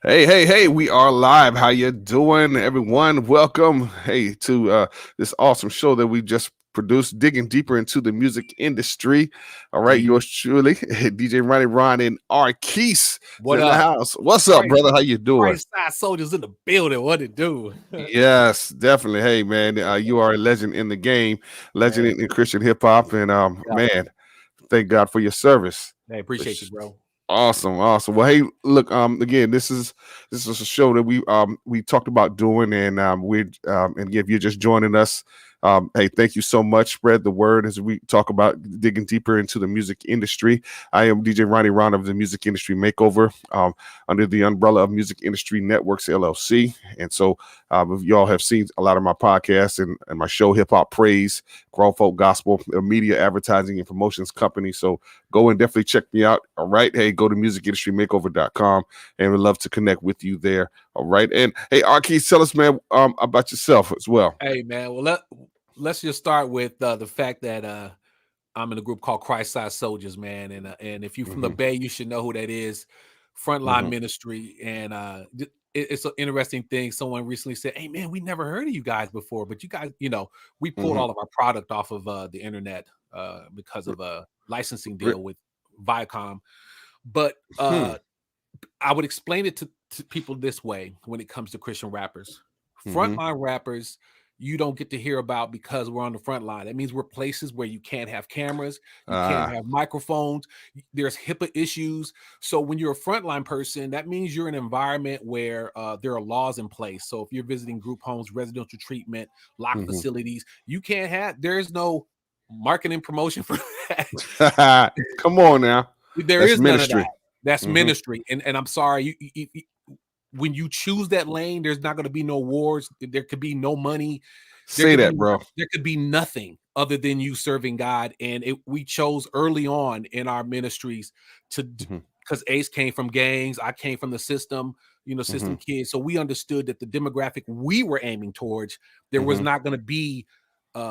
Hey, we are live. How you doing, everyone? Welcome, to this awesome show that we just produced, digging deeper into the music industry. All right, Indeed. yours truly, DJ Ronnie Ron and Arqese is What in the up? house. What's up, Christ, brother? How you doing? Christ side soldiers in the building. What it do? Yes, definitely. Hey, man, you are a legend in the game, legend Man, in Christian hip hop, and yeah. man, thank God for your service. Hey, appreciate you, bro. Awesome. Well, hey, look, again, this is a show that we talked about doing, and and if you're just joining us, hey, thank you so much. Spread the word as we talk about digging deeper into the music industry. I am DJ Ronnie Ron of the Music Industry Makeover, under the umbrella of Music Industry Networks LLC, and so if y'all have seen a lot of my podcasts and my show, Hip Hop Praise, Grown Folk Gospel, a media advertising and promotions company. So go and definitely check me out. All right. Hey, go to musicindustrymakeover.com and we'd love to connect with you there. All right. And hey, Arqese, tell us, man, about yourself as well. Hey, man. Well, let's just start with the fact that I'm in a group called Christ Side Soldiers, man. And if you're from the Hmm. Bay, you should know who that is. Frontline Hmm. ministry, and it's an interesting thing. Someone recently said, "Hey, man, we never heard of you guys before, but you guys, we pulled Hmm. all of our product off of the internet because of a licensing deal with Viacom." But Hmm. I would explain it to people this way when it comes to Christian rappers. Hmm. Frontline rappers, you don't get to hear about because we're on the front line. That means we're places where you can't have cameras, you can't Ah. have microphones, there's HIPAA issues. So when you're a frontline person, that means you're in an environment where there are laws in place. So if you're visiting group homes, residential treatment, locked Hmm. facilities, you can't have, there's no marketing promotion for that. Come on now. There That's is none of ministry. that. That's Hmm. ministry, and I'm sorry, when you choose that lane, there's not going to be no wars. There could be no money. There Say could that, be bro. there could be nothing other than you serving God. And we chose early on in our ministries to, Hmm. because Ace came from gangs, I came from the system, Hmm. system kids. So we understood that the demographic we were aiming towards, there was Hmm. not going to be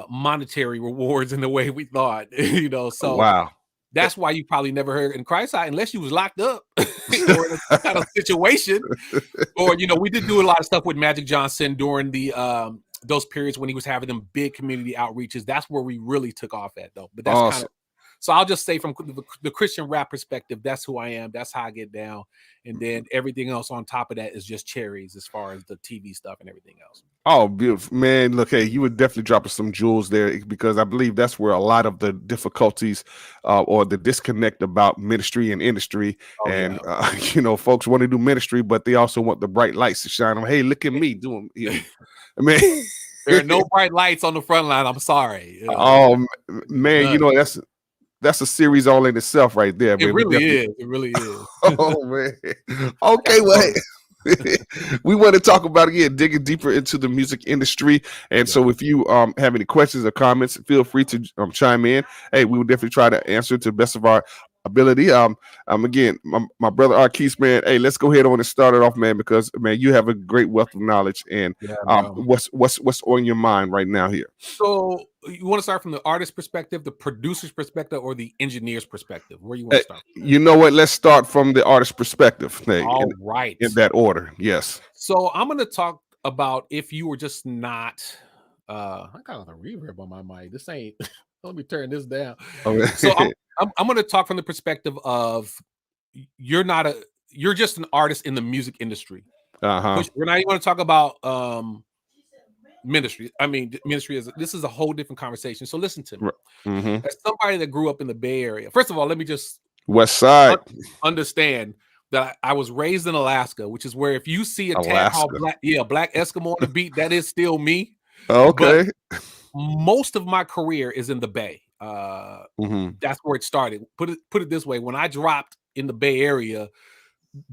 monetary rewards in the way we thought. So Wow. that's why you probably never heard in Christ Eye unless you was locked up or in some kind of situation. Or we did do a lot of stuff with Magic Johnson during the those periods when he was having them big community outreaches. That's where we really took off at, though. But that's kind of, Awesome. so I'll just say from the Christian rap perspective, that's who I am. That's how I get down. And then everything else on top of that is just cherries as far as the TV stuff and everything else. Oh, beautiful, man! Look, hey, you would definitely drop us some jewels there because I believe that's where a lot of the difficulties or the disconnect about ministry and industry, Oh and yeah. folks want to do ministry, but they also want the bright lights to shine on. Hey, look at me doing, I mean, There are no bright lights on the front line. I'm sorry. oh man, None. that's a series all in itself right there, It man. We really definitely, is. It really is. oh man, I got okay, to well, go. hey. We want to talk about again digging deeper into the music industry, and Yeah. so if you have any questions or comments, feel free to chime in. Hey, we will definitely try to answer to the best of our ability. Again, my brother Arqese, man. Hey, let's go ahead on and start it off, man, because man, you have a great wealth of knowledge, and Yeah, bro. what's on your mind right now here? So you want to start from the artist perspective, the producer's perspective, or the engineer's perspective? Where you want to start? You know what? Let's start from the artist perspective. Hey, All right. in that order. Yes. So I'm going to talk about if you were just not. I got a reverb on my mic. This ain't. Let me turn this down. So Okay. I'm going to talk from the perspective of you're not a. You're just an artist in the music industry. Uh-huh. We're not even going to talk about ministry. I mean, ministry this is a whole different conversation. So listen to me. Mm-hmm. As somebody that grew up in the Bay Area, first of all, let me just West Side, understand that I was raised in Alaska, which is where if you see a tag called Alaska. Black Eskimo on the beat, that is still me. But Okay. most of my career is in the Bay. Mm-hmm. That's where it started. Put it this way: when I dropped in the Bay Area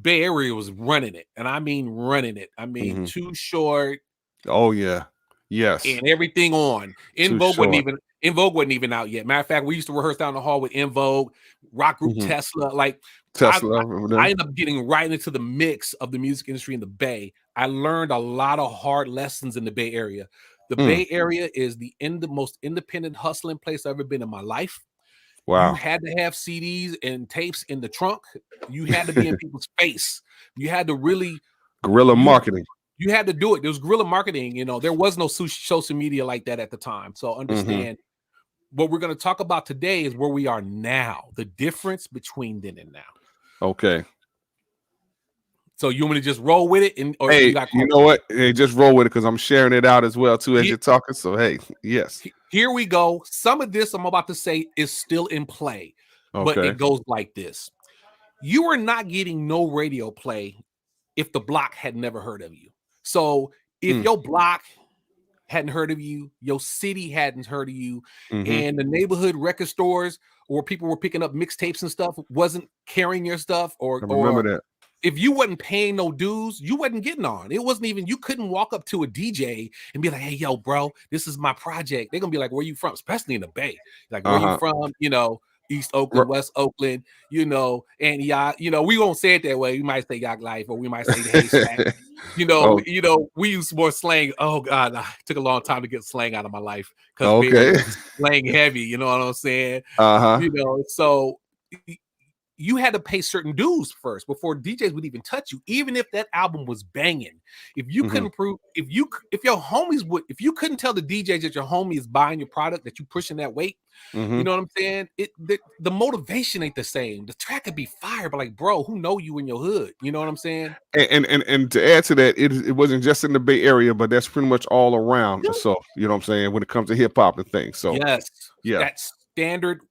was running it, and I mean running it. I mean Mm-hmm. Too Short Oh yeah. Yes. and everything on. Too short. In Vogue wasn't even out yet. Matter of fact, we used to rehearse down the hall with In Vogue, rock group Mm-hmm. Tesla. Like I, Tesla. Remember I them? ended up getting right into the mix of the music industry in the Bay. I learned a lot of hard lessons in the Bay Area. The Mm. Bay Area is the most independent hustling place I've ever been in my life. You Wow. had to have CDs and tapes in the trunk. You had to be in people's face. You had to really Guerrilla You marketing. you had to do it. There was guerrilla marketing. You know, there was no social media like that at the time. So understand what we're going to talk about today is where we are now, the difference between then and now. Okay. So you want me to just roll with it, and or Hey, you got you know what? Hey, just roll with it because I'm sharing it out as well too as He- you're talking. So hey, yes. Here we go. Some of this I'm about to say is still in play, but Okay. it goes like this. You are not getting no radio play if the block had never heard of you. So if your block hadn't heard of you, your city hadn't heard of you, and the neighborhood record stores or people were picking up mixtapes and stuff wasn't carrying your stuff, I or remember that. if you wasn't paying no dues, you wasn't getting on. It wasn't even, you couldn't walk up to a DJ and be like, hey, yo, bro, this is my project. They're gonna be like, where you from? Especially in the Bay. Like, where you from? You know, East Oakland, West Oakland, you know, and yeah, you know, we won't say it that way. We might say Yacht Life, or we might say the haystack. You know, we use more slang. Oh God, it took a long time to get slang out of my life because baby was slang heavy, you know what I'm saying? You know, so you had to pay certain dues first before DJs would even touch you, even if that album was banging. If you couldn't prove, if your homies would, if you couldn't tell the DJs that your homie is buying your product, that you pushing that weight, you know what I'm saying? The motivation ain't the same. The track could be fire, but like, bro, who know you in your hood? You know what I'm saying? And to add to that, it wasn't just in the Bay Area, but that's pretty much all around. So you know what I'm saying when it comes to hip hop and things. So yes, yeah, that's standard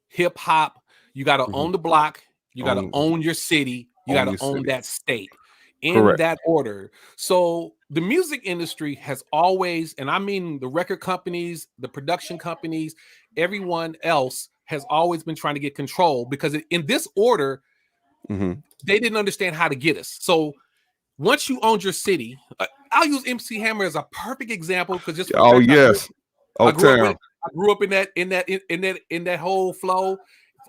hip hop. You got to own the block. You got to own your city. You got to own that state in that order. So the music industry has always, and I mean the record companies, the production companies, everyone else has always been trying to get control because in this order, they didn't understand how to get us. So once you owned your city, I'll use MC Hammer as a perfect example because just for the fact I grew up with it. I grew up in that whole flow.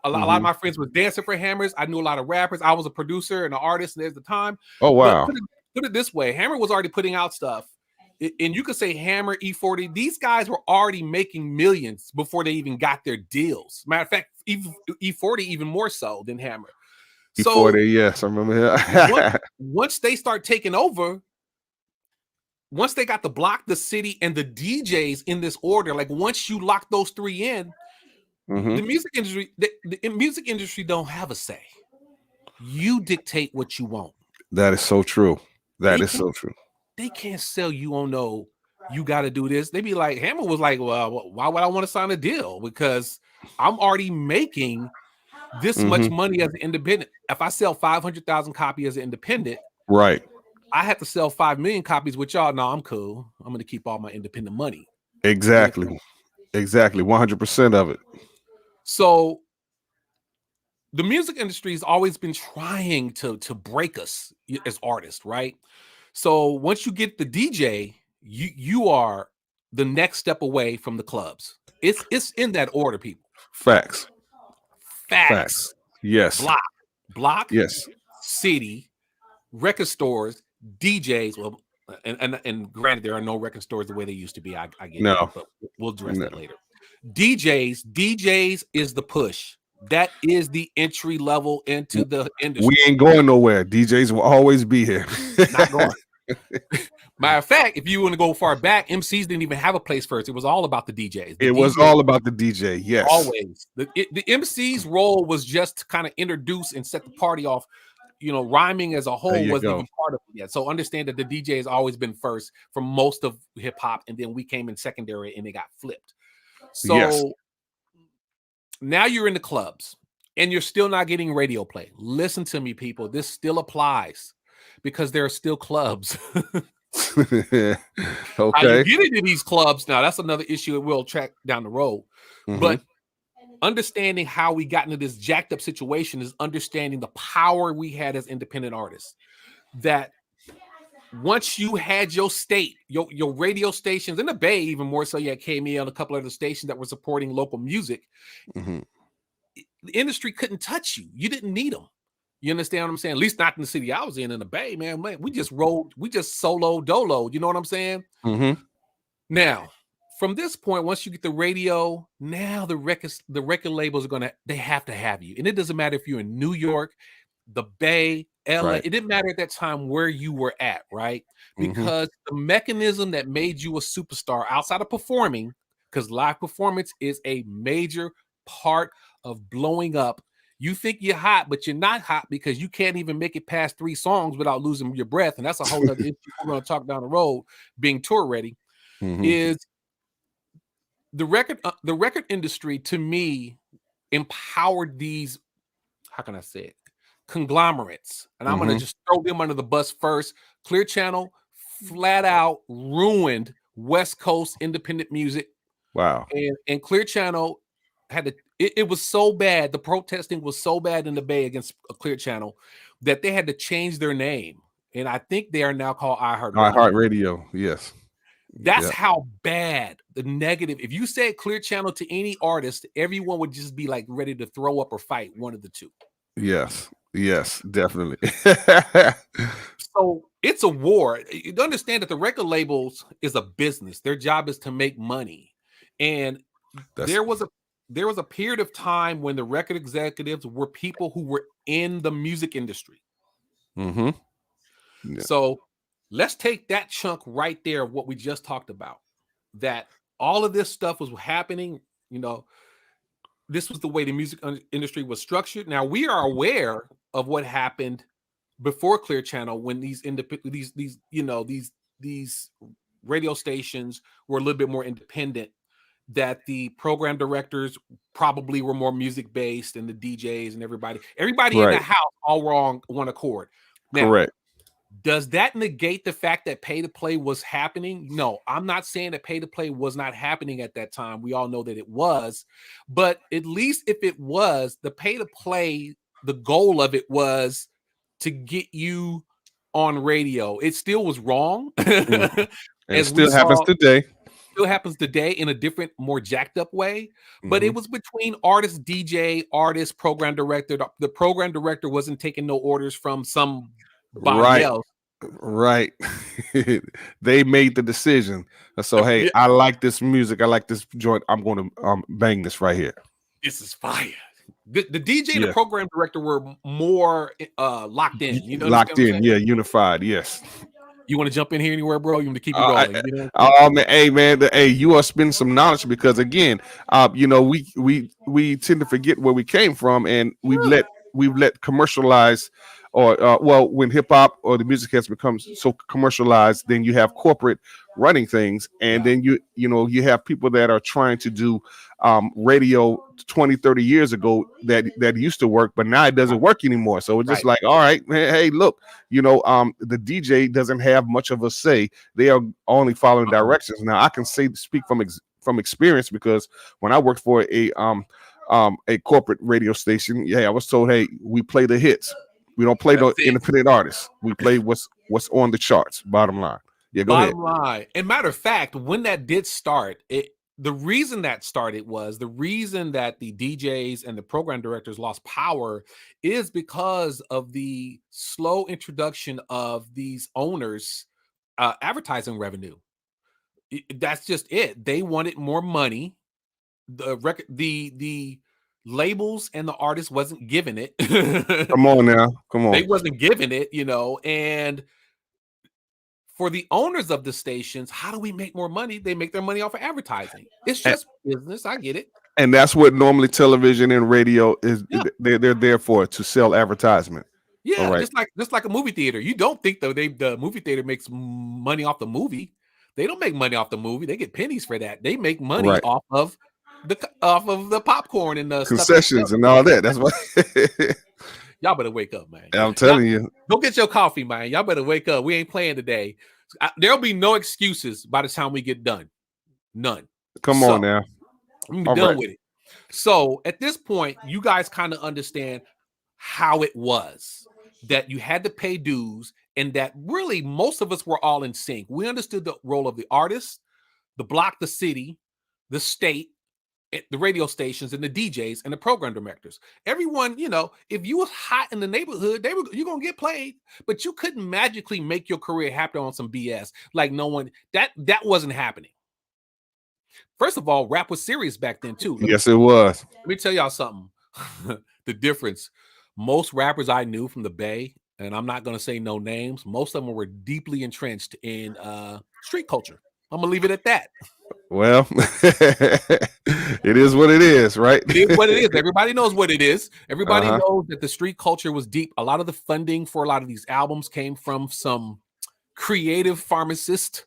A lot of my friends were dancing for Hammers. I knew a lot of rappers. I was a producer and an artist at the time. Oh wow! But put it this way: Hammer was already putting out stuff, and you could say Hammer, E40. These guys were already making millions before they even got their deals. Matter of fact, E40 even more so than Hammer. So E40, yes, I remember that. once they start taking over. Once they got the block, the city, and the DJs in this order, like once you lock those three in, the music industry, the music industry don't have a say. You dictate what you want. That is so true. That is so true. They can't sell you on no, you got to do this. They be like, Hammer was like, well, why would I want to sign a deal? Because I'm already making this much money as an independent. If I sell 500,000 copies as an independent, right, I have to sell 5 million copies with y'all. No, I'm cool. I'm going to keep all my independent money. Exactly. Exactly. 100% of it. So the music industry has always been trying to break us as artists, right? So once you get the DJ, you are the next step away from the clubs. It's in that order, people. Facts. Yes. Block. Yes. City. Record stores. DJs. Well, and granted, there are no record stores the way they used to be. I get it, but we'll address that later. DJs is the push. That is the entry level into the industry. We ain't going nowhere. DJs will always be here. Not going. Matter of fact, if you want to go far back, MCs didn't even have a place first. It was all about the DJs. It was all about the DJ. Yes, always. The MC's role was just to kind of introduce and set the party off. You know, rhyming as a whole wasn't even part of it yet. So understand that the DJ has always been first for most of hip hop, and then we came in secondary and it got flipped. So now you're in the clubs and you're still not getting radio play. Listen to me, people. This still applies because there are still clubs. Okay. How you get into these clubs now, that's another issue that we'll track down the road. But understanding how we got into this jacked up situation is understanding the power we had as independent artists. That once you had your state, your radio stations in the Bay, even more so, you had KME on a couple of the stations that were supporting local music. The industry couldn't touch you. You didn't need them. You understand what I'm saying? At least not in the city I was in the Bay, man. We just rolled, we just solo dolo. You know what I'm saying? Now, from this point, once you get the radio, now the record labels are they have to have you. And it doesn't matter if you're in New York, the Bay, LA. Right. It didn't matter at that time where you were at, right? Hmm. Because the mechanism that made you a superstar outside of performing, because live performance is a major part of blowing up. You think you're hot, but you're not hot because you can't even make it past 3 songs without losing your breath. And that's a whole nother issue we're going to talk down the road, being tour ready, Hmm. is the record industry to me empowered these, how can I say it, conglomerates. And I'm going to Hmm. just throw them under the bus first. Clear Channel flat out ruined West Coast independent music. Wow. And Clear Channel had to, it was so bad, the protesting was so bad in the Bay against a Clear Channel that they had to change their name. And I think they are now called iHeartRadio. iHeartRadio. Yes. That's Yeah. how bad the negative. If you said Clear Channel to any artist, everyone would just be like ready to throw up or fight, one of the two. Yes. Yes. Definitely. So it's a war. You understand that the record labels is a business. Their job is to make money. And That's. there was a period of time when the record executives were people who were in the music industry. Hmm. Yeah. So let's take that chunk right there of what we just talked about. That all of this stuff was happening, you know, this was the way the music industry was structured. Now we are aware of what happened before Clear Channel when these these radio stations were a little bit more independent. That the program directors probably were more music based, and the DJs and everybody in the Right. house all were on one accord. Now, Correct. does that negate the fact that pay to play was happening? No, I'm not saying that pay to play was not happening at that time. We all know that it was, but at least if it was, the pay to play, the goal of it was to get you on radio. It still was wrong. Mhm. And it As we still happens saw, today. still happens today in a different, more jacked up way. But Hmm. it was between artist, DJ, artist, program director. The program director wasn't taking no orders from somebody Right. else. Right. They made the decision. So hey, Yeah, I like this music. I like this joint. I'm going to bang this right here. this is fire. The DJ and the Yeah. program director were more locked in. You know, understand Locked what I'm in. saying? Yeah. Unified. Yes. You want to jump in here anywhere, bro? You want to keep it Uh, rolling? You know? man, hey man, hey, you are spending some knowledge because again, we tend to forget where we came from, and we've let commercialize, or well, when hip hop or the music has become so commercialized, then you have corporate running things, and Yeah. then you have people that are trying to do radio 20, 30 years ago that used to work, but now it doesn't work anymore. So it's just Right. like, all right, hey, look, the DJ doesn't have much of a say. They are only following Uh-oh. directions. Now I can speak from experience, because when I worked for a corporate radio station, yeah, I was told, hey, we play the hits. We don't play That's the it. independent artists. We play what's on the charts. Bottom line. Yeah, go ahead. Bottom line. And matter of fact, when that did start, the reason that started was the reason that the DJs and the program directors lost power is because of the slow introduction of these owners' advertising revenue. That's just it. They wanted more money. The labels and the artists wasn't giving it. Come on now. Come They on. wasn't giving it, and for the owners of the stations, how do we make more money? They make their money off of advertising. It's And, just business. I get it. and that's what normally television and radio is. Yeah. They're there for, to sell advertisement. All Yeah, right. just like a movie theater. You don't think though the movie theater makes money off the movie. They don't make money off the movie. They get pennies for that. They make money Right. off of the popcorn and the stuff that Concessions and all that. That's why y'all better wake up, man. I'm Y'all telling you. go get your coffee, man. Y'all better wake up. We ain't playing today. There'll be no excuses by the time we get done. None. Come on So now. I'm gonna All be done right. with it. So at this point, you guys kind of understand how it was that you had to pay dues, and that really most of us were all in sync. We understood the role of the artist, the block, the city, the state, the radio stations, and the DJs and the program directors. Everyone, if you was hot in the neighborhood, you're gonna get played, but you couldn't magically make your career happen on some BS. Like no one that wasn't happening. First of all, rap was serious back then too. Yes, it was. Let me tell y'all something. The difference. Most rappers I knew from the Bay, and I'm not going to say no names. Most of them were deeply entrenched in street culture. I'm gonna leave it at that. Well, it is what it is, right? It is what it is. Everybody knows what it is. Everybody Uh-huh. knows that the street culture was deep. A lot of the funding for a lot of these albums came from some creative pharmacists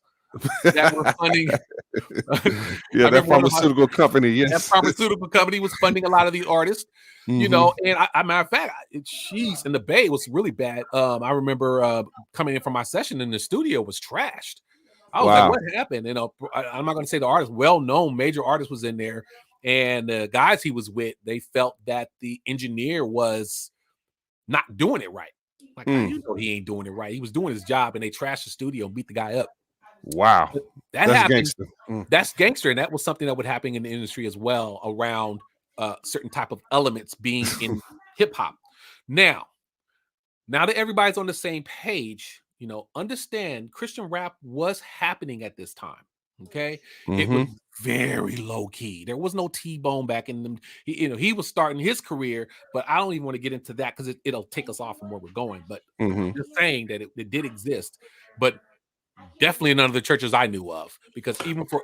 that were funding. Yeah, I that remember one of my pharmaceutical company, that yes. pharmaceutical company was funding a lot of these artists, you Hmm. know. And matter of fact, she's in the Bay. It was really bad. I remember coming in from my session in the studio was trashed. I was like, Wow. what happened? You know, I'm not going to say the artist, well-known major artist was in there, and the guys he was with, they felt that the engineer was not doing it right. Like, how Mm. you know he ain't doing it right? He was doing his job, and they trashed the studio and beat the guy up. Wow. That That's happened. gangster. Mm. That's gangster, and that was something that would happen in the industry as well around certain type of elements being in hip hop. Now that everybody's on the same page, you know, understand Christian rap was happening at this time. Okay, it was Hmm. very low key. There was no T-Bone back in them. He was starting his career, but I don't even want to get into that because it'll take us off from where we're going. But Hmm. I'm just saying that it did exist, but definitely none of the churches I knew of, because even for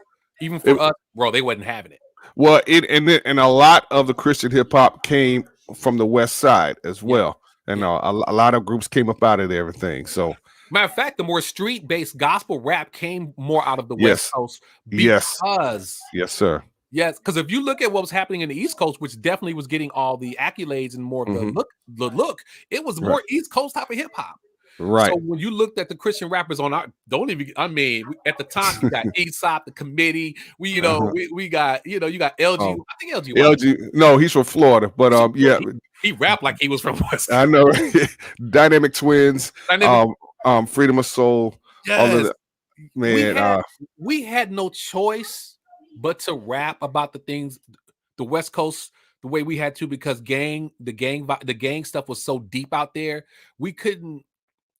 us, bro, they wasn't having it. Well, and a lot of the Christian hip hop came from the West Side as Yeah, well, and yeah. a lot of groups came up out of everything. So Matter of fact, the more street-based gospel rap came more out of the West yes, Coast yes, because yes, sir. yes, because if you look at what was happening in the East Coast, which definitely was getting all the accolades and more of Hmm. the look, it was Right, more East Coast type of hip hop. So right. when you looked at the Christian rappers on our, don't even, I mean, at the time you got Aesop, the Committee, Uh-huh. we got, you got LG. Oh, I think LG white. LG. No, he's from Florida, but He's from yeah, Florida. He rapped like he was from West I Coast. know. Dynamic Twins, Dynamic. Freedom of Soul, all of Yes, the we man. had we had no choice but to rap about the things, the West Coast, the way we had to, because the gang stuff was so deep out there. We couldn't.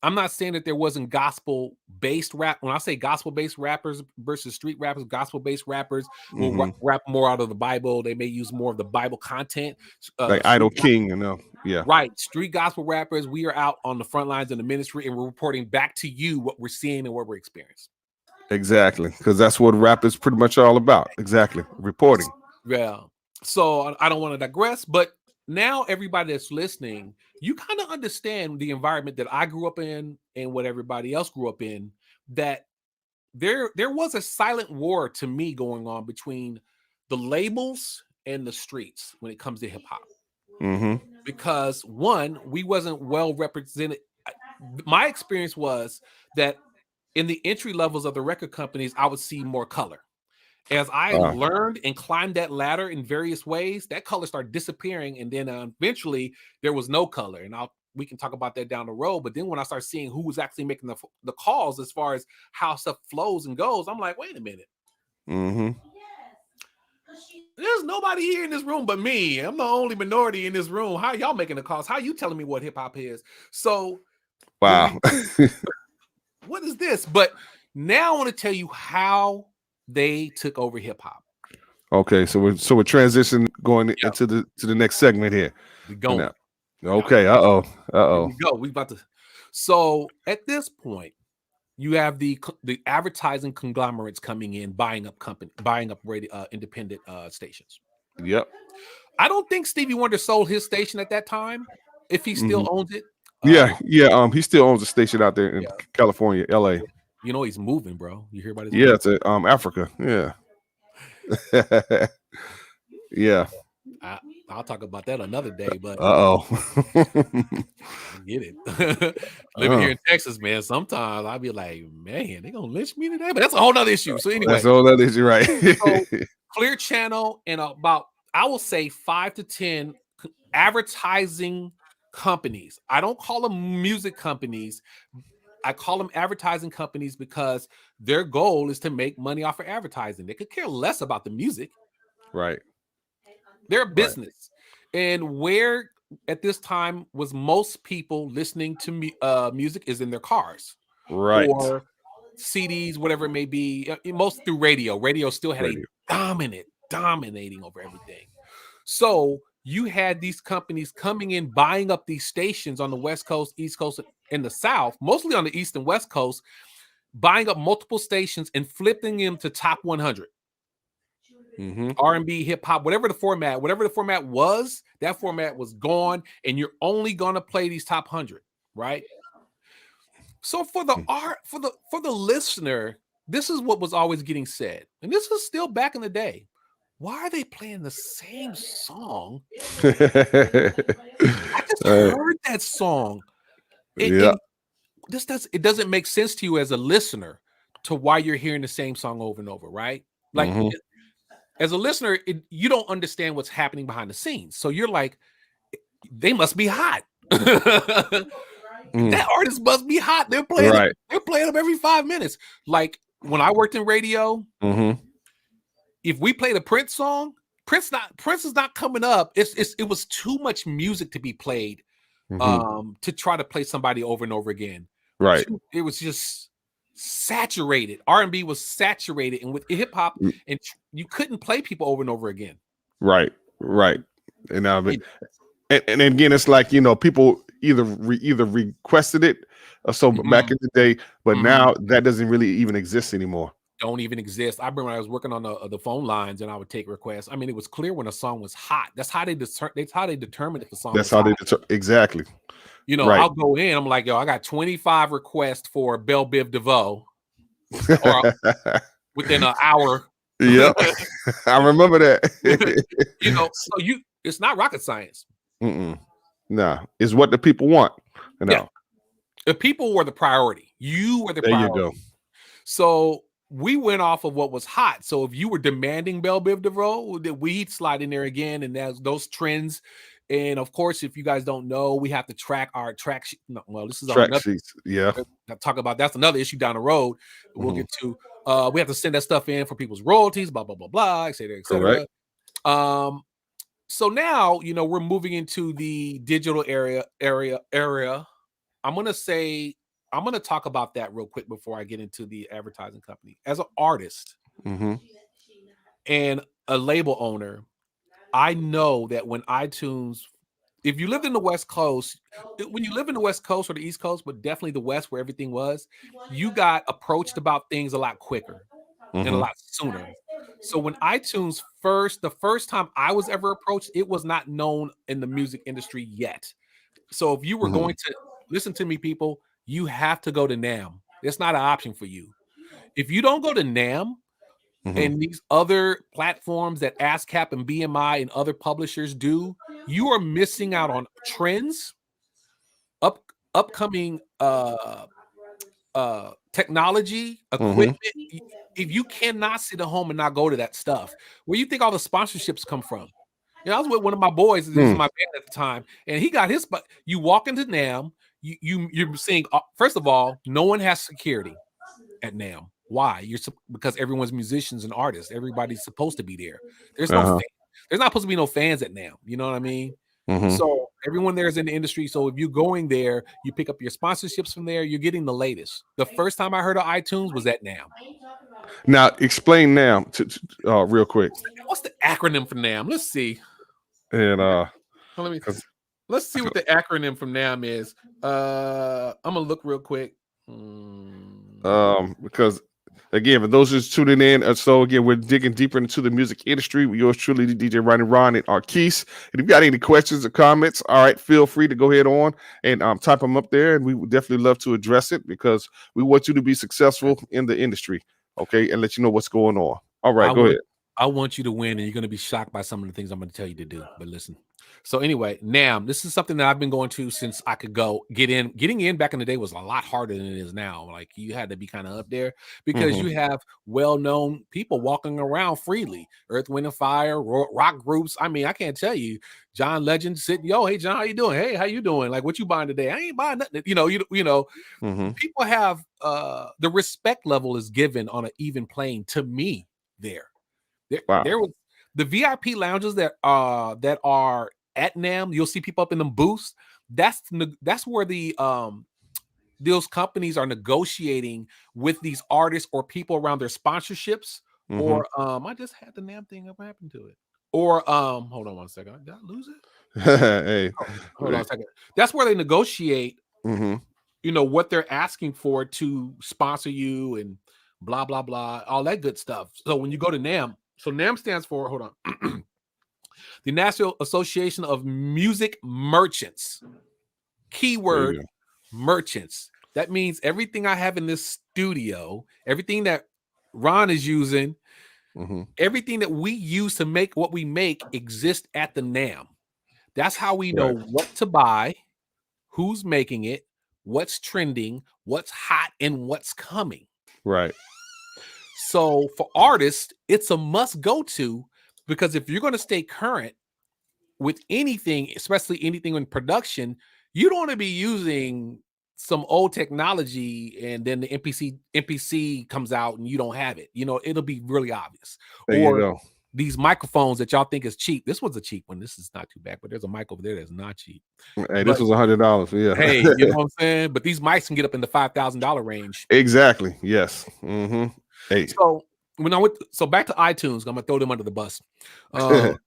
I'm not saying that there wasn't gospel based rap. When I say gospel based rappers versus street rappers, gospel based rappers will Hmm. rap more out of the Bible. They may use more of the Bible content. Like Idol Street King, you know. Yeah, Right. Street gospel rappers, we are out on the front lines in the ministry and we're reporting back to you what we're seeing and what we're experiencing. exactly. Because that's what rap is pretty much all about. Exactly, reporting. Yeah. So I don't want to digress, but now everybody that's listening, you kind of understand the environment that I grew up in and what everybody else grew up in, that there was a silent war to me going on between the labels and the streets when it comes to hip hop. Hmm. Because one, we wasn't well represented. My experience was that in the entry levels of the record companies, I would see more color. As I Uh, learned and climbed that ladder in various ways, that color started disappearing, and then eventually there was no color. And we can talk about that down the road. But then when I start seeing who was actually making the calls as far as how stuff flows and goes, I'm like, wait a minute. hmm. There's nobody here in this room but me. I'm the only minority in this room. How y'all making the calls? How you telling me what hip hop is? So when Wow. we, what is this? But now I want to tell you how they took over hip hop. Okay, so we're transitioning going Yeah, into the next segment here. we And, going. Yeah, okay. here Uh-oh. we go. We about to. So at this point, you have the advertising conglomerates coming in, buying up radio, independent stations. Yep. I don't think Stevie Wonder sold his station at that time, if he still Hmm. owns it. Yeah, yeah. He still owns a station out there in Yeah, California, LA. you know he's moving, bro. You hear about his Yeah, move? it's Africa. Yeah. Yeah. I'll talk about that another day, but Uh-oh. I get it. Living here in Texas, man, sometimes I'll be like, man, they gonna lynch me today, but that's a whole nother issue. So That's anyway, all that is, you're right. so Clear Channel and about, I will say, 5 to 10 advertising companies. I don't call them music companies. I call them advertising companies because their goal is to make money off of advertising. They could care less about the music. Right. They're a Right. business. And where at this time was most people listening to music is in their cars Right. or CDs, whatever it may be. Most through radio. Radio still had a Radio. dominating over everything. So you had these companies coming in, buying up these stations on the West Coast, East Coast, and the South, mostly on the East and West Coast, buying up multiple stations and flipping them to top 100. R&B, hip hop, whatever the format was, that format was gone, and you're only gonna play these top 100, right? So for the listener, this is what was always getting said, and this is still back in the day. Why are they playing the same song? I just heard that song. And it doesn't make sense to you as a listener to why you're hearing the same song over and over, right? Like as a listener, you don't understand what's happening behind the scenes. So you're like, they must be hot. That artist must be hot. They're playing them every 5 minutes. Like when I worked in radio, if we played a Prince song, Prince is not coming up. It was too much music to be played to try to play somebody over and over again. Right. It was just saturated. R&B was saturated, and with hip hop, and you couldn't play people over and over again. Right. And I mean, and again, it's like, you know, people either requested it or so back in the day, but now that doesn't really even exist anymore. Don't even exist. I remember when I was working on the phone lines and I would take requests. I mean, it was clear when a song was hot. That's how they determined if the song was hot. Exactly. You know, I'll go in, I'm like, yo, I got 25 requests for Belle Biv DeVoe or within an hour. Yeah. I remember that. You know, so it's not rocket science. Nah, it's what the people want. You know? Yeah. The people were the priority. You were the priority. There you go. So we went off of what was hot. So if you were demanding Belle Biv DeVoe, we'd slide in there again, and those trends. And of course, if you guys don't know, we have to track our track sheet. No, well, this is track sheets. Yeah. Talk about that's another issue down the road. We'll get to. We have to send that stuff in for people's royalties, blah blah blah blah, et cetera, et cetera. Correct. So now, you know, we're moving into the digital area. I'm going to talk about that real quick before I get into the advertising company. As an artist and a label owner, I know that when iTunes, if you lived in the West Coast, when you live in the West Coast or the East Coast, but definitely the West where everything was, you got approached about things a lot quicker and a lot sooner. So when iTunes the first time I was ever approached, it was not known in the music industry yet. So if you were going to listen to me, people, you have to go to NAMM. It's not an option for you. If you don't go to NAMM and these other platforms that ASCAP and BMI and other publishers do, you are missing out on trends, upcoming technology, equipment. If you cannot sit at home and not go to that stuff, where you think all the sponsorships come from? You know, I was with one of my boys, this was my band at the time, and he got his. But you walk into NAMM, you're seeing. First of all, no one has security at NAMM. Why? Because everyone's musicians and artists. Everybody's supposed to be there. There's no. There's not supposed to be no fans at NAMM. You know what I mean? So everyone there is in the industry. So if you're going there, you pick up your sponsorships from there. You're getting the latest. The first time I heard of iTunes was at NAMM. Now explain NAMM real quick. What's the acronym for NAMM? Let's see. And let's see what the acronym from NAMM is. I'm gonna look real quick. Because again, for those who's tuning in, so again, we're digging deeper into the music industry. We yours truly, DJ Ron and Arqese. And if you got any questions or comments, all right, feel free to go ahead on and type them up there, and we would definitely love to address it because we want you to be successful in the industry, okay, and let you know what's going on. All right, go ahead. I want you to win, and you're going to be shocked by some of the things I'm going to tell you to do. But listen. So anyway, NAMM, this is something that I've been going to since I could get in. Getting in back in the day was a lot harder than it is now. Like you had to be kind of up there because you have well-known people walking around freely. Earth, Wind, and Fire, rock groups. I mean, I can't tell you. John Legend sitting, yo, hey John, how you doing? Hey, how you doing? Like, what you buying today? I ain't buying nothing. You know. People have the respect level is given on an even plane to me there. There was the VIP lounges that are at NAMM. You'll see people up in them booths. That's where the those companies are negotiating with these artists or people around their sponsorships. Or I just had the NAMM thing. What happened to it? Or hold on one second. Did I lose it? Hey, Hold on a second. That's where they negotiate, mm-hmm. what they're asking for to sponsor you and blah blah blah, all that good stuff. So when you go to NAM, so NAM stands for, hold on, the National Association of Music Merchants. Keyword merchants. That means everything I have in this studio, everything that Ron is using, everything that we use to make what we make exists at the NAM. That's how we know what to buy, who's making it, what's trending, what's hot, and what's coming. Right. So for artists, it's a must go to, because if you're going to stay current with anything, especially anything in production, you don't want to be using some old technology and then the MPC comes out and you don't have it. It'll be really obvious. There you go. These microphones that y'all think is cheap. This one's a cheap one. This is not too bad, but there's a mic over there that's not cheap. Hey, this was $100. Yeah. Hey, you know what I'm saying? But these mics can get up in the $5,000 range. Exactly. Yes. Mm-hmm. Hey. So back to iTunes, I'm gonna throw them under the bus. So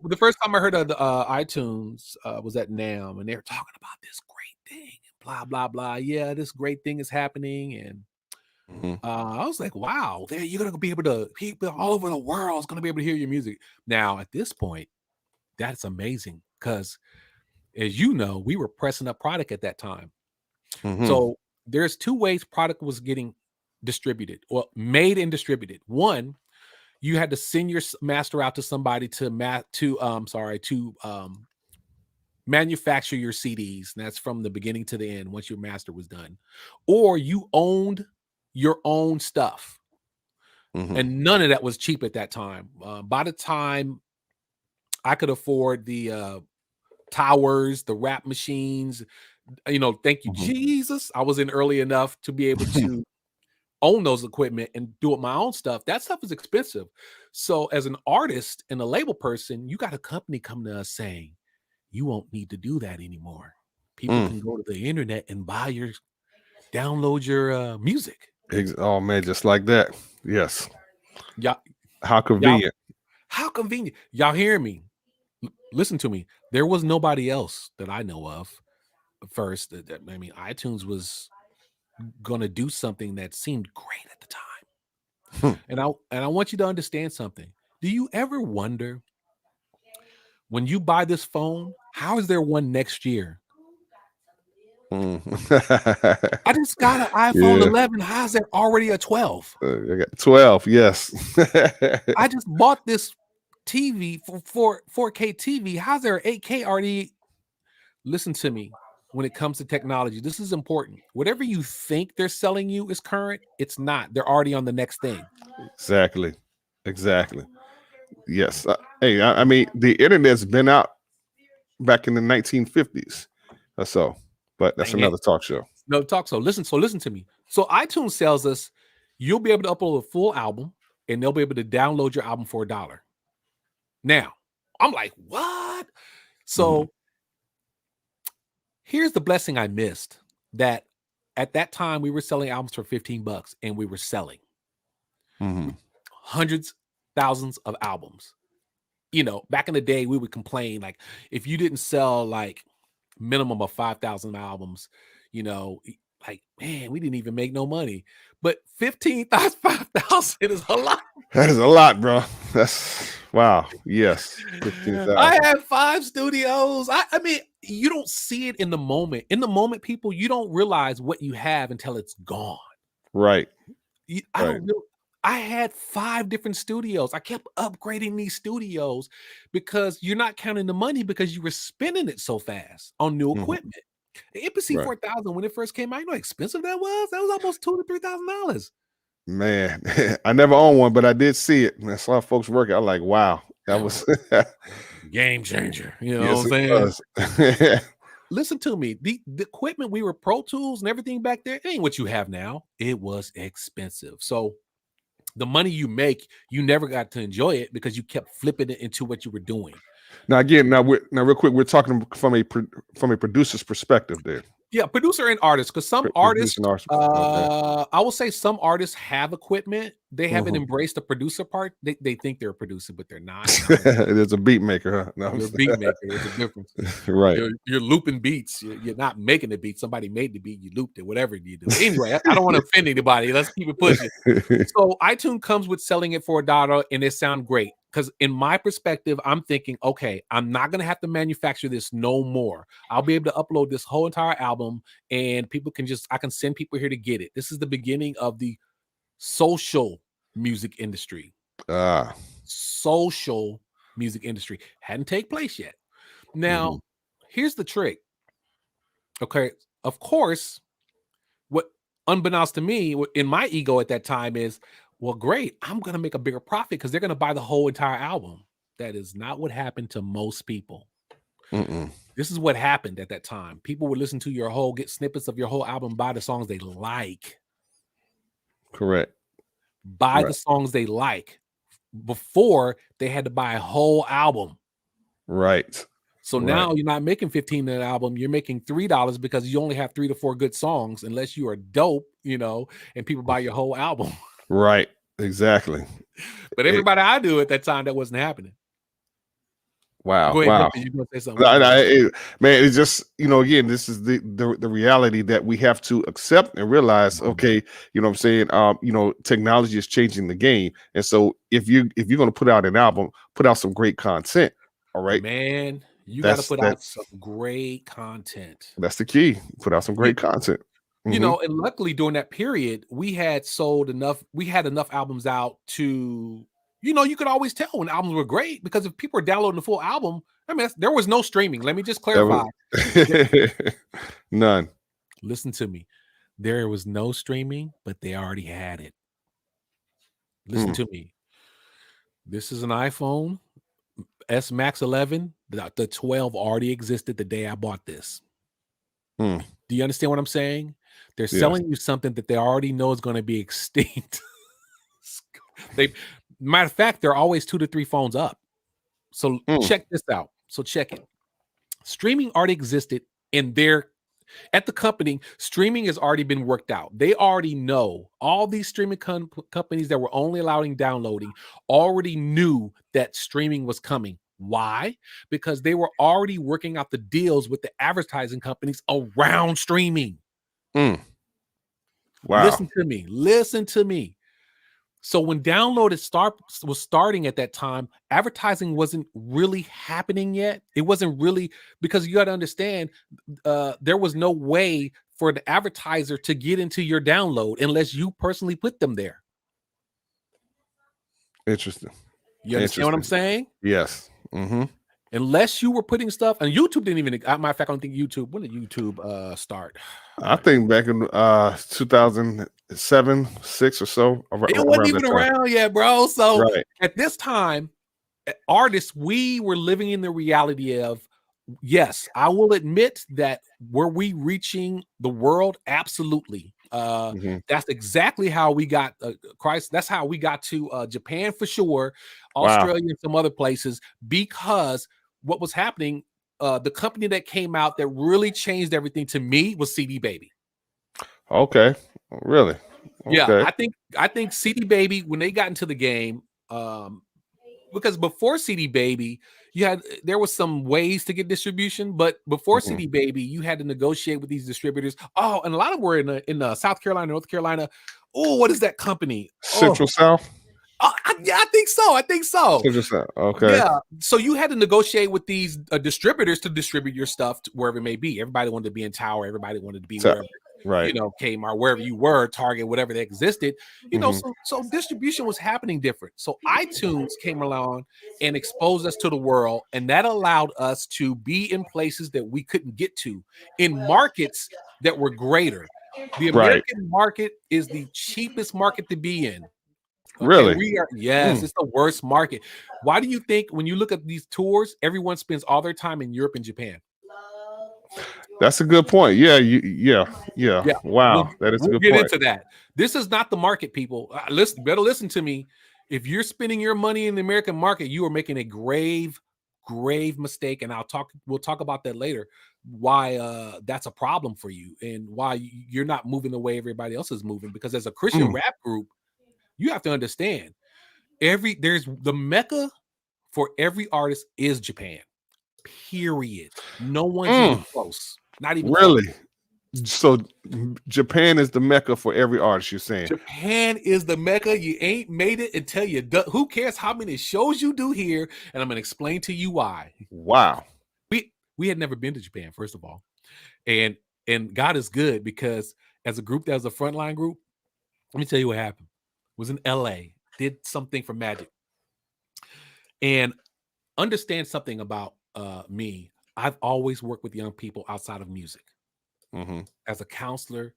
the first time I heard of the iTunes was at NAM, and they were talking about this great thing, blah blah blah. Yeah, this great thing is happening, and I was like, wow, you're gonna be able to, people all over the world is gonna be able to hear your music. Now at this point, that's amazing, because as you know, we were pressing up product at that time. So there's two ways product was getting distributed, or made and distributed. One, you had to send your master out to somebody to manufacture your CDs. And that's from the beginning to the end once your master was done. Or you owned your own stuff. And none of that was cheap at that time. By the time I could afford the towers, the rap machines, thank you, Jesus, I was in early enough to be able to own those equipment and do it my own stuff. That stuff is expensive. So as an artist and a label person, you got a company coming to us saying, you won't need to do that anymore. People can go to the internet and download your music. Oh man, just like that. Yes. Yeah. How convenient. How convenient. Y'all hear me? Listen to me. There was nobody else that I know of first. iTunes was going to do something that seemed great at the time. And I want you to understand something. Do you ever wonder, when you buy this phone, how is there one next year? I just got an iPhone 11. How's there already a 12? I got 12. Yes. I just bought this TV for 4K TV. How's there 8K already? Listen to me. When it comes to technology, this is important. Whatever you think they're selling you is current, it's not. They're already on the next thing. Exactly. Yes. Hey, I mean, the internet's been out back in the 1950s or so, but that's another talk show. No talk show. Listen to me. So iTunes sells us, you'll be able to upload a full album, and they'll be able to download your album for $1. Now, I'm like, what? So here's the blessing I missed, that at that time we were selling albums for $15 and we were selling hundreds, thousands of albums. Back in the day, we would complain, like, if you didn't sell like minimum of 5,000 albums, like, man, we didn't even make no money. But 15,000, 5,000 is a lot. That is a lot, bro. That's wow. Yes. 15,000. I had 5 studios. I mean, you don't see it in the moment. In the moment, people, you don't realize what you have until it's gone. Right. I had 5 different studios. I kept upgrading these studios because you're not counting the money, because you were spending it so fast on new equipment. The MPC 4000, when it first came out, you know how expensive that was? That was almost $2,000 to $3,000. Man, I never owned one, but I did see it. I saw folks working. I'm like, wow, that was game changer. You know what I'm saying? Listen to me. The equipment, we were Pro Tools and everything back there, it ain't what you have now. It was expensive. So the money you make, you never got to enjoy it because you kept flipping it into what you were doing. Now real quick, we're talking from a producer's perspective there. Yeah, producer and artist, because some artists, I will say some artists have equipment they haven't embraced the producer part. They think they're a producer, but they're not. There's a beat maker, huh? No, You're a beat maker. There's a difference. right. You're looping beats. You're not making the beat. Somebody made the beat. You looped it. Whatever you do. Anyway, I don't want to offend anybody. Let's keep it pushing. So iTunes comes with selling it for $1, and it sounds great. Because in my perspective, I'm thinking, okay, I'm not going to have to manufacture this no more. I'll be able to upload this whole entire album, and people can I can send people here to get it. This is the beginning of the social music industry. Social music industry hadn't taken place yet. Now, here's the trick. Okay, of course, what unbeknownst to me, in my ego at that time is, well, great, I'm going to make a bigger profit because they're going to buy the whole entire album. That is not what happened to most people. This is what happened at that time. People would listen to get snippets of your whole album, buy the songs they like. Correct. Buy the songs they like before they had to buy a whole album. Right. So now you're not making $15 an album. You're making $3 because you only have 3 to 4 good songs, unless you are dope, and people buy your whole album. Right. Exactly. But everybody I knew at that time, that wasn't happening. Wow. Go ahead, wow. You're going to say something. Man, it's just, again, this is the reality that we have to accept and realize, okay, you know what I'm saying? Technology is changing the game. And so if you're going to put out an album, put out some great content. All right. Man, you got to put out some great content. That's the key. Put out some great content. And luckily during that period, we had enough albums out to, you could always tell when albums were great, because if people are downloading the full album, I mean, there was no streaming. Let me just clarify. None. Listen to me. There was no streaming, but they already had it. Listen to me. This is an iPhone S Max 11. The 12 already existed the day I bought this. Do you understand what I'm saying? They're selling you something that they already know is going to be extinct. Matter of fact, there are always 2 to 3 phones up. So check this out. So check it. Streaming already existed at the company. Streaming has already been worked out. They already know. All these streaming companies that were only allowing downloading already knew that streaming was coming. Why? Because they were already working out the deals with the advertising companies around streaming. Wow. Listen to me. So when download was starting at that time, advertising wasn't really happening yet. It wasn't really, because you got to understand, there was no way for the advertiser to get into your download unless you personally put them there. Interesting. You understand what I'm saying? Yes. Unless you were putting stuff, and YouTube didn't even, matter of fact, I don't think YouTube, when did YouTube start? I think back in 2007, 6 or so. It wasn't even around yet, bro. So at this time, artists, we were living in the reality of, yes, I will admit that were we reaching the world? Absolutely. That's exactly how we got Christ. That's how we got to Japan for sure, Australia and some other places, because what was happening, the company that came out that really changed everything to me was CD Baby. Okay. Really? Okay. Yeah, I think CD Baby, when they got into the game, because before CD Baby, there was some ways to get distribution, but before CD Baby, you had to negotiate with these distributors. Oh, and a lot of them were in South Carolina, North Carolina. Oh, what is that company? Central South? Yeah, I think so. Central South. Okay. Yeah. So you had to negotiate with these distributors to distribute your stuff to wherever it may be. Everybody wanted to be in Tower. Everybody wanted to be wherever. Right. Kmart, wherever you were, Target, whatever that existed, so distribution was happening different. So iTunes came along and exposed us to the world, and that allowed us to be in places that we couldn't get to, in markets that were greater. The American market is the cheapest market to be in. Okay, really? It's the worst market. Why do you think when you look at these tours, everyone spends all their time in Europe and Japan? That's a good point. Yeah. Wow, that is a good point. We'll get into that. This is not the market, people. Better listen to me. If you're spending your money in the American market, you are making a grave mistake, and we'll talk about that later. Why that's a problem for you, and why you're not moving the way everybody else is moving. Because as a Christian rap group, You have to understand there's the mecca for every artist is Japan. Period. No one's even Mm, close. Not even close. really? So Japan is the mecca for every artist, you're saying? Japan is the mecca. You ain't made it until you do. Who cares how many shows you do here? And I'm gonna explain to you why. Wow. We had never been to Japan, first of all, and God is good because as a group that was a frontline group, let me tell you what happened. Was in LA, did something for Magic, and understand something about me. I've always worked with young people outside of music Mm-hmm. as a counselor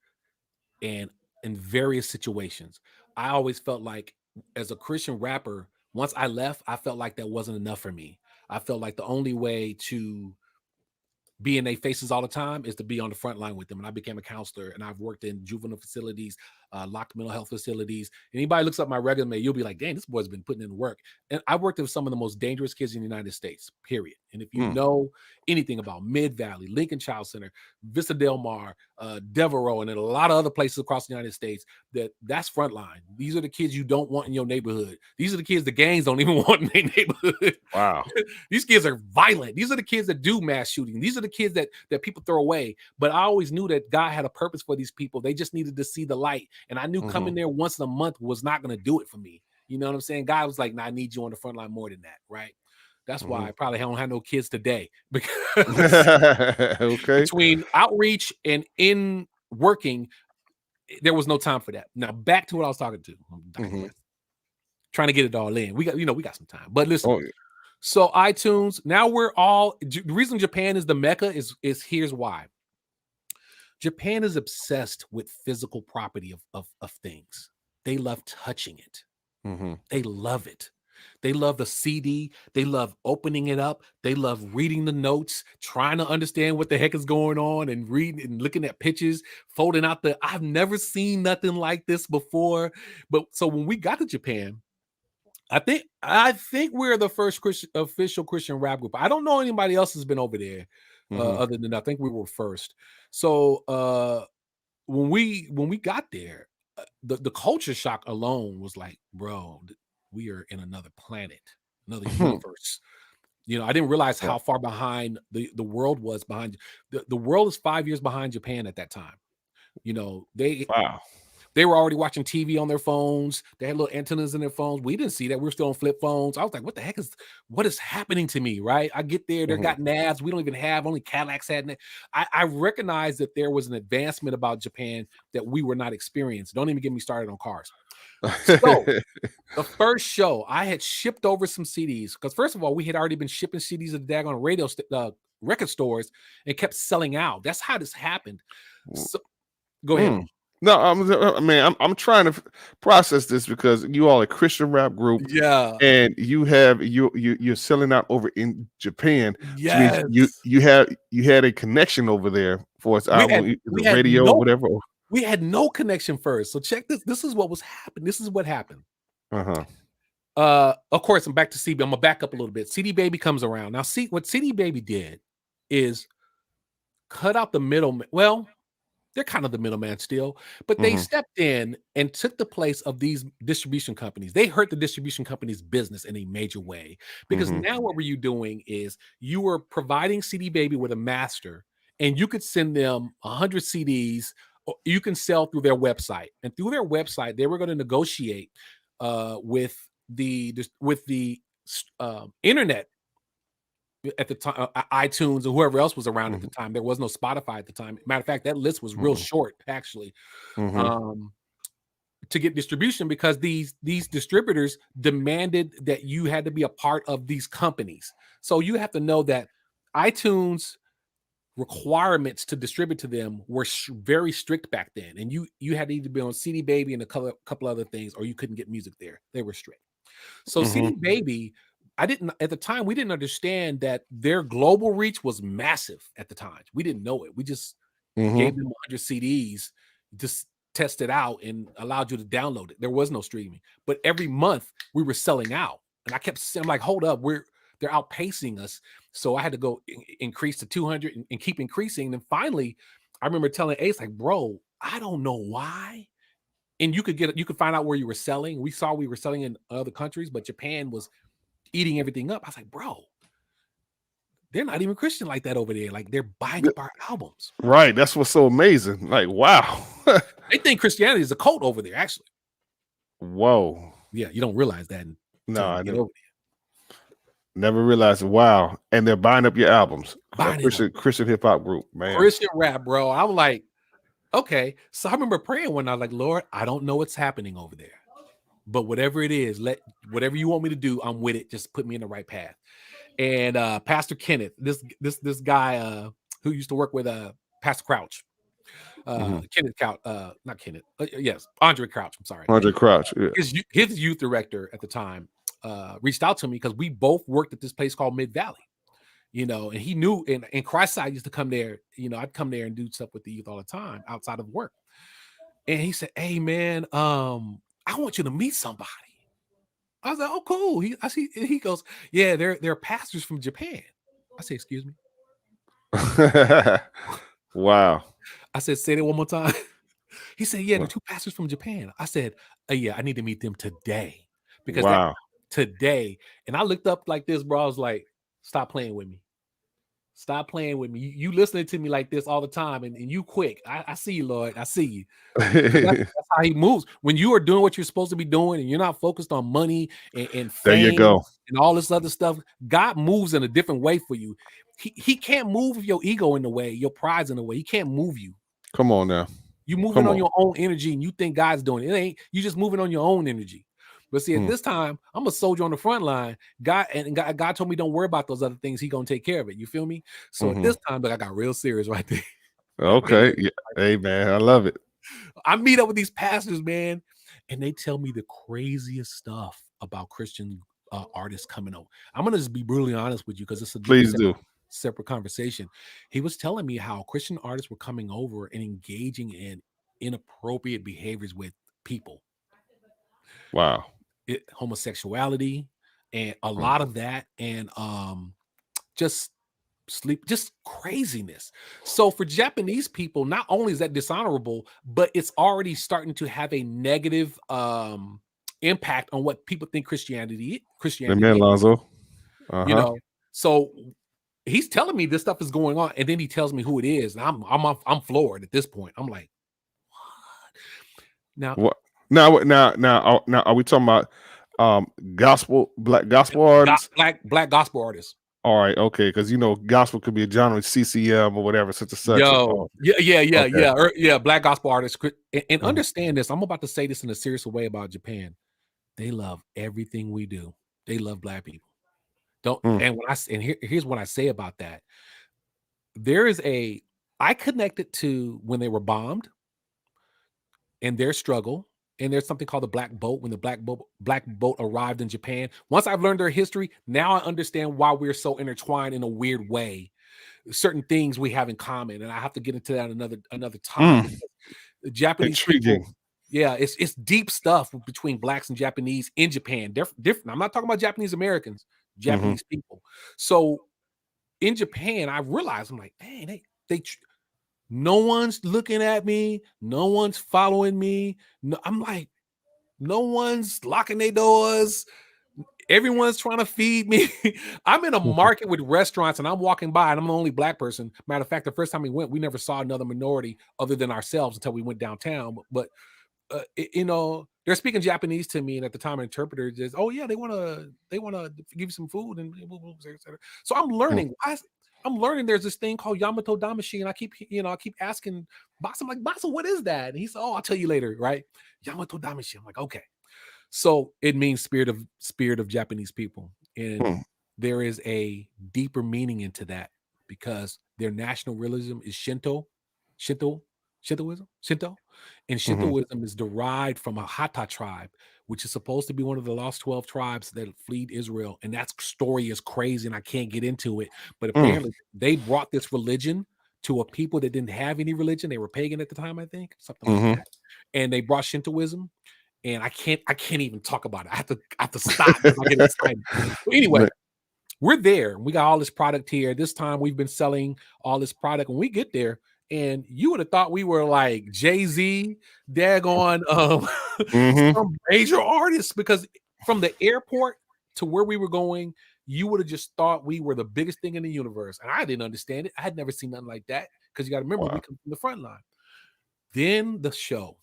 and in various situations. I always felt like as a Christian rapper, once I left, I felt like that wasn't enough for me. I felt like the only way to be in their faces all the time is to be on the front line with them. And I became a counselor, and I've worked in juvenile facilities, locked mental health facilities. Anybody looks up my resume, you'll be like, dang, this boy's been putting in the work. And I worked with some of the most dangerous kids in the United States, period. And if you Mm. know anything about Mid Valley, Lincoln Child Center, Vista Del Mar, Devereaux, and then a lot of other places across the United States, that's frontline. These are the kids you don't want in your neighborhood. These are the kids the gangs don't even want in their neighborhood. Wow. These kids are violent. These are the kids that do mass shooting. These are the kids that people throw away. But I always knew that God had a purpose for these people. They just needed to see the light. And I knew coming there once in a month was not going to do it for me. You know what I'm saying? God was like, nah, I need you on the front line more than that, right? That's why I probably don't have no kids today, because Okay. between outreach and in working, there was no time for that. Now back to what I was talking to. I'm digress. Trying to get it all in. We got some time. But listen, Oh, so iTunes, now we're all the reason Japan is the mecca is here's why. Japan is obsessed with physical property of things. They love touching it. They love it. They love the CD. They love opening it up. They love reading the notes, trying to understand what the heck is going on, and reading and looking at pictures, folding out I've never seen nothing like this before. But so when we got to Japan, I think we're the first official Christian rap group. I don't know anybody else has been over there other than I think we were first. So when we got there, the culture shock alone was like, bro, we are in another planet, another universe. I didn't realize how far behind the world was behind. The world is 5 years behind Japan at that time. wow. They were already watching TV on their phones. They had little antennas in their phones. We didn't see that. We were still on flip phones. I was like, what is happening to me, right? I get there. They got navs. We don't even have, only Cadillacs had. I recognized that there was an advancement about Japan that we were not experiencing. Don't even get me started on cars. So the first show, I had shipped over some CDs because first of all, we had already been shipping CDs at the daggone record stores and kept selling out. That's how this happened. So go ahead. No, I'm trying to process this because you all a Christian rap group, Yeah. and you're selling out over in Japan, which means Yes. you had a connection over there for its album, the radio, whatever. We had no connection first. So check this. This is what was happening. This is what happened. Of course, I'm back to CD. I'm gonna back up a little bit. CD Baby comes around. Now, see what CD Baby did is cut out the middleman. Well, they're kind of the middleman still, but they stepped in and took the place of these distribution companies. They hurt the distribution companies' business in a major way because now what were you doing is you were providing CD Baby with a master, and you could send them 100 CDs. Or you can sell through their website, and through their website, they were going to negotiate with the internet at the time, iTunes or whoever else was around at the time. There was no Spotify at the time. Matter of fact, that list was real short, actually, to get distribution because these distributors demanded that you had to be a part of these companies. So you have to know that iTunes requirements to distribute to them were very strict back then, and you had to either be on CD Baby and a couple other things, or you couldn't get music there. They were strict. So CD Baby, at the time, we didn't understand that their global reach was massive at the time. We didn't know it. We just gave them 100 CDs, just test it out and allowed you to download it. There was no streaming, but every month we were selling out, and I kept saying, I'm like, hold up, they're outpacing us. So I had to go increase to 200 and keep increasing. And then finally, I remember telling Ace, like, bro, I don't know why, and you could find out where you were selling. We saw we were selling in other countries, but Japan was eating everything up. I was like, bro, they're not even Christian like that over there. Like, they're buying up our albums. Right. That's what's so amazing. Like, wow. They think Christianity is a cult over there, actually. Whoa. Yeah, you don't realize that No, until I you get never, over never realized. Wow. And they're buying up your albums. there. Buying it up. Christian hip hop group, man. Christian rap, bro. I'm like, okay. So I remember praying when I was like, Lord, I don't know what's happening over there. But whatever it is, whatever you want me to do, I'm with it. Just put me in the right path. And Pastor Kenneth, this guy who used to work with Pastor Crouch, Kenneth Couch, not Kenneth, yes, Andre Crouch. I'm sorry, Andre Crouch. Yeah. His youth director at the time reached out to me because we both worked at this place called Mid Valley, and he knew. And Christ used to come there. I'd come there and do stuff with the youth all the time outside of work. And he said, "Hey, man, I want you to meet somebody." I was like, "Oh, cool." He goes, "Yeah, they're pastors from Japan." I said, "Excuse me." Wow. I said, "Say that one more time." He said, "Yeah, they're two pastors from Japan." I said, "Yeah, I need to meet them today because wow. today." And I looked up like this, bro. I was like, "Stop playing with me. Stop playing with me. You listening to me like this all the time, and you quick. I see you, Lord. I see you." That's how he moves. When you are doing what you're supposed to be doing, and you're not focused on money and There you fame go. and all this other stuff, God moves in a different way for you. He can't move your ego in the way, your pride's in the way. He can't move you. Come on now. You moving on your own energy, and you think God's doing it. It ain't. You just moving on your own energy. But see, at this time, I'm a soldier on the front line. God told me, don't worry about those other things. He gonna take care of it. You feel me? So at this time, I got real serious right there. Okay. Yeah. Hey, man, I love it. I meet up with these pastors, man, and they tell me the craziest stuff about Christian artists coming over. I'm gonna just be brutally honest with you because it's a separate conversation. He was telling me how Christian artists were coming over and engaging in inappropriate behaviors with people. Wow. Homosexuality and a lot of that, and just craziness. So for Japanese people, not only is that dishonorable, but it's already starting to have a negative impact on what people think Christianity is. Lonzo. So he's telling me this stuff is going on, and then he tells me who it is, and I'm floored at this point. I'm like, what? Now, are we talking about black gospel artists? Black gospel artists. All right, okay, because gospel could be a genre, CCM or whatever, such and such. Yeah, black gospel artists. And understand this. I'm about to say this in a serious way about Japan. They love everything we do. They love black people. Here's what I say about that. I connected to when they were bombed and their struggle. And there's something called the Black Boat. When the Black Boat arrived in Japan, once I've learned their history, now I understand why we're so intertwined in a weird way. Certain things we have in common, and I have to get into that another time. The Japanese people, yeah, it's deep stuff between blacks and Japanese in Japan. Different. I'm not talking about Japanese Americans, Japanese people. So in Japan, I realized, I'm like, man, they no one's looking at me. No one's following me. No, I'm like, no one's locking their doors. Everyone's trying to feed me. I'm in a market with restaurants, and I'm walking by, and I'm the only black person. Matter of fact, the first time we went, we never saw another minority other than ourselves until we went downtown. But they're speaking Japanese to me, and at the time, an interpreter just, oh yeah, they want to give you some food, and so I'm learning. I'm learning there's this thing called Yamato Damashi, and I keep asking Boss, I'm like, Boss, what is that? And he said, oh, I'll tell you later, right? Yamato Damashi. I'm like, okay. So it means spirit of Japanese people. And there is a deeper meaning into that because their national religion is Shintoism. And Shintoism is derived from a Hata tribe, which is supposed to be one of the lost 12 tribes that fled Israel. And that story is crazy, and I can't get into it. But apparently they brought this religion to a people that didn't have any religion. They were pagan at the time, I think, something like that. And they brought Shintoism. And I can't even talk about it. I have to stop because I get excited. So anyway, we're there. We got all this product here. This time we've been selling all this product. When we get there, and you would have thought we were like Jay-Z, daggone Mm-hmm. some major artists, because from the airport to where we were going, you would have just thought we were the biggest thing in the universe. And I didn't understand it. I had never seen nothing like that, because you got to remember, we Wow. come from the front line. Then the show.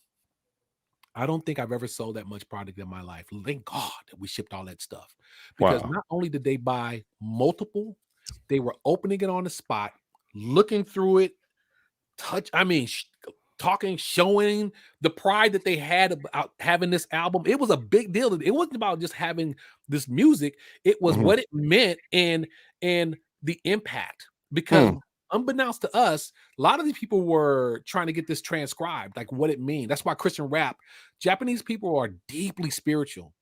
I don't think I've ever sold that much product in my life. Thank God that we shipped all that stuff, because Wow. not only did they buy multiple, they were opening it on the spot, looking through it, talking, showing the pride that they had about having this album. It was a big deal. It wasn't about just having this music. It was Mm-hmm. what it meant and the impact. Because Mm. unbeknownst to us, a lot of these people were trying to get this transcribed, like what it means. That's why Christian rap, Japanese people are deeply spiritual,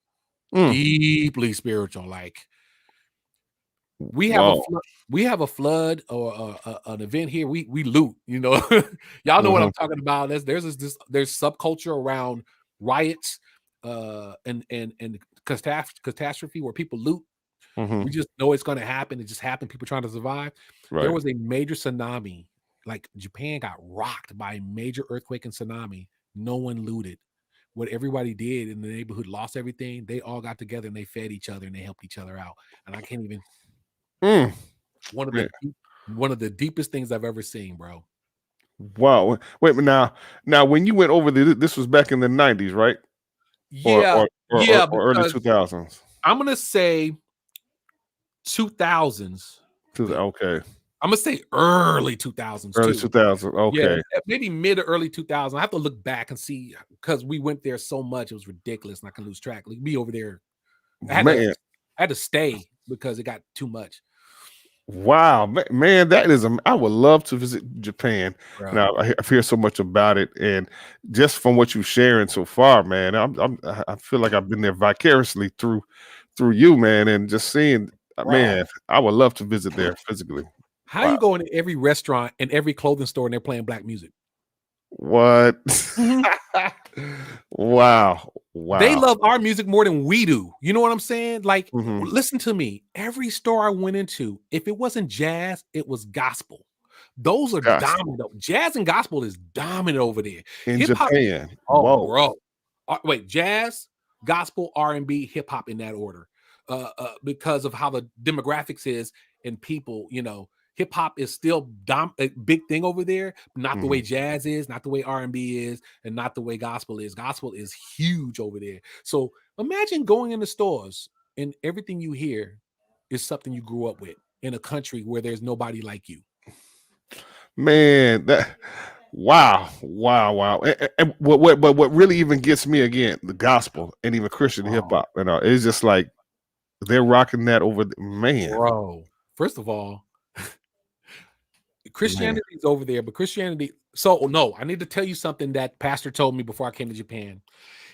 Mm. deeply spiritual. Like we have Wow. a flood or an event here. We loot, you know. Y'all know what Mm-hmm. I'm talking about. There's subculture around riots, and catastrophe where people loot. Mm-hmm. We just know it's going to happen. It just happened. People trying to survive. There Right. was a major tsunami. Like Japan got rocked by a major earthquake and tsunami. No one looted. What everybody did in the neighborhood lost everything. They all got together and they fed each other and they helped each other out. And I can't even. Mm. One of Man. the deepest things I've ever seen, bro. Wow. Wait, but now when you went over there, this was back in the 90s, right? Or Yeah, or or, or, yeah, or early because 2000s. I'm gonna say 2000s. Okay. I'm gonna say early 2000s Early too. 2000s. Yeah, Okay. maybe mid to early 2000s. I have to look back and see, because we went there so much, it was ridiculous, and I can lose track. Like, be over there. I Man. had to stay because it got too much. Wow, man, that is I would love to visit Japan. Bro. Now I've heard so much about it, and just from what you're sharing so far, man, I feel like I've been there vicariously through you, man, and just seeing, Bro. man, I would love to visit there physically. How Wow, you go into every restaurant and every clothing store and they're playing black music? what? Mhm. Wow, They wow. love our music more than we do. You know what I'm saying? Like, Hmm. listen to me. Every store I went into, if it wasn't jazz, it was gospel. Those are Gospel dominant. Jazz and gospel is dominant over there. in Hip hop, Japan. oh, Whoa. bro. Wait, jazz, gospel, R&B, hip hop in that order. Because of how the demographics is and people, you know, hip hop is still a big thing over there, not the way Hmm. jazz is, not the way R&B is, and not the way gospel is. Gospel is huge over there. So imagine going in the stores and everything you hear is something you grew up with in a country where there's nobody like you. Man, that wow. And what really even gets me again, the gospel and even Christian hip Oh, hop, it's just like they're rocking that man, bro. First of all, man. Christianity is over there, but Christianity. So, no, I need to tell you something that Pastor told me before I came to Japan.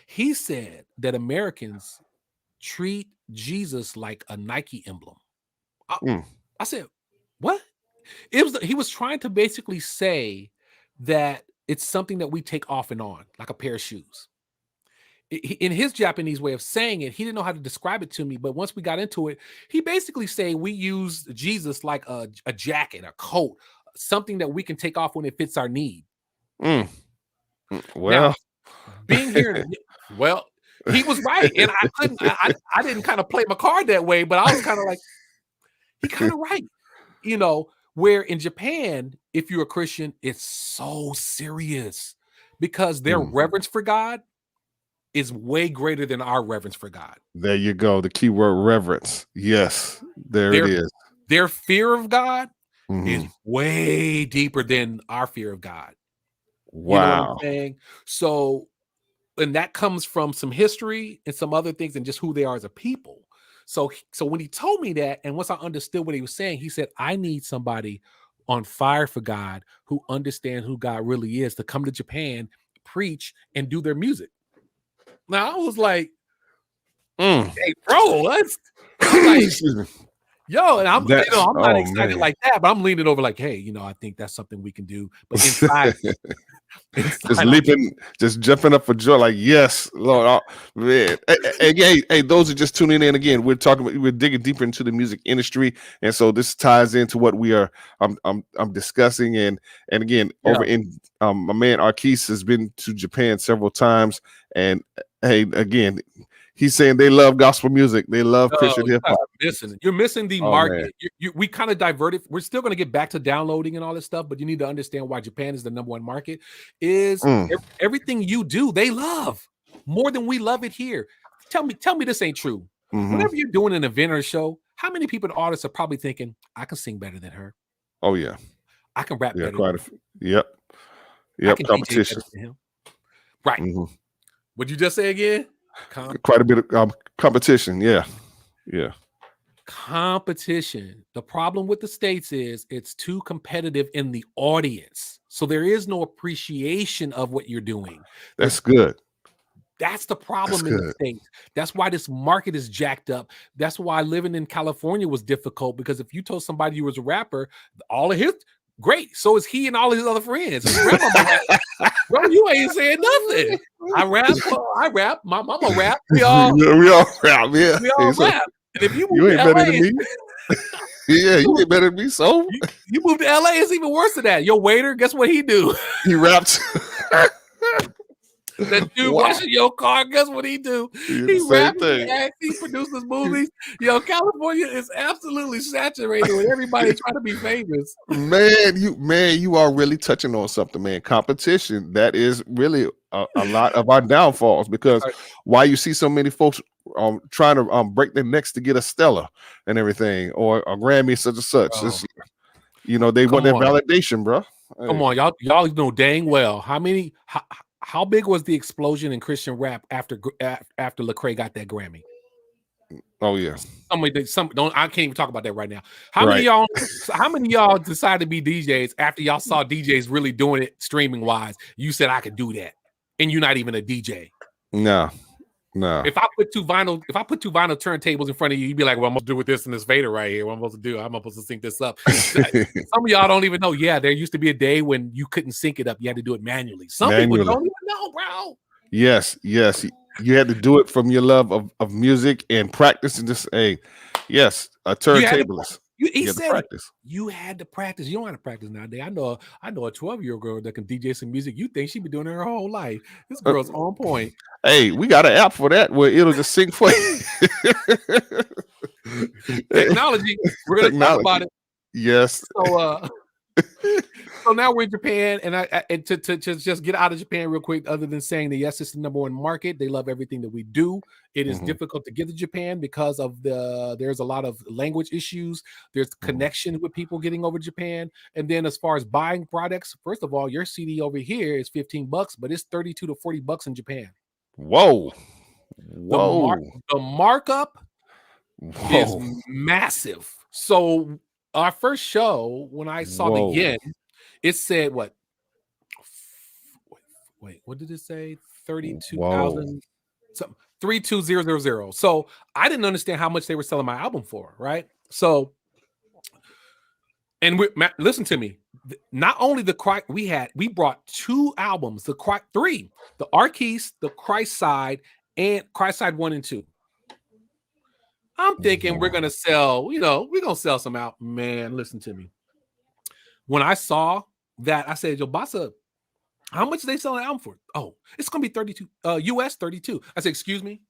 He said that Americans treat Jesus like a Nike emblem. I, Mm, I said, what? He was trying to basically say that it's something that we take off and on, like a pair of shoes. In his Japanese way of saying it, he didn't know how to describe it to me. But once we got into it, he basically said we use Jesus like a jacket, a coat, something that we can take off when it fits our need. mm, Now, well, being here, well, he was right, and I couldn't. I didn't kind of play my card that way, but I was kind of like, he kind of right, you know. Where in Japan, if you're a Christian, it's so serious because their mm, reverence for God is way greater than our reverence for God. there you go. The keyword reverence. Yes, there it Their is. their fear of God is Mhm. way deeper than our fear of God. You know what I'm Wow. saying? So, and that comes from some history and some other things and just who they are as a people. So when he told me that, and once I understood what he was saying, he said, I need somebody on fire for God who understands who God really is to come to Japan, preach, and do their music. Now I was like, Mm. hey, bro, I'm like, Excuse me. Yo, and I'm not excited man. like that, but I'm leaning over like, hey, I think that's something we can do. But inside, Just leaping, just jumping up for joy, like yes, Lord, man. Hey, those are just tuning in again. We're digging deeper into the music industry, and so this ties into what we are. I'm discussing, and again, over in my man Arqese has been to Japan several times, and hey, again, he's saying they love gospel music, they love Christian hip hop. You're missing the Oh, man. market. We kind of diverted. We're still going to get back to downloading and all this stuff, but you need to understand why Japan is the #1 market. Is everything you do they love more than we love it here. Tell me this ain't true. Whenever you're doing an event or a show, how many people, artists, are probably thinking, I can sing better than her? Oh yeah, I can rap better. Quite a few. Yep. Competition. Right. What'd you just say again? Quite a bit of competition. Yeah. Competition. The problem with the States is it's too competitive in the audience. So there is no appreciation of what you're doing. That's good. That's the problem in the States. That's why this market is jacked up. That's why living in California was difficult, because if you told somebody you was a rapper, all of his great. So is he and all his other friends. Bro, you ain't saying nothing. I rap. My mama rap. We all rap. Yeah. We all rap. And if you ain't better than me. Yeah, you ain't better than me. So you move to LA, it's even worse than that. Your waiter, guess what he do? He raps. That dude washing your car, guess what he do? He raps, he produces movies. Yo, California is absolutely saturated with everybody trying to be famous. Man, you are really touching on something, man. Competition, that is really a lot of our downfalls, because why you see so many folks trying to break their necks to get a Stella and everything, or a Grammy, such and such. They want that validation, bro. Come on, y'all know dang well how big was the explosion in Christian rap after Lecrae got that Grammy? Oh yeah. I can't even talk about that right now. How many of y'all decided to be DJs after y'all saw DJs really doing it streaming wise? You said I could do that, and you're not even a DJ. No. If I put two vinyl turntables in front of you, you'd be like, "Well, I'm gonna do with this and this fader right here. What I'm supposed to do? I'm supposed to sync this up." Some of y'all don't even know. Yeah, there used to be a day when you couldn't sync it up; you had to do it manually. Some people don't even know, bro. Yes. You had to do it from your love of music and practice, and just a turntablist. He said you had to practice. You don't have to practice nowadays. I know a 12-year-old girl that can DJ some music. You think she been doing it her whole life? This girl's on point. Hey, we got an app for that where it'll just sync for you. Technology. We're gonna talk about it. Yes. So now we're in Japan, and to just get out of Japan real quick, other than saying that yes, it's the #1 market. They love everything that we do. It is difficult to get to Japan because of there's a lot of language issues. There's connection with people getting over Japan. And then as far as buying products, first of all, your CD over here is $15, but it's $32 to $40 in Japan. Whoa. The markup is massive. So our first show, when I saw the yen, it said what? Wait, what did it say? 32,000 something. 32,000. So I didn't understand how much they were selling my album for, right? So, and listen to me. Not only we brought 2 albums, the Arqese, the Christ Side, and Christ Side 1 and 2. I'm thinking we're gonna sell, we're gonna sell some out. Man, listen to me. When I saw that, I said, "Yo, Bassa, how much are they selling an album for?" Oh, it's gonna be 32 US 32. I said, "Excuse me."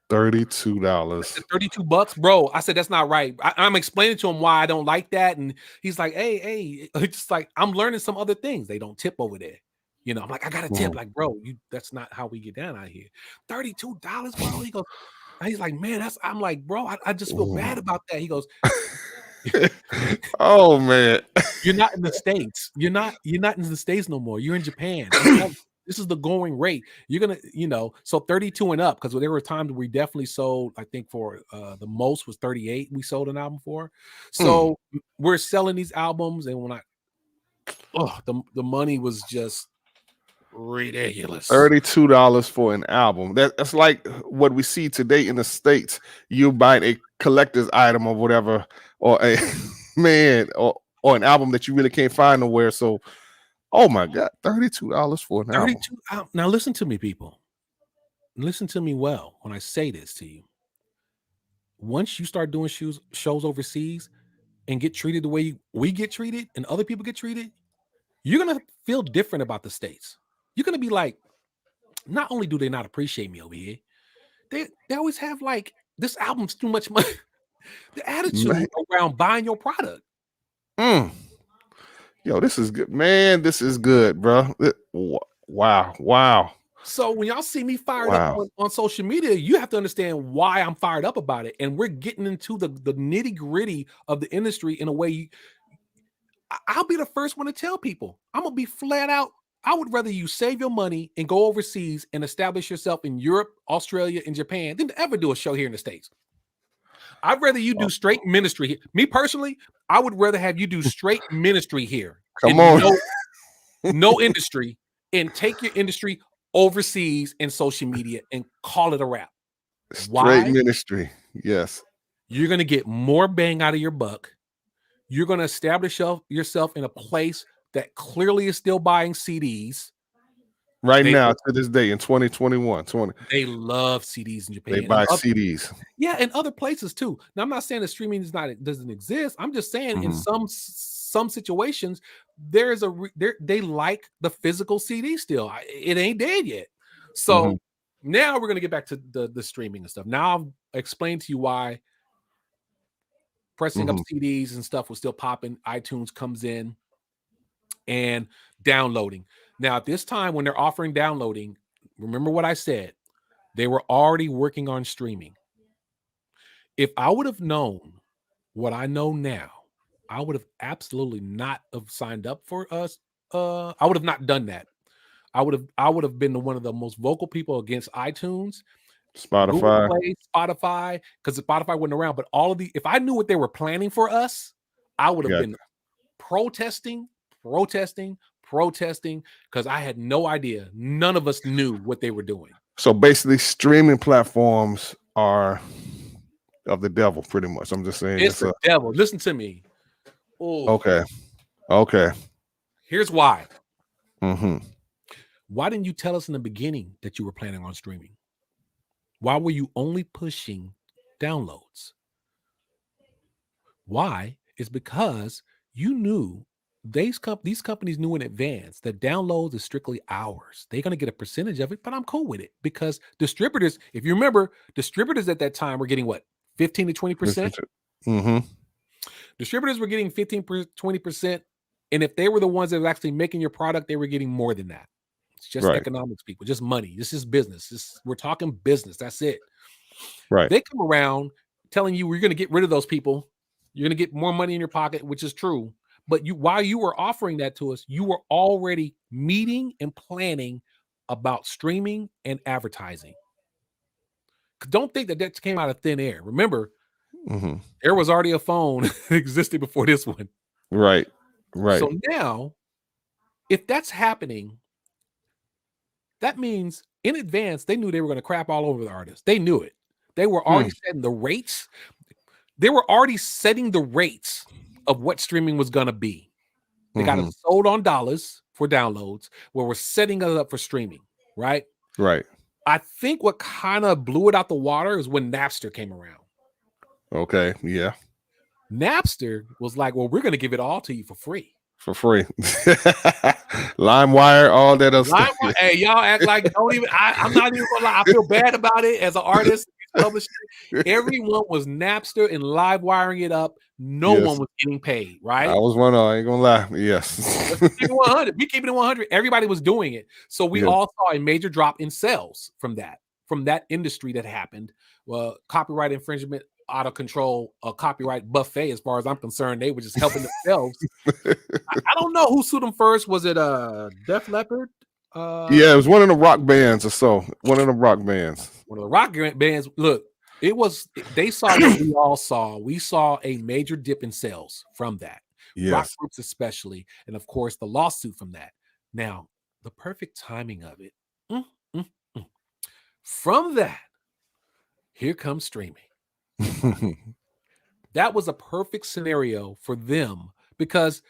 $32. $32, bro. I said, that's not right. I'm explaining to him why I don't like that, and he's like, "Hey," it's just like I'm learning some other things. They don't tip over there. I'm like, I got a tip. Like, bro, that's not how we get down out here. $32, bro. He goes. He's like, man, I'm like, bro, I just feel bad about that. He goes, oh man, you're not in the States. You're not in the States no more. You're in Japan. This is the going rate. You're gonna, so 32 and up, because there were times we definitely sold. I think for the most was 38. We sold an album for. So we're selling these albums, and when the money was just ridiculous. $32 for an album. That's like what we see today in the States. You buy a collector's item or whatever, or a man, or an album that you really can't find nowhere. So, oh my God, $32 for an album. 32. Now listen to me, people. Listen to me well when I say this to you. Once you start doing shows overseas and get treated the way we get treated and other people get treated, you're gonna feel different about the States. You're gonna be like, not only do they not appreciate me over here, they always have like this album's too much money. The attitude Man. around buying your product. Yo, this is good, man. This is good, bro. Wow. So when y'all see me fired up on social media, you have to understand why I'm fired up about it. And we're getting into the nitty gritty of the industry in a way. I'll be the first one to tell people. I'm gonna be flat out. I would rather you save your money and go overseas and establish yourself in Europe, Australia, and Japan than to ever do a show here in the States. I'd rather you do straight ministry here. Me personally, I would rather have you do straight ministry here. Come on. No industry, and take your industry overseas in social media and call it a wrap. Straight ministry. Yes. You're going to get more bang out of your buck. You're going to establish yourself in a place that clearly is still buying CDs. Now, to this day, in 2021, they love CDs in Japan. They buy CDs. Yeah, and other places too. Now, I'm not saying that streaming doesn't exist. I'm just saying in some situations, they like the physical CD still. It ain't dead yet. So now we're gonna get back to the streaming and stuff. Now I'll explain to you why pressing up CDs and stuff was still popping. iTunes comes in and downloading. Now, at this time when they're offering downloading, remember what I said. They were already working on streaming. If I would have known what I know now, I would have absolutely not have signed up for us. I would have not done that. I would have been one of the most vocal people against iTunes, Spotify, Play, Spotify, because Spotify wasn't around. But if I knew what they were planning for us, I would have been protesting, because I had no idea. None of us knew what they were doing. So basically, streaming platforms are of the devil, pretty much. I'm just saying it's the devil. Listen to me. Ooh. Okay. Here's why. Why didn't you tell us in the beginning that you were planning on streaming? Why were you only pushing downloads? Why? It's because you knew these companies knew in advance that downloads is strictly ours. They're going to get a percentage of it, but I'm cool with it because distributors, if you remember, distributors at that time were getting what? 15 to 20%? Distributors were getting 15, 20%. And if they were the ones that were actually making your product, they were getting more than that. It's just economics, people, just money. This is business. We're talking business. That's it. Right. They come around telling you we're going to get rid of those people. You're going to get more money in your pocket, which is true. But while you were offering that to us, you were already meeting and planning about streaming and advertising. Don't think that came out of thin air. Remember, there was already a phone existing before this one. Right. So now, if that's happening, that means in advance, they knew they were going to crap all over the artists. They knew it. They were already setting the rates. They were already setting the rates of what streaming was going to be. They got it sold on dollars for downloads, where we're setting it up for streaming, right? Right. I think what kind of blew it out the water is when Napster came around. Okay, yeah. Napster was like, well, we're going to give it all to you for free. LimeWire, all that other stuff. Hey, y'all act like don't even. I'm not even gonna lie. I feel bad about it as an artist. Publisher. Everyone was Napster and live wiring it up. No one was getting paid, right? I was one. I ain't gonna lie. Yes. We keep it 100. Everybody was doing it. So we all saw a major drop in sales from that industry that happened. Well, copyright infringement, out of control, a copyright buffet, as far as I'm concerned. They were just helping themselves. I don't know who sued them first. Was it Def Leppard? Yeah, it was one of the rock bands or so. One of the rock bands. One of the rock bands. Look, they saw what we all saw. We saw a major dip in sales from that. Yes. Rock groups especially. And of course, the lawsuit from that. Now, the perfect timing of it. Mm, mm, mm. From that, here comes streaming. That was a perfect scenario for them because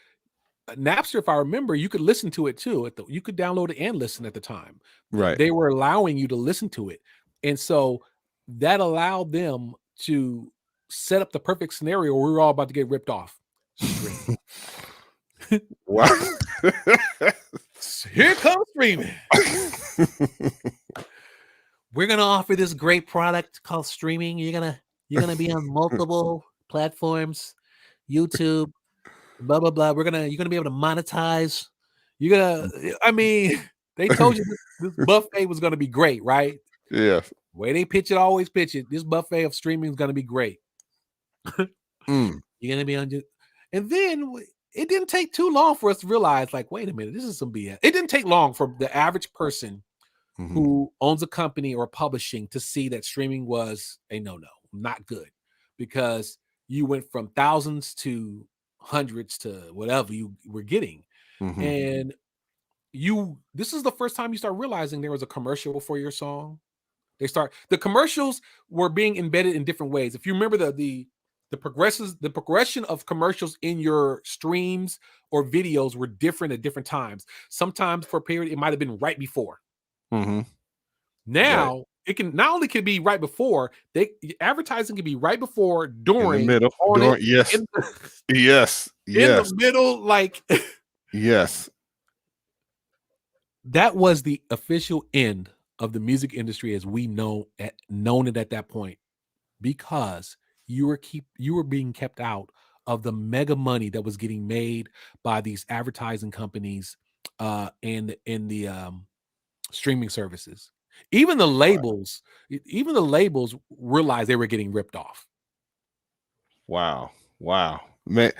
Napster, if I remember, you could listen to it too. You could download it and listen at the time. Right. They were allowing you to listen to it. And so that allowed them to set up the perfect scenario where we were all about to get ripped off. Stream. Wow. Here comes streaming. We're gonna offer this great product called streaming. You're gonna be on multiple platforms, YouTube, blah blah blah. You're gonna be able to monetize. I mean, they told you this buffet was gonna be great, right? Yeah. Way they pitch it, always pitch it. This buffet of streaming is gonna be great. You're gonna be on, and then it didn't take too long for us to realize, like, wait a minute, this is some BS. It didn't take long for the average person who owns a company or publishing to see that streaming was a no, not good, because you went from thousands to hundreds to whatever you were getting. And this is the first time you start realizing there was a commercial for your song. The commercials were being embedded in different ways. If you remember the progression of commercials in your streams or videos were different at different times. Sometimes for a period, it might have been right before. Now it can not only can be right before, advertising can be right before, during, in the middle, during, yes, yes, in the middle, like yes. That was the official end of the music industry as we known it at that point, because you were being kept out of the mega money that was getting made by these advertising companies and in the streaming services. Even the labels realized they were getting ripped off. Wow. Man,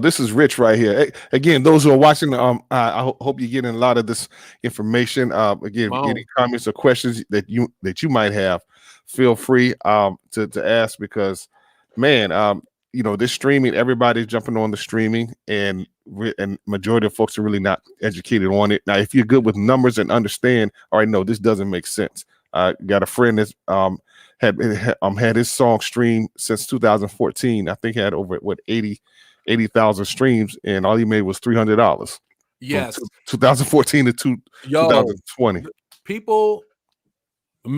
this is rich right here. Again, those who are watching, I hope you're getting a lot of this information. Again, any comments or questions that you might have, feel free to ask, because, man, this streaming, everybody's jumping on the streaming, and majority of folks are really not educated on it. Now, if you're good with numbers and understand, all right, no, this doesn't make sense. Got a friend that's had his song streamed since 2014. I think he had over 80,000 streams, and all he made was $300. Yes, 2014 to 2020. People, $1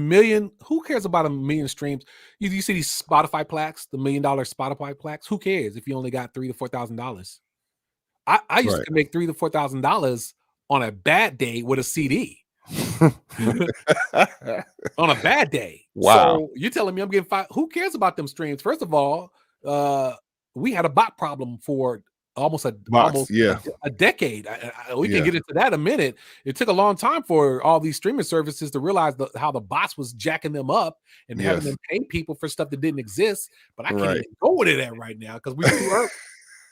million. Who cares about 1 million streams? You see these Spotify plaques, the $1 million Spotify plaques. Who cares if you only got $3,000 to $4,000? I used to make $3,000 to $4,000 on a bad day with a CD. On a bad day. Wow. So you're telling me I'm getting five? Who cares about them streams? First of all, we had a bot problem for almost a decade. We can get into that in a minute. It took a long time for all these streaming services to realize how the bots was jacking them up and having them pay people for stuff that didn't exist. But I can't even go into that right now because we're too early.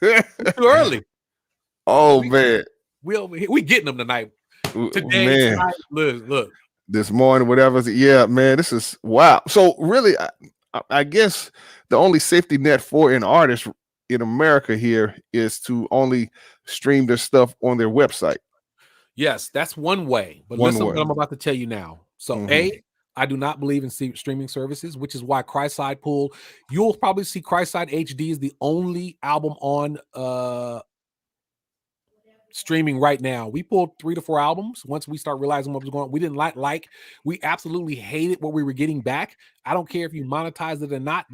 We're too early. Oh, man. We getting them tonight. Today, tonight, look. This morning, whatever. Yeah, man, this is wow. So really, I guess the only safety net for an artist in America here is to only stream their stuff on their website. Yes, that's one way. But listen to what I'm about to tell you now. So I do not believe in streaming services, which is why Christside Pool, you'll probably see Christside HD is the only album on streaming right now. We pulled 3 to 4 albums once we start realizing what was going on. We didn't we absolutely hated what we were getting back. I don't care if you monetized it or not.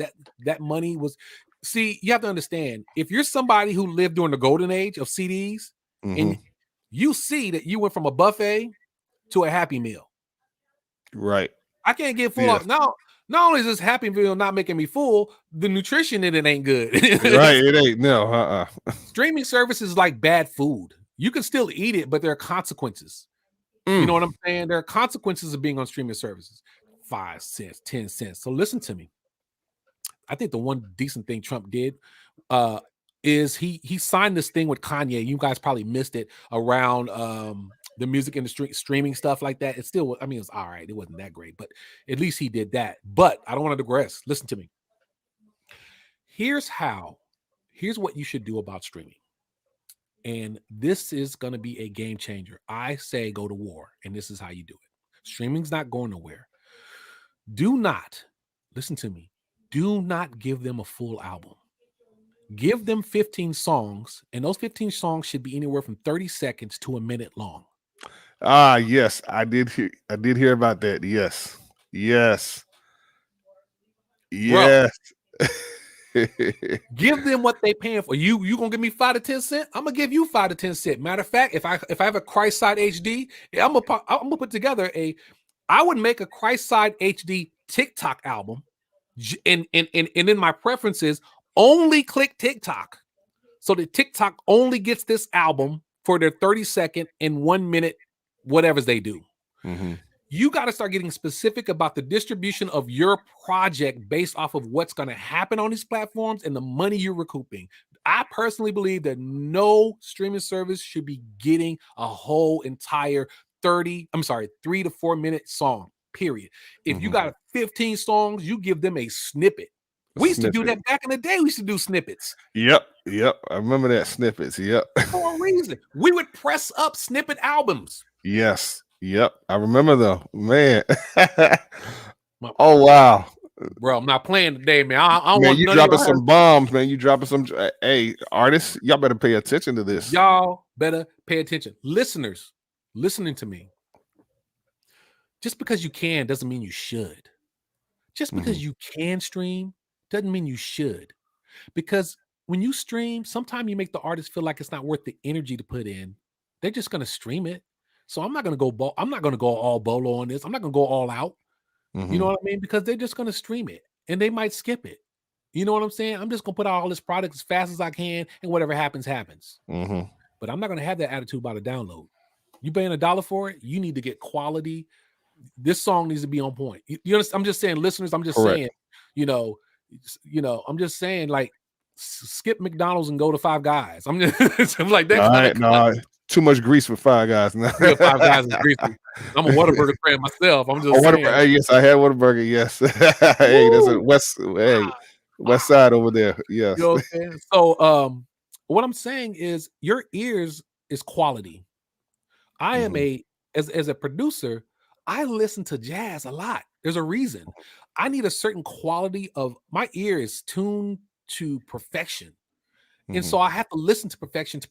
That money was, see, you have to understand, if you're somebody who lived during the golden age of CDs, and you see that you went from a buffet to a Happy Meal. Right. I can't get full off. Now, not only is this Happy Meal not making me full, the nutrition in it ain't good. Right, it ain't. No, Streaming services is like bad food. You can still eat it, but there are consequences. You know what I'm saying? There are consequences of being on streaming services. 5 cents, 10 cents. So listen to me. I think the one decent thing Trump did is he signed this thing with Kanye. You guys probably missed it, around the music industry, streaming stuff like that. It's still, I mean, it's all right. It wasn't that great, but at least he did that. But I don't want to digress. Listen to me. Here's what you should do about streaming. And this is going to be a game changer. I say go to war, and this is how you do it. Streaming's not going nowhere. Do not, listen to me, do not give them a full album. Give them 15 songs, and those 15 songs should be anywhere from 30 seconds to a minute long. Ah, yes, I did hear about that. Yes. Yes. Bro, Yes. give them what they paying for. You gonna give me 5 to 10 cents? I'm gonna give you 5 to 10 cents. Matter of fact, if I have a Christ side HD, I'm gonna put together I would make a Christ side HD TikTok album, and in my preferences, only click TikTok. So that TikTok only gets this album for their 30-second and 1 minute, whatever's they do. Mm-hmm. You got to start getting specific about the distribution of your project based off of what's going to happen on these platforms and the money you're recouping. I personally believe that no streaming service should be getting a whole entire 3 to 4 minute song, period. If you got 15 songs, you give them a snippet. We used to do that back in the day. We used to do snippets. Yep. I remember that snippets. Yep. For a reason. We would press up snippet albums. Yes. Yep. I remember though. Man. Oh wow. Bro, I'm not playing today, man. I don't man, want you dropping some bombs, man. You dropping some. Hey, artists, y'all better pay attention to this. Y'all better pay attention. Listeners, listening to me. Just because you can doesn't mean you should. Just because you can stream doesn't mean you should. Because when you stream, sometimes you make the artist feel like it's not worth the energy to put in. They're just going to stream it. So I'm not going to go all bolo on this. I'm not going to go all out. You know what I mean? Because they're just going to stream it and they might skip it. You know what I'm saying? I'm just going to put out all this product as fast as I can, and whatever happens, happens. But I'm not going to have that attitude about a download. You paying $1 for it, you need to get quality. This song needs to be on point. You understand? I'm just saying, listeners, I'm just saying, I'm just saying, like, skip McDonald's and go to Five Guys. I'm just I'm like that. No, too much grease for Five Guys. No. Five Guys is greasy. I'm a Whataburger fan myself. I'm just saying. Yes, I had Whataburger. Yes. Hey, there's a west side over there. Yes. You know what I'm saying? So what I'm saying is your ears is quality. I am as a producer, I listen to jazz a lot. There's a reason. I need a certain quality of my ear is tuned to perfection. And so I have to listen to perfection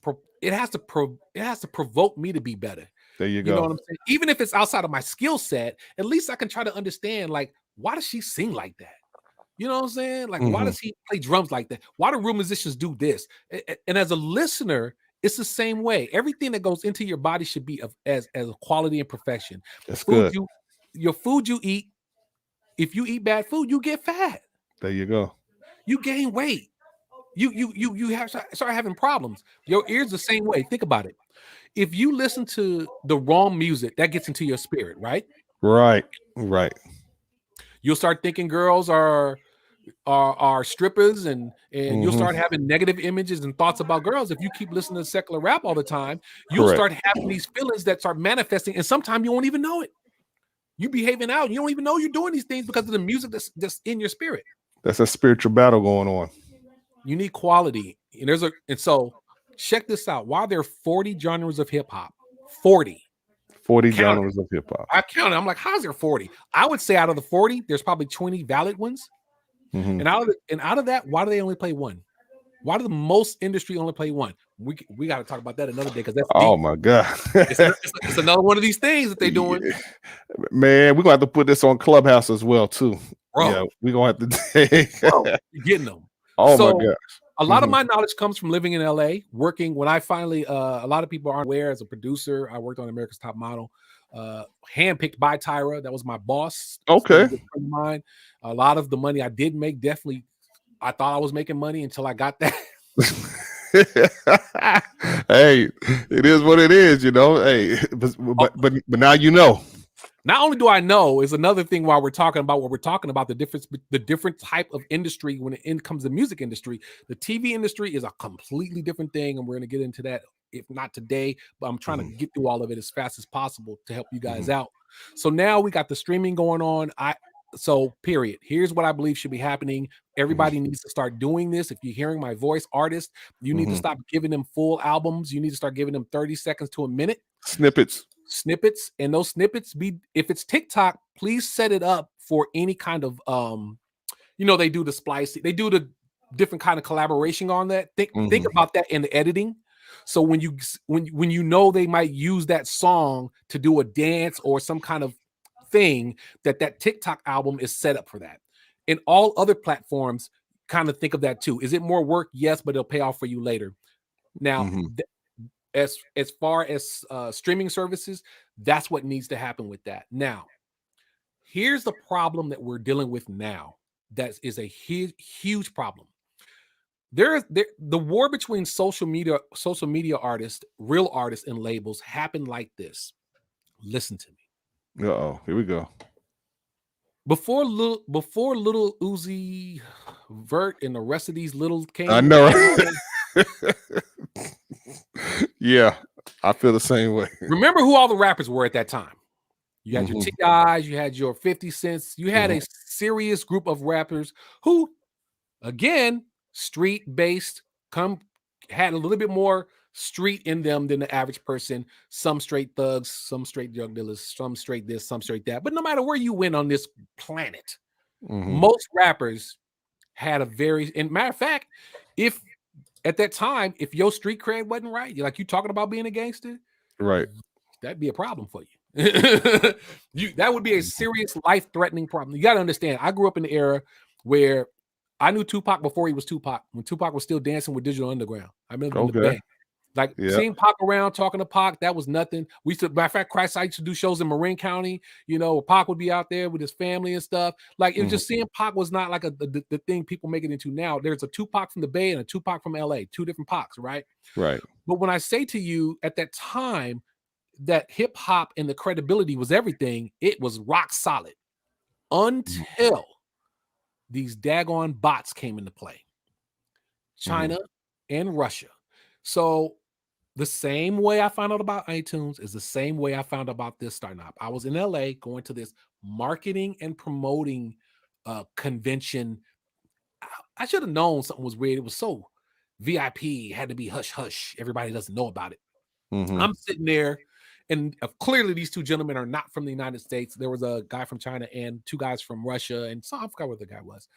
it has to provoke me to be better. There you go. You know what I'm saying? Even if it's outside of my skill set, at least I can try to understand, like, why does she sing like that? You know what I'm saying? Like, why does he play drums like that? Why do real musicians do this? And as a listener, it's the same way. Everything that goes into your body should be as quality and perfection. That's good. Your food you eat, if you eat bad food, you get fat. There you go. You gain weight. You have start having problems. Your ears the same way. Think about it. If you listen to the wrong music, that gets into your spirit, right? Right. You'll start thinking girls are strippers, and you'll start having negative images and thoughts about girls. If you keep listening to secular rap all the time, you'll start having these feelings that start manifesting, and sometimes you won't even know it. You behaving out, you don't even know you're doing these things because of the music that's in your spirit. That's a spiritual battle going on. You need quality, and so check this out. Why there are 40 genres of hip hop? 40 genres of hip hop. I counted. I'm like, how's there 40? I would say out of the 40, there's probably 20 valid ones. And out of that, why do they only play one? Why do the most industry only play one? We got to talk about that another day, because that's deep. My God. it's another one of these things that they're doing. Man, we're gonna have to put this on Clubhouse as well too. Bro, yeah, we're gonna have to you're getting them. Oh my gosh. A lot of my knowledge comes from living in LA, working. When I finally, a lot of people aren't aware, as a producer, I worked on America's Top Model, handpicked by Tyra. That was my boss. Okay. Mine. A lot of the money I did make, definitely, I thought I was making money until I got that. Hey, it is what it is, you know. Hey, but now you know. Not only do I know, is another thing while we're talking about what we're talking about, the different type of industry when it comes to the music industry. The TV industry is a completely different thing, and we're going to get into that, if not today, but I'm trying to get through all of it as fast as possible to help you guys out. So now we got the streaming going on. So period. Here's what I believe should be happening. Everybody needs to start doing this. If you're hearing my voice, artists, you need to stop giving them full albums. You need to start giving them 30 seconds to a minute Snippets. And those snippets be, if it's TikTok, please set it up for any kind of they do the splicing, they do the different kind of collaboration on that. Think about that in the editing. So when you know they might use that song to do a dance or some kind of thing, that TikTok album is set up for that. And all other platforms kind of think of that too. Is it more work? Yes, but it'll pay off for you later. Now, as far as streaming services, that's what needs to happen with that. Now, here's the problem that we're dealing with now. That is a huge problem. The war between social media artists, real artists, and labels happened like this. Listen to me. Here we go. Before little Uzi Vert and the rest of these little came. I know. Yeah, I feel the same way. Remember who all the rappers were at that time. You had your T.I.s, you had your 50 Cents, you had a serious group of rappers who, again, street-based, had a little bit more street in them than the average person. Some straight thugs, some straight drug dealers, some straight this, some straight that. But no matter where you went on this planet, most rappers had a very, and matter of fact, if at that time, if your street cred wasn't right, like you talking about being a gangster, right, that'd be a problem for you. That would be a serious life-threatening problem. You got to understand, I grew up in the era where I knew Tupac before he was Tupac, when Tupac was still dancing with Digital Underground. I remember in the band. Like seeing Pac around, talking to Pac, that was nothing. We used to, matter of fact, Christ, I used to do shows in Marin County, Pac would be out there with his family and stuff. Like, it was just seeing Pac was not like the thing people make it into now. There's a Tupac from the Bay and a Tupac from LA, two different Pacs, right? Right. But when I say to you, at that time, that hip hop and the credibility was everything, it was rock solid until these daggone bots came into play. China and Russia. So the same way I found out about iTunes is the same way I found out about this starting up. I was in LA going to this marketing and promoting convention. I should have known something was weird. It was so VIP, had to be hush hush. Everybody doesn't know about it. I'm sitting there, and clearly these two gentlemen are not from the United States. There was a guy from China and two guys from Russia, and so I forgot what the guy was.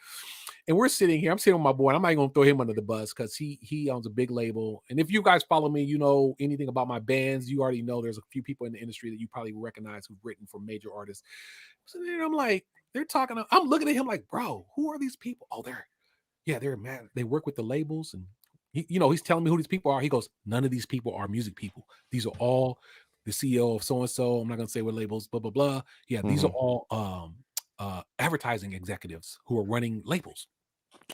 And we're sitting here. I'm sitting with my boy. I'm not going to throw him under the bus because he owns a big label. And if you guys follow me, you know anything about my bands, you already know there's a few people in the industry that you probably recognize who've written for major artists. So then I'm like, they're talking. I'm looking at him like, bro, who are these people? Oh, they're mad. They work with the labels, and he's telling me who these people are. He goes, none of these people are music people. These are all the CEO of so and so. I'm not going to say what labels. Blah blah blah. Yeah, these are all advertising executives who are running labels.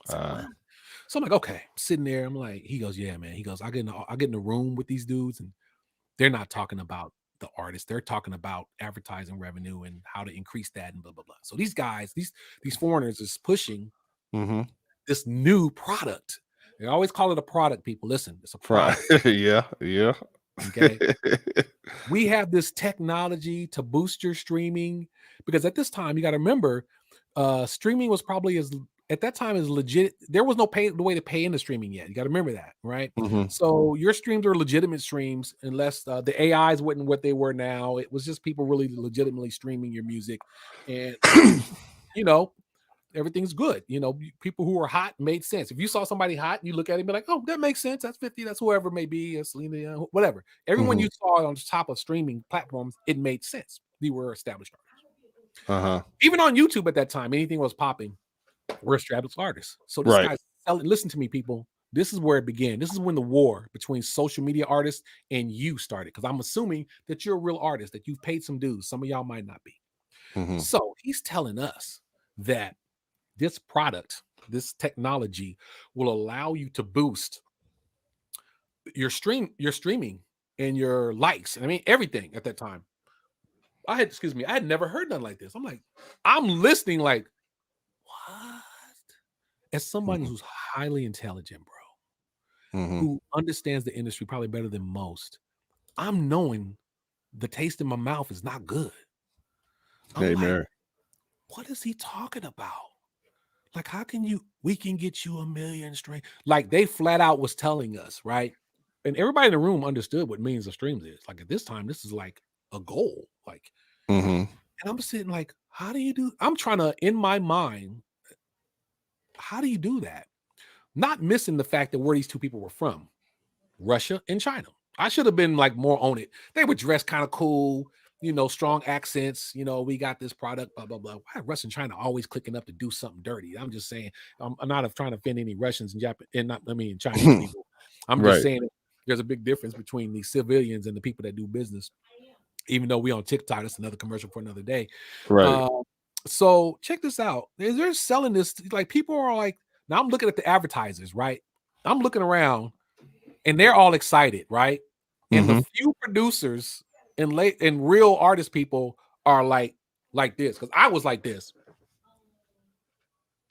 So I'm like, okay, I'm sitting there. I'm like, he goes, yeah, man. He goes, I get in the room with these dudes, and they're not talking about the artist. They're talking about advertising revenue and how to increase that and blah blah blah. So these guys, these foreigners, is pushing this new product. They always call it a product. People, listen, it's a product. Yeah. Okay. We have this technology to boost your streaming, because at this time you got to remember, streaming was probably at that time is legit. There was no way to pay into streaming yet. You got to remember that, right? So your streams are legitimate streams, unless the AIs weren't what they were now. It was just people really legitimately streaming your music, and everything's good. People who are hot made sense. If you saw somebody hot, you look at it and be like, oh, that makes sense. That's 50. That's whoever it may be. Selena, whatever. Everyone you saw on the top of streaming platforms, it made sense. They were established artists. Even on YouTube at that time, anything was popping, we're established artists. So this guy's selling. Listen to me, people. This is where it began. This is when the war between social media artists and you started. Because I'm assuming that you're a real artist, that you've paid some dues. Some of y'all might not be. So he's telling us that this product, this technology, will allow you to boost your streaming and your likes. I mean, everything at that time. I had never heard nothing like this. I'm listening like, what? As somebody who's highly intelligent, bro, who understands the industry probably better than most, I'm knowing the taste in my mouth is not good. I'm like, what is he talking about? Like, how can we can get you 1,000,000 streams. Like, they flat out was telling us, right? And everybody in the room understood what millions of streams is. Like, at this time, this is like a goal. Like, Mm-hmm. and I'm sitting like, how do you do? I'm trying to, in my mind, how do you do that? Not missing the fact that where these two people were from, Russia and China. I should have been like more on it. They were dressed kind of cool, strong accents. We got this product, blah, blah, blah. Why are Russia and China always clicking up to do something dirty? I'm just saying, I'm not trying to offend any Russians and Japan, and not, I mean, Chinese people. I'm just Right. saying that there's a big difference between the civilians and the people that do business. Even though we on TikTok, that's another commercial for another day. Right. So check this out. They're selling this, like, people are like, now I'm looking at the advertisers, right? I'm looking around and they're all excited, right? And the Mm-hmm. few producers and real artist people are like this, because I was like this,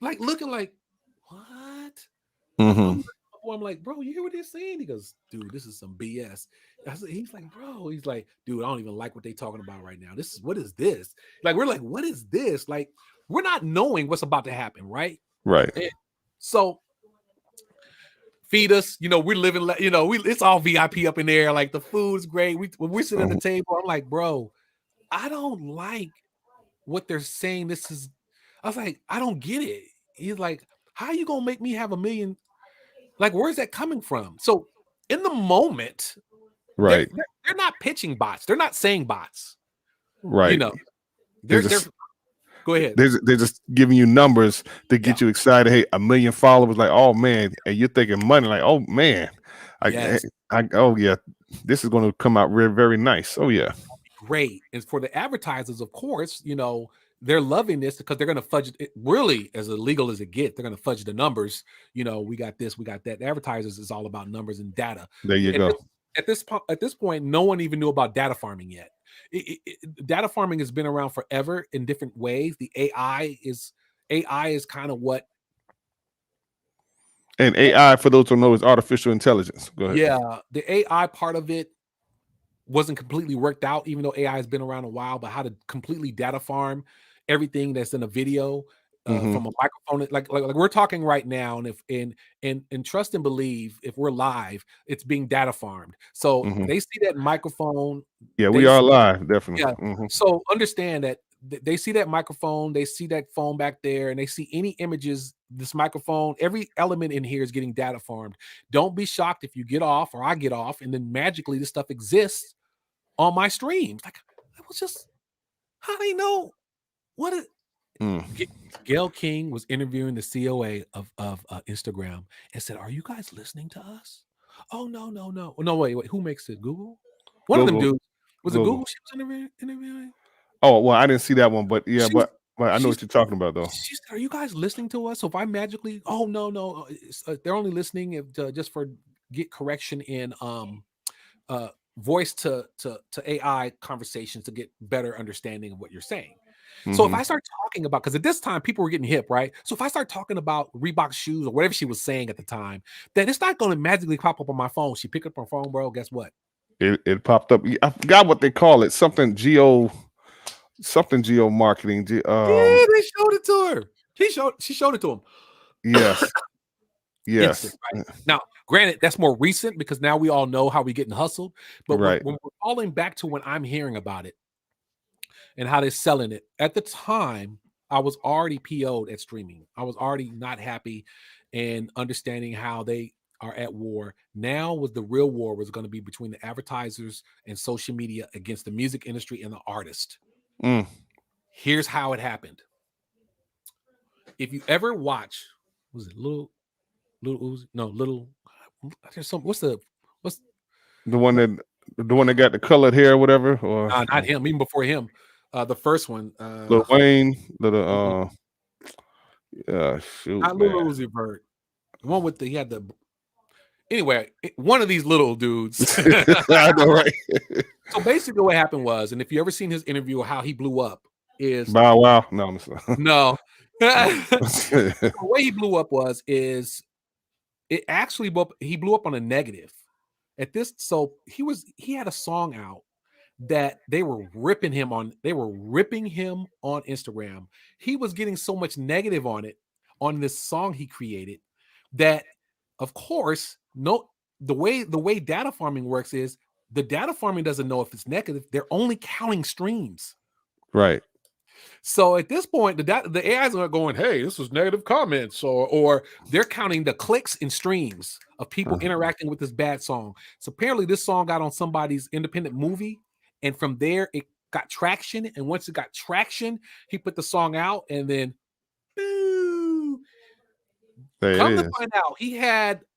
like looking like, what? Mm-hmm. I'm like, bro, you hear what they're saying? He goes, dude, this is some BS. He's like, bro, he's like, dude, I don't even like what they're talking about right now. What is this? Like, we're like, what is this? Like, we're not knowing what's about to happen, right? Right. And so feed us, we're living, it's all VIP up in there. Like, the food's great. When we sit at the table, I'm like, bro, I don't like what they're saying. I was like, I don't get it. He's like, how you gonna make me have 1,000,000? Like, where's that coming from? So in the moment, Right. they're not pitching bots. They're not saying bots. Right. They're go ahead. They're just giving you numbers to get you excited. Hey, 1,000,000 followers, like, oh man, and you're thinking money, like, oh man, Yes. oh yeah, this is going to come out very, very nice. Oh yeah, great. And for the advertisers, of course, they're loving this because they're going to fudge it really as illegal as it gets. They're going to fudge the numbers. We got this, we got that. The advertisers is all about numbers and data. there you go. At this point, no one even knew about data farming yet. Data farming has been around forever in different ways. The AI is kind of what. And AI, for those who know, is artificial intelligence. Go ahead. Yeah, the AI part of it wasn't completely worked out, even though AI has been around a while. But how to completely data farm everything that's in a video from a microphone, like we're talking right now, and if and trust and believe, if we're live, it's being data farmed. So they see that microphone. Yeah, we are live, definitely. Yeah. So understand that they see that microphone, they see that phone back there, and they see any images. This microphone, every element in here is getting data farmed. Don't be shocked if you get off or I get off, and then magically this stuff exists on my streams. Like, it was just, how do you know what it? Gail King was interviewing the COA of Instagram and said, "Are you guys listening to us?" Oh, no, wait, who makes it? Google? One of them dudes. Was it Google she was interviewing? Oh, well, I didn't see that one, but yeah, but I know what you're talking about, though. She said, "Are you guys listening to us?" So if I magically, oh no, they're only listening just for get correction in voice to AI conversations to get better understanding of what you're saying. So if I start talking about, because at this time people were getting hip, right? So if I start talking about Reebok shoes or whatever she was saying at the time, then it's not going to magically pop up on my phone. She picked up her phone, bro. Guess what? It popped up. I forgot what they call it. Something geo marketing. Yeah, they showed it to her. She showed it to him. Yes. Yes. Instant, right? Now, granted, that's more recent because now we all know how we're getting hustled. But when we're falling back to when I'm hearing about it and how they're selling it, at the time, I was already PO'd at streaming. I was already not happy and understanding how they are at war. Now was the real war was going to be between the advertisers and social media against the music industry and the artist. Here's how it happened. If you ever watch, was it Little there's some what's the one that got the colored hair or whatever, or not him, even before him, the first one, Lil Wayne, shoot, not Lil Uzi Vert, the one with he had the anyway, one of these little dudes. I know, right? So basically what happened was, and if you ever seen his interview of how he blew up, is Bow Wow. No. The way he blew up is it actually he blew up on a negative at this. So he had a song out that they were ripping him on Instagram. He was getting so much negative on this song he created that, of course, no, the way data farming works is the data farming doesn't know if it's negative. They're only counting streams. Right. So at this point, the AIs are going, "Hey, this was negative comments," or they're counting the clicks and streams of people interacting with this bad song. So apparently, this song got on somebody's independent movie, and from there it got traction. And once it got traction, he put the song out, and then, boo! There it Come to is. find out,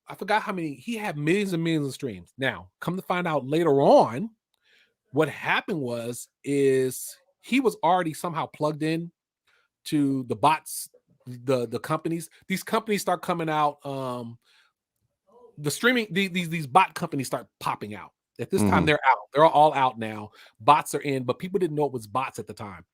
I forgot how many. He had millions and millions of streams. Now, come to find out later on, what happened is he was already somehow plugged in to the bots, the companies. These companies start coming out. The streaming, these bot companies start popping out. At this time, they're out. They're all out now. Bots are in, but people didn't know it was bots at the time.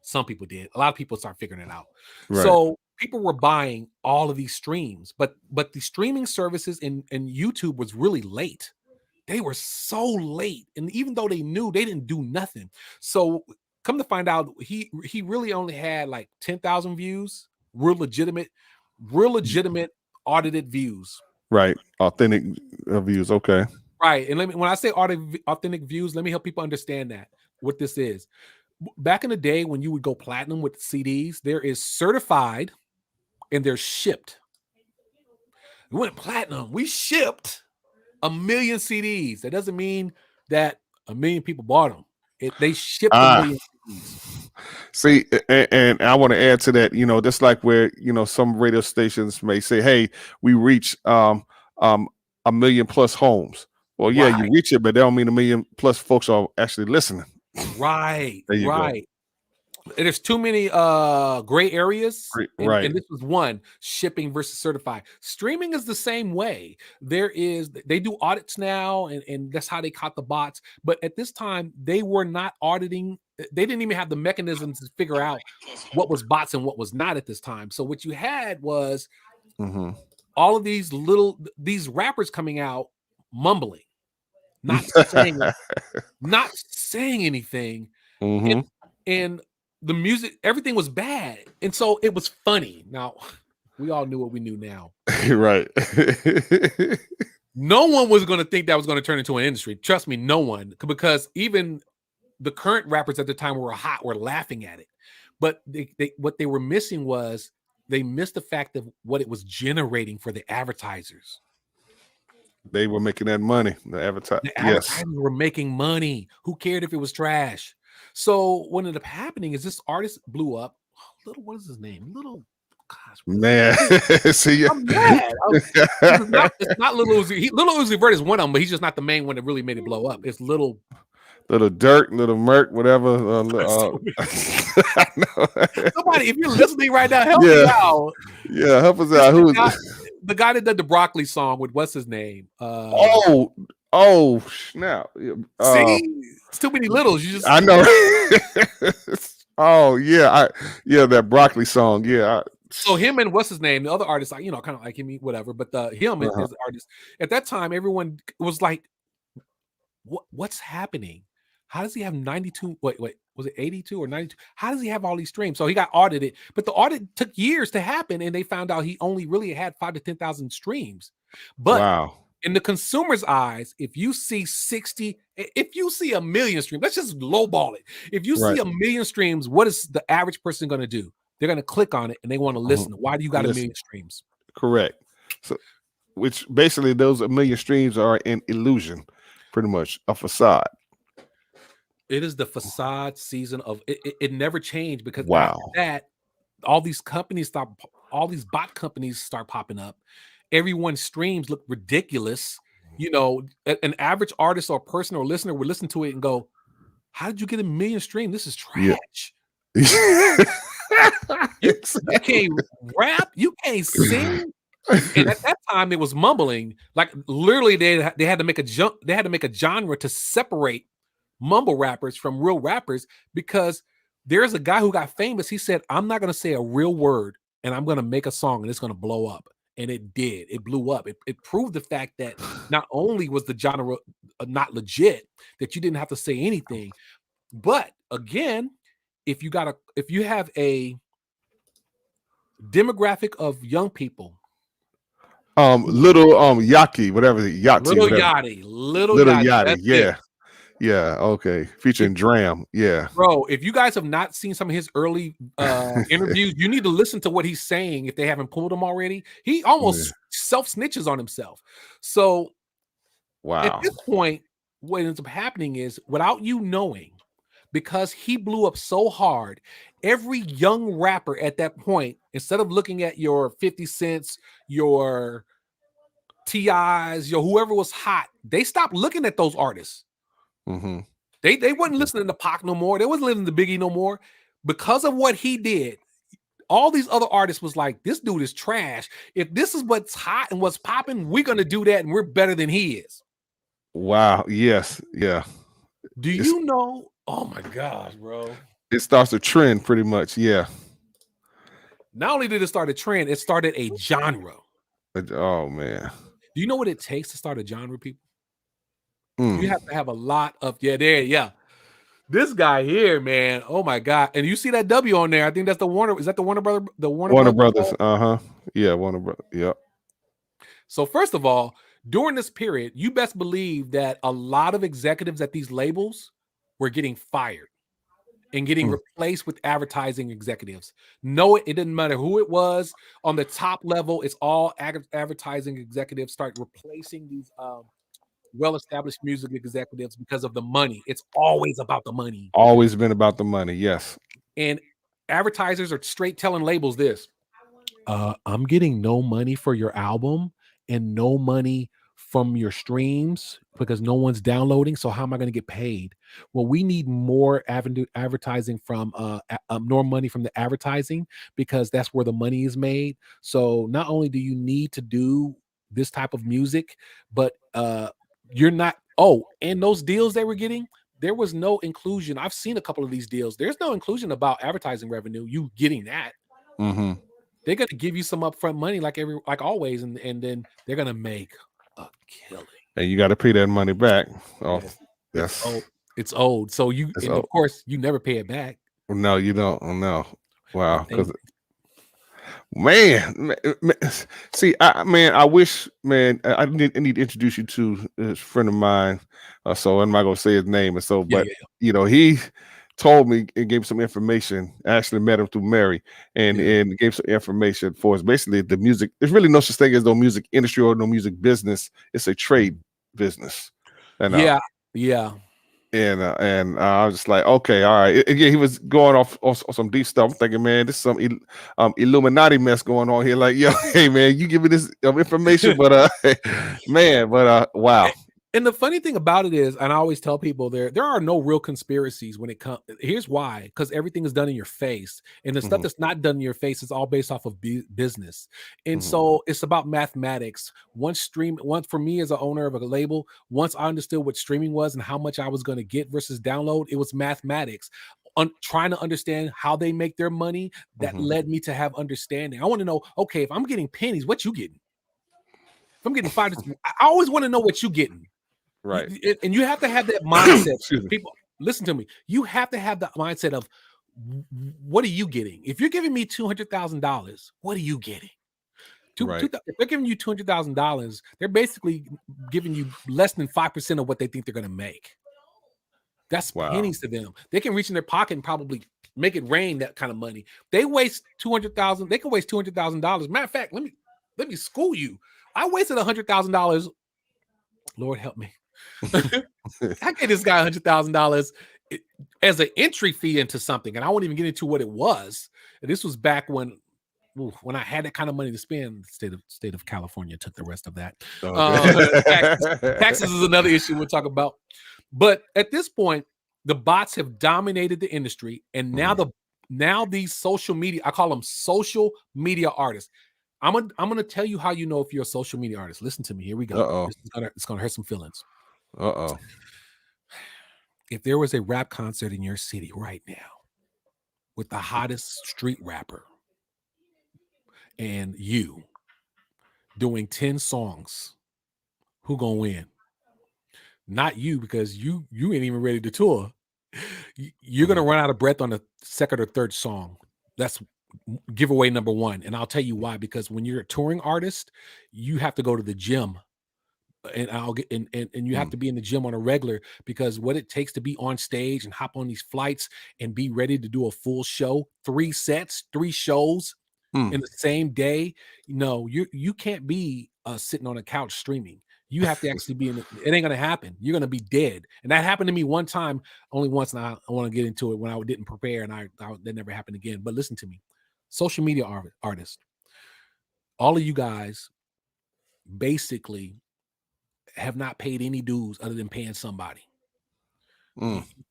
Some people did. A lot of people start figuring it out. Right. So people were buying all of these streams, but the streaming services and YouTube was really late. They were so late, and even though they knew, they didn't do nothing. So come to find out, he really only had like 10,000 views, real legitimate audited views. Right. Authentic views. Okay. Right. And when I say authentic views, let me help people understand what this is. Back in the day when you would go platinum with CDs, there is certified and there's shipped. We went platinum. We shipped 1 million CDs. That doesn't mean that 1 million people bought them. They shipped 1 million CDs. See, and I want to add to that, just like where, some radio stations may say, hey, we reach 1 million plus homes. Well, yeah, Right. you reach it, but that don't mean 1 million plus folks are actually listening. Right. There you go. There's too many gray areas. Right. And this was one, shipping versus certified. Streaming is the same way. They do audits now, and that's how they caught the bots. But at this time, they were not auditing. They didn't even have the mechanisms to figure out what was bots and what was not at this time. So what you had was all of these rappers coming out mumbling, not saying anything. And the music, everything was bad. And so it was funny. Now, we all knew what we knew now. Right. No one was going to think that was going to turn into an industry. Trust me, no one. Because even the current rappers at the time were laughing at it. But what they were missing was they missed the fact of what it was generating for the advertisers. They were making that money. The advertisers were making money. Who cared if it was trash? So what ended up happening is this artist blew up. What is his name? Man. See, I'm mad. It's not Lil Uzi. Lil Uzi Vert is one of them, but he's just not the main one that really made it blow up. It's Little Dirk, Little Merc, whatever. Somebody, if you're listening right now, help me out. Yeah, help us out. Who is the guy that did the Broccoli song with what's his name? Snap. See, it's too many littles. I know. That Broccoli song. Yeah. So him and what's his name? The other artist, kind of like him, whatever. But him is the artist. At that time, everyone was like, "What's happening? How does he have 92? Wait, was it 82 or 92? How does he have all these streams?" So he got audited, but the audit took years to happen, and they found out he only really had 5,000 to 10,000 streams. But in the consumer's eyes, if you see 1 million streams, let's just lowball it. If you see 1 million streams, what is the average person going to do? They're going to click on it and they want to listen. Why do you got 1 million streams? Correct. So, which basically those 1 million streams are an illusion, pretty much a facade. It is the facade season of it. It never changed because after that, all these bot companies start popping up. Everyone's streams look ridiculous. An average artist or person or listener would listen to it and go, "How did you get 1 million streams? This is trash." You can't rap, you can't sing. And at that time, it was mumbling. Like literally, they had to make a genre to separate mumble rappers from real rappers, because there's a guy who got famous. He said, "I'm not going to say a real word, and I'm going to make a song, and it's going to blow up." And it did. It blew up. It proved the fact that not only was the genre not legit, that you didn't have to say anything, but again, if you have a demographic of young people, Little Yaki, whatever, Yachty, Little whatever. Yachty, Little Little Yachty, Yachty, that's it. yeah. Yeah, okay. If Featuring Dram. Yeah. Bro, if you guys have not seen some of his early interviews, you need to listen to what he's saying if they haven't pulled him already. He Yeah. almost self-snitches on himself. So at Wow. this point, what ends up happening is, without you knowing, because he blew up so hard, every young rapper at that point, instead of looking at your 50 Cents, your TIs, your whoever was hot, they stopped looking at those artists. Mm-hmm. They wasn't listening to Pac no more. They wasn't listening to Biggie no more. Because of what he did, all these other artists was like, this dude is trash. If this is what's hot and what's popping, we're gonna do that, and we're better than he is. Wow. Yes. Yeah. Do It's, you know? Oh my gosh, bro. it starts a trend pretty much. Yeah. Not only did it start a trend, it started a genre. Oh man. Do you know what it takes to start a genre, people? Mm. You have to have a lot of This guy here, man. Oh my god! And you see that W on there? I think that's the Warner. Is that the Warner Brother? The Warner Brothers. Uh-huh. Yeah, Warner Brothers. Yep. So first of all, during this period, you best believe that a lot of executives at these labels were getting fired and getting replaced with advertising executives. No, it didn't matter who it was on the top level. It's all advertising executives start replacing these well-established music executives because of the money. It's always about the money. Always been about the money. Yes. And advertisers are straight telling labels this: I'm getting no money for your album and no money from your streams because no one's downloading. So how am I going to get paid? Well, we need more advertising from more money from the advertising, because that's where the money is made. So not only do you need to do this type of music, but you're not. Oh, and those deals they were getting, there was no inclusion. I've seen a couple of these deals. There's no inclusion about advertising revenue. You getting that. Mm-hmm. They're gonna give you some upfront money like always, and then they're gonna make a killing. And you got to pay that money back. Oh, yes. It's old. So of course you never pay it back. No, you don't. Oh, no. Wow. Because man, see, I wish, man, I need to introduce you to a friend of mine. So I'm not gonna say his name, and so, but you know, he told me and gave some information. I actually met him through Mary, and gave some information for us. Basically, the music. There's really no such thing as no music industry or no music business. It's a trade business. And And I was just like, okay, all right. Again, he was going off some deep stuff. I'm thinking, man, this is some Illuminati mess going on here. Like, yo, hey, man, you give me this information, but man, but wow. And the funny thing about it is, and I always tell people, there are no real conspiracies when it comes. Here's why: because everything is done in your face, and the stuff that's not done in your face is all based off of business. And so it's about mathematics. Once for me as an owner of a label, once I understood what streaming was and how much I was going to get versus download, it was mathematics. Trying to understand how they make their money, that led me to have understanding. I want to know, okay, if I'm getting pennies, what you getting? If I'm getting $5, I always want to know what you getting. Right. And you have to have that mindset. People, listen to me. You have to have the mindset of, what are you getting? If you're giving me $200,000, what are you getting? If they're giving you $200,000, they're basically giving you less than 5% of what they think they're going to make. That's pennies to them. They can reach in their pocket and probably make it rain that kind of money. They waste $200,000. They can waste $200,000. Matter of fact, let me school you. I wasted $100,000. Lord help me. I gave this guy $100,000 as an entry fee into something, and I won't even get into what it was. And this was back when I had that kind of money to spend. The state of California took the rest of that. Taxes is another issue we'll talk about. But at this point, the bots have dominated the industry, and now these social media, I call them social media artists. I'm gonna tell you how you know if you're a social media artist. Listen to me. Here we go. It's gonna hurt some feelings. If there was a rap concert in your city right now with the hottest street rapper and you, doing 10 songs. Who gonna win? Not you, because you ain't even ready to tour. You're gonna run out of breath on the second or third song. That's giveaway number one. And I'll tell you why. Because when you're a touring artist, you have to go to the gym. And you have to be in the gym on a regular, because what it takes to be on stage and hop on these flights and be ready to do a full show, 3 sets, 3 shows in the same day. No, you can't be sitting on a couch streaming. You have to actually be in it. It ain't gonna happen. You're gonna be dead. And that happened to me one time, only once. And I want to get into it when I didn't prepare, and that never happened again. But listen to me, social media artists, all of you guys basically have not paid any dues other than paying somebody.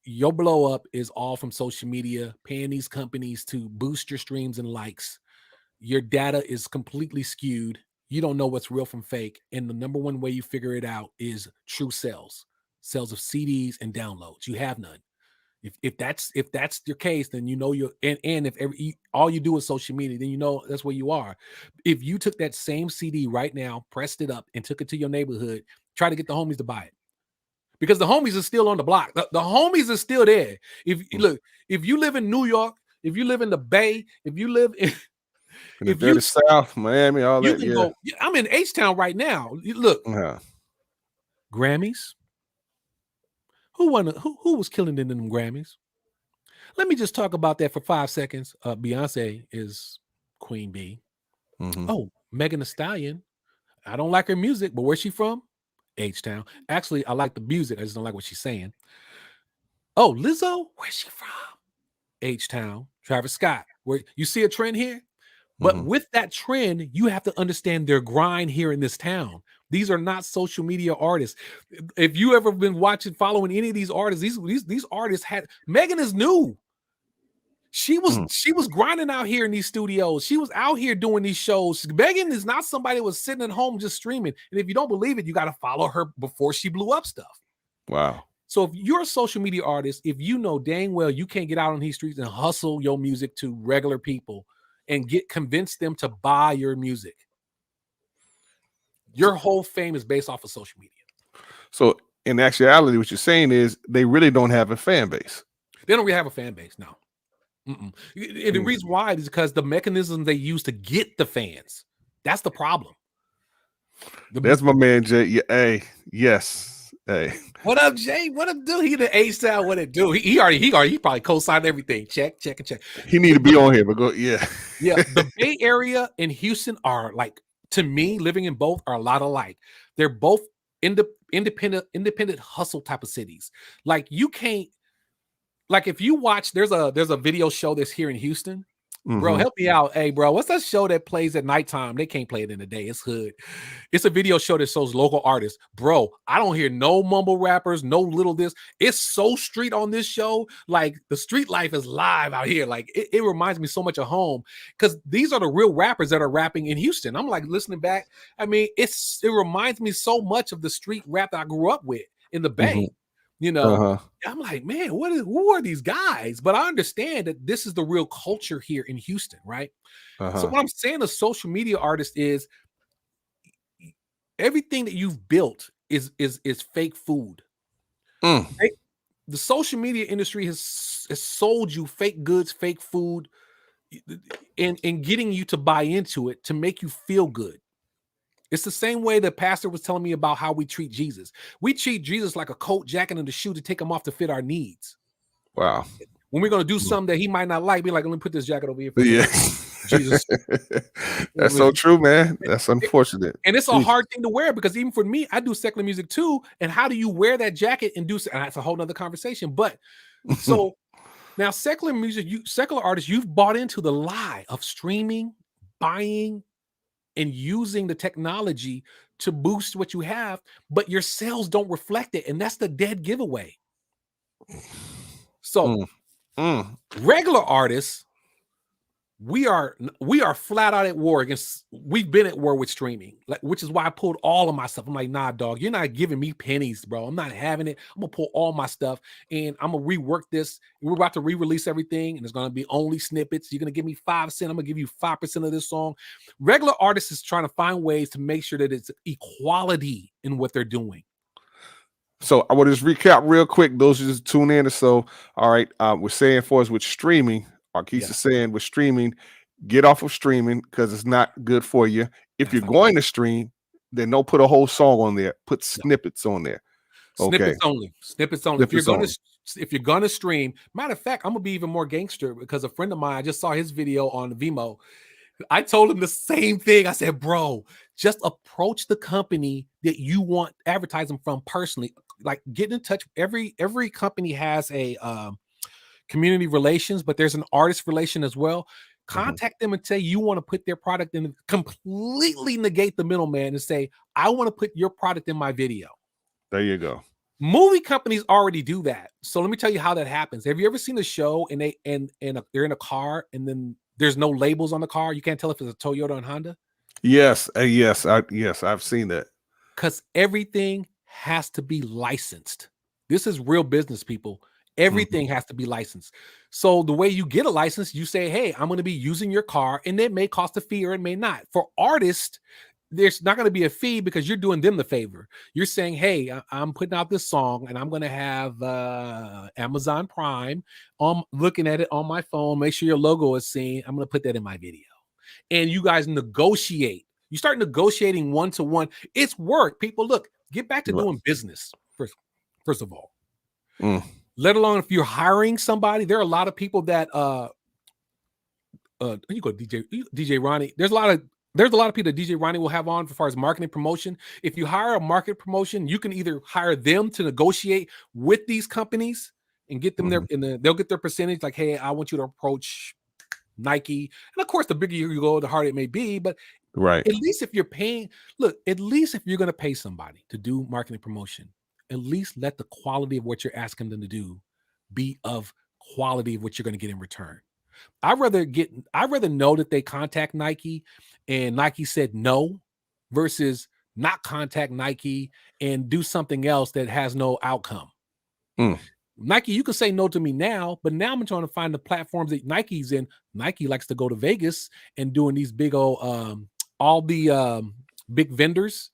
Your blow up is all from social media, paying these companies to boost your streams and likes. Your data is completely skewed. You don't know what's real from fake. And the number one way you figure it out is true sales of CDs and downloads. You have none. If that's your case, then you know you're, and if all you do is social media, then you know that's where you are. If you took that same CD right now, pressed it up, and took it to your neighborhood, try to get the homies to buy it, because the homies are still on the block. The homies are still there. If you live in New York, if you live in the Bay, if you live in if you South, Miami, all that, go, I'm in H-Town right now. Look, Grammys. Who won? Who was killing in them Grammys? Let me just talk about that for 5 seconds. Beyonce is Queen Bee. Oh, Megan Thee Stallion. I don't like her music, but where's she from? H-Town. Actually, I like the music. I just don't like what she's saying. Oh, Lizzo. Where's she from? H-Town. Travis Scott. Where you see a trend here? But with that trend, you have to understand their grind here in this town. These are not social media artists. If you ever been following any of these artists, these artists Megan is new. She was grinding out here in these studios. She was out here doing these shows. Megan is not somebody that was sitting at home just streaming. And if you don't believe it, you got to follow her before she blew up stuff. Wow. So if you're a social media artist, if you know dang well you can't get out on these streets and hustle your music to regular people and convince them to buy your music, your whole fame is based off of social media. So in actuality, what you're saying is they really don't have a fan base. They don't really have a fan base, no. And the reason why is because the mechanisms they use to get the fans. That's the problem. That's my man, Jay. Yeah, hey, yes. Hey. What up, Jay? What up, dude? He the A-style. What it do? He probably co-signed everything. Check. He need to be on here, but go, yeah. Yeah. The Bay Area and Houston are, like, to me, living in both are a lot alike. They're both independent hustle type of cities. Like, you can't, like, if you watch, there's a video show that's here in Houston. Bro, help me out. Hey, bro, what's that show that plays at nighttime? They can't play it in the day. It's hood. It's a video show that shows local artists. Bro, I don't hear no mumble rappers, no little this. It's so street on this show. Like, the street life is live out here. Like, it reminds me so much of home, because these are the real rappers that are rapping in Houston. I'm like listening back. I mean, it reminds me so much of the street rap that I grew up with in the Bay. You know, I'm like, man, who are these guys? But I understand that this is the real culture here in Houston, right? So what I'm saying to social media artists is everything that you've built is fake food. The social media industry has sold you fake goods, fake food, and getting you to buy into it to make you feel good. It's the same way the pastor was telling me about how we treat Jesus. We treat Jesus like a coat, jacket, and a shoe to take him off to fit our needs. Wow. When we're going to do something that he might not like, be like, let me put this jacket over here for Jesus. That's so true, man. That's unfortunate. And it's a hard thing to wear, because even for me, I do secular music too. And how do you wear that jacket and do, and that's a whole nother conversation. But so now secular music, secular artists, you've bought into the lie of streaming, buying, and using the technology to boost what you have, but your sales don't reflect it. And that's the dead giveaway. So regular artists, we are flat out at war against. We've been at war with streaming, like, which is why I pulled all of my stuff. I'm like, nah, dog, you're not giving me pennies, bro. I'm not having it. I'm gonna pull all my stuff and I'm gonna rework this. We're about to re-release everything, and it's gonna be only snippets. You're gonna give me 5 cents. I'm gonna give you 5% of this song. Regular artists is trying to find ways to make sure that it's equality in what they're doing. So I want to just recap real quick. Those who just tune in. So, all right, we're saying for us with streaming, Arqese is saying with streaming, get off of streaming because it's not good for you. If you're going to stream, then don't put a whole song on there. Put snippets on there. Snippets only. Snippets only. Snippets If you're gonna stream, matter of fact, I'm gonna be even more gangster because a friend of mine, I just saw his video on Vimeo. I told him the same thing. I said, bro, just approach the company that you want advertising from personally. Like, get in touch. Every company has a community relations, but there's an artist relation as well. Contact them and say you want to put their product in, completely negate the middleman and say, I want to put your product in my video. There you go. Movie companies already do that. So let me tell you how that happens. Have you ever seen a show and they're in a car and then there's no labels on the car? You can't tell if it's a Toyota and Honda. Yes, I've seen that. Because everything has to be licensed. This is real business, people. Everything has to be licensed. So the way you get a license, you say, hey, I'm going to be using your car, and it may cost a fee or it may not. For artists, there's not going to be a fee because you're doing them the favor. You're saying, hey, I'm putting out this song and I'm going to have Amazon Prime. Looking at it on my phone, make sure your logo is seen. I'm going to put that in my video. And you guys negotiate. You start negotiating one-to-one. It's work. People, look, get back to doing business first of all. Let alone if you're hiring somebody. There are a lot of people that you go DJ Ronnie. There's a lot of people that DJ Ronnie will have on as far as marketing promotion. If you hire a market promotion, you can either hire them to negotiate with these companies and get them they'll get their percentage. Like, hey, I want you to approach Nike. And of course, the bigger you go, the harder it may be. But at least if you're paying, at least if you're going to pay somebody to do marketing promotion, at least let the quality of what you're asking them to do be of quality of what you're going to get in return. I'd rather know that they contact Nike and Nike said no versus not contact Nike and do something else that has no outcome. Nike, you can say no to me now, but now I'm trying to find the platforms that Nike's in. Nike likes to go to Vegas and doing these big old, all the big vendors.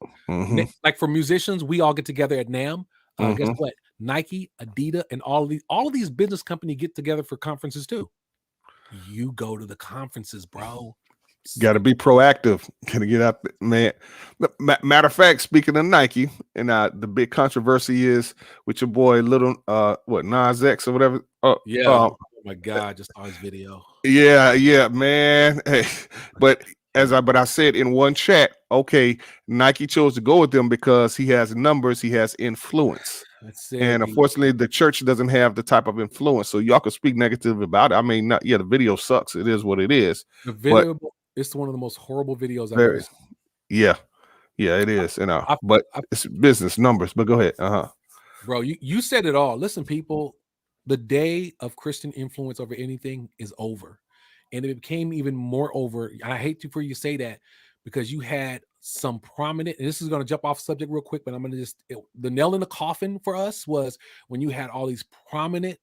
Like for musicians, we all get together at NAMM. Guess what? Nike, Adidas, and all of these business companies get together for conferences too. You go to the conferences, bro. Got to be proactive. Can get out, man. Matter of fact, speaking of Nike, and the big controversy is with your boy, little Nas X or whatever. Oh my God, just saw his video. Yeah, man. Hey, but I said in one chat, okay, Nike chose to go with them because he has numbers, he has influence. And unfortunately, the church doesn't have the type of influence. So y'all can speak negative about it. I mean, the video sucks. It is what it is. The video, it's one of the most horrible videos I've ever seen. Yeah, it is. But it's business numbers. But go ahead. Bro, you said it all. Listen, people, the day of Christian influence over anything is over. And it became even more over. And I hate for you to say that because you had some prominent, and this is going to jump off subject real quick, but I'm going to the nail in the coffin for us was when you had all these prominent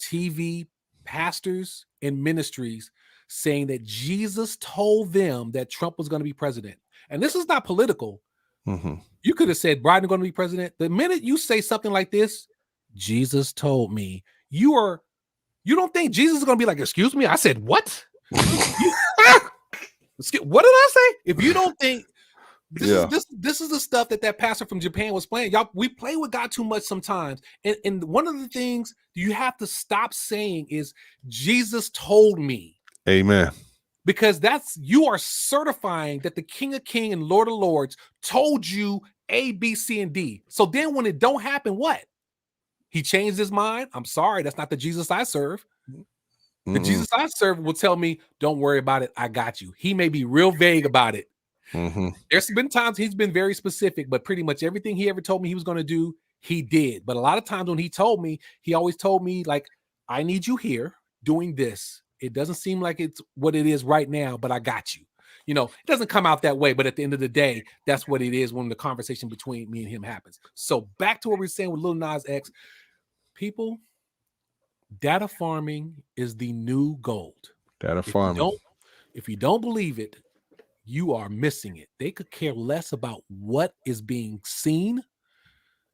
TV pastors and ministries saying that Jesus told them that Trump was going to be president. And this is not political. You could have said Biden going to be president. The minute you say something like this, Jesus told me, you don't think Jesus is going to be like, excuse me? I said, what? What did I say? If you don't think this is the stuff that pastor from Japan was playing, y'all, we play with God too much sometimes. And one of the things you have to stop saying is Jesus told me. Amen. Because you are certifying that the King of Kings and Lord of Lords told you A, B, C, and D. So then when it don't happen, what? He changed his mind. I'm sorry, that's not the Jesus I serve. The Jesus I serve will tell me, don't worry about it. I got you. He may be real vague about it. There's been times he's been very specific, but pretty much everything he ever told me he was going to do, he did. But a lot of times when he told me, he always told me, like, I need you here doing this. It doesn't seem like it's what it is right now, but I got you. You know, it doesn't come out that way, but at the end of the day, that's what it is when the conversation between me and him happens. So back to what we were saying with Lil Nas X, people, data farming is the new gold. Data If you farming. don't believe it, you are missing it. They could care less about what is being seen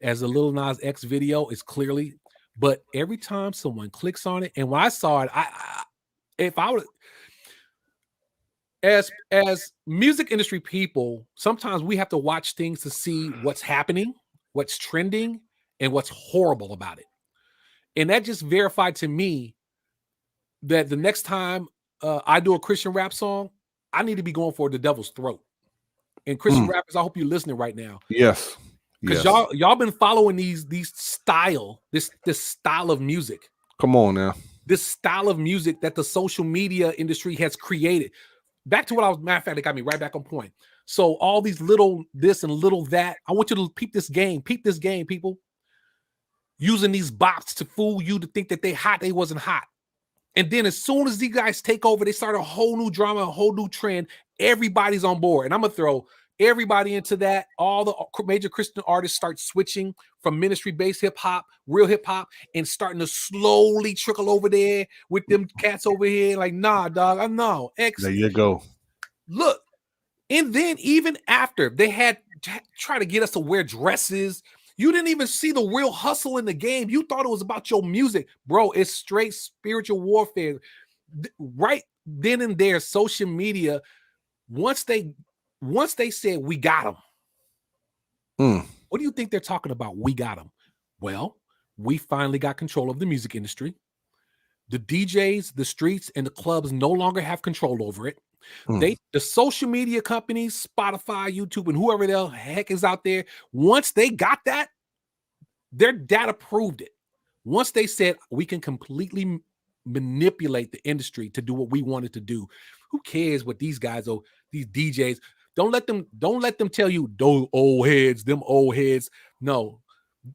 as a Lil Nas X video is clearly, but every time someone clicks on it, and when I saw it, if I would, as music industry people, sometimes we have to watch things to see what's happening, what's trending, and what's horrible about it. And that just verified to me that the next time I do a Christian rap song, I need to be going for the devil's throat. And Christian rappers, I hope you're listening right now. Yes. Because Yes. y'all been following this style of music. Come on now. This style of music that the social media industry has created. Back to what I was, matter of fact, it got me right back on point. So all these little this and little that, I want you to peep this game, people. Using these bots to fool you to think that they hot, they wasn't hot. And then as soon as these guys take over, they start a whole new drama, a whole new trend. Everybody's on board. And I'm going to throw everybody into that. All the major Christian artists start switching from ministry-based hip-hop, real hip-hop, and starting to slowly trickle over there with them cats over here. Like, nah, dog, I know. There you go. Look. And then even after they had try to get us to wear dresses, you didn't even see the real hustle in the game. You thought it was about your music. Bro, it's straight spiritual warfare. Right then and there, social media, once they said, we got them. What do you think they're talking about? We got them. Well, we finally got control of the music industry. The DJs, the streets, and the clubs no longer have control over it. The social media companies, Spotify, YouTube, and whoever the heck is out there, once they got that, their data proved it. Once they said we can completely manipulate the industry to do what we wanted to do, who cares what these guys are, these DJs? Don't let them tell you those old heads, them old heads. No,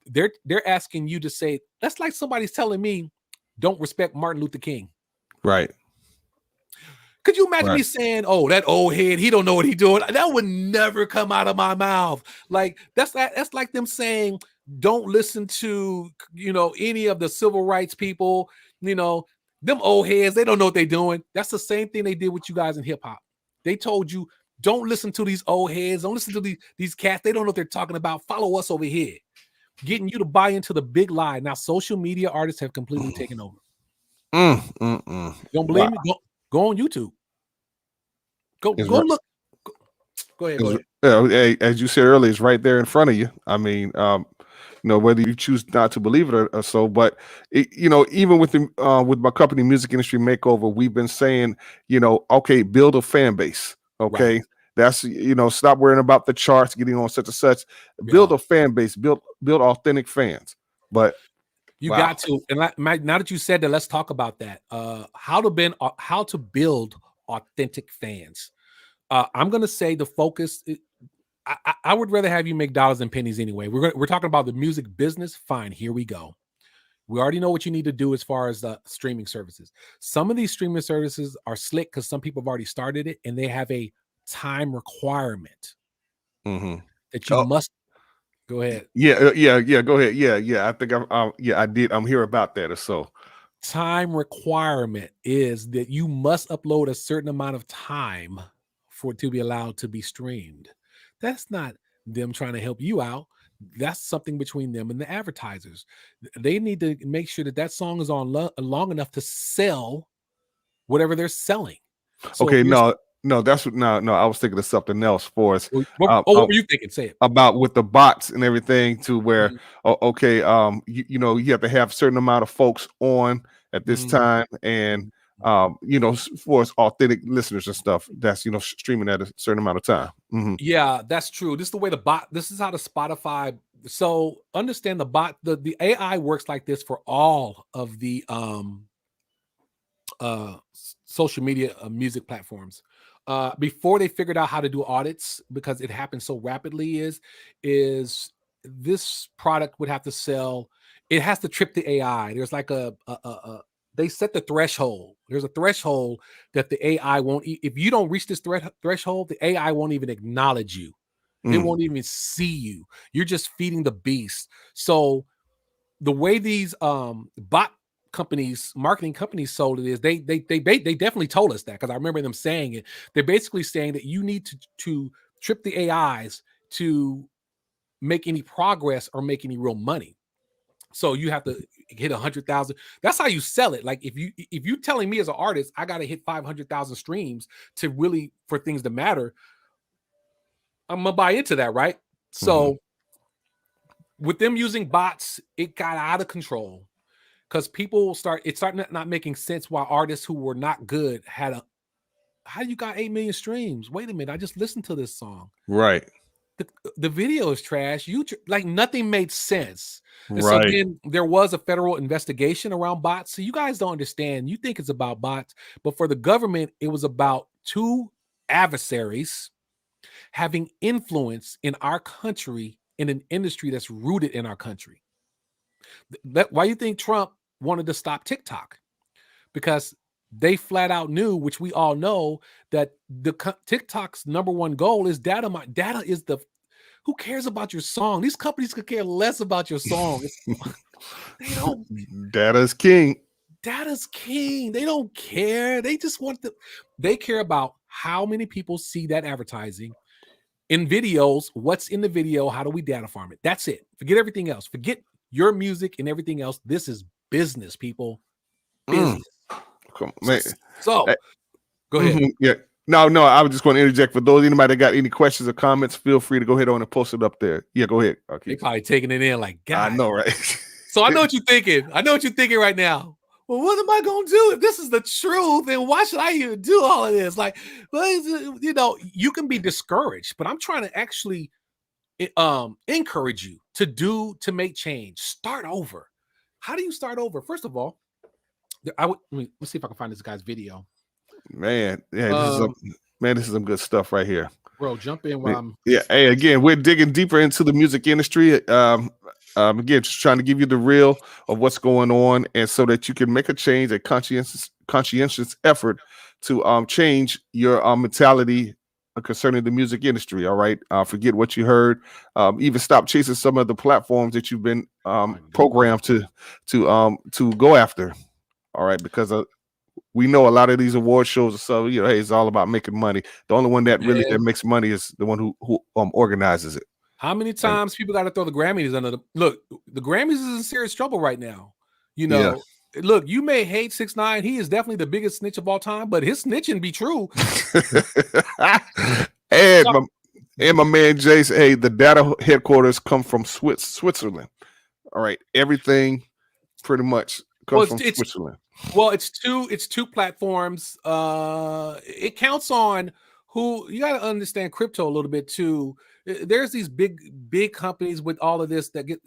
they're asking you to say, that's like somebody's telling me, don't respect Martin Luther King. Right. Could you imagine me saying, "Oh, that old head, he don't know what he's doing"? That would never come out of my mouth. Like that's like them saying, "Don't listen to any of the civil rights people." Them old heads, they don't know what they're doing. That's the same thing they did with you guys in hip hop. They told you, "Don't listen to these old heads. Don't listen to these cats. They don't know what they're talking about. Follow us over here," getting you to buy into the big lie. Now, social media artists have completely taken over. You don't believe me? Go on YouTube. Go look. Go ahead. As you said earlier, it's right there in front of you. I mean, whether you choose not to believe it or so, but even with my company, Music Industry Makeover, we've been saying, okay, build a fan base. Okay. Right. That's, stop worrying about the charts, getting on such and such. Build a fan base, build authentic fans. But you got to. And now that you said that, let's talk about that. How to build authentic fans. I'm going to say the focus. I would rather have you make dollars than pennies anyway. We're talking about the music business. Fine, here we go. We already know what you need to do as far as the streaming services. Some of these streaming services are slick because some people have already started it, and they have a time requirement that you must. Go ahead. Yeah. Go ahead. Yeah. I think I did. I'm here about that or so. Time requirement is that you must upload a certain amount of time for it to be allowed to be streamed. That's not them trying to help you out. That's something between them and the advertisers. They need to make sure that song is on long enough to sell whatever they're selling. So okay, no, that's no. I was thinking of something else for us. What were you thinking? Say it. About with the bots and everything, to where you have to have a certain amount of folks on at this time, and for us authentic listeners and stuff, that's streaming at a certain amount of time. Yeah, that's true. This is the way this is how the Spotify. So understand the bot, the AI works like this for all of the social media music platforms. Before they figured out how to do audits, because it happens so rapidly, is this product would have to sell. It has to trip the AI. There's like they set the threshold. There's a threshold that the AI won't. If you don't reach this threshold, the AI won't even acknowledge you. It won't even see you. You're just feeding the beast. So the way these bot companies, marketing companies sold it is they definitely told us that, because I remember them saying it. They're basically saying that you need to trip the AIs to make any progress or make any real money. So you have to hit 100,000. That's how you sell it. Like if you telling me as an artist, I got to hit 500,000 streams to really for things to matter, I'm gonna buy into that, right? So with them using bots, it got out of control because people started not making sense why artists who were not good had a. How you got 8 million streams? Wait a minute, I just listened to this song. Right. The video is trash. Like nothing made sense. And so Right. then there was a federal investigation around bots. So you guys don't understand. You think it's about bots, but for the government, it was about two adversaries having influence in our country in an industry that's rooted in our country. Why you think Trump wanted to stop TikTok? Because they flat out knew, which we all know, that the TikTok's number one goal is data. Data is who cares about your song? These companies could care less about your song. They don't. Data's king. Data's king. They don't care. They just want they care about how many people see that advertising in videos. What's in the video? How do we data farm it? That's it. Forget everything else. Forget your music and everything else. This is business, people. Business. Come on, man. So, go ahead. Yeah. No, I was just going to interject. For those anybody that got any questions or comments, feel free to go ahead on and post it up there. Yeah, go ahead. Okay. They're probably taking it in like, God. I know, right? So I know what you're thinking. I know what you're thinking right now. Well, what am I going to do if this is the truth? Then why should I even do all of this? Like, you know, you can be discouraged, but I'm trying to actually encourage you to make change. Start over. How do you start over? First of all, let's see if I can find this guy's video. Man, yeah, this is some good stuff right here. Bro, jump in while I'm. Yeah, hey, again, we're digging deeper into the music industry. Again, just trying to give you the real of what's going on, and so that you can make a change, a conscientious effort to change your mentality concerning the music industry. All right, forget what you heard. Even stop chasing some of the platforms that you've been programmed to go after. All right, because we know a lot of these award shows are so, you know, hey, it's all about making money. The only one that really that makes money is the one who organizes it. How many times people got to throw the Grammys under the look? The Grammys is in serious trouble right now. You know, look, you may hate 6ix9ine. He is definitely the biggest snitch of all time, but his snitching be true. and my man Jace, hey, the data headquarters come from Switzerland. All right, everything pretty much comes from Switzerland. Well, it's two platforms. It counts on who you got to understand crypto a little bit too. There's these big companies with all of this that get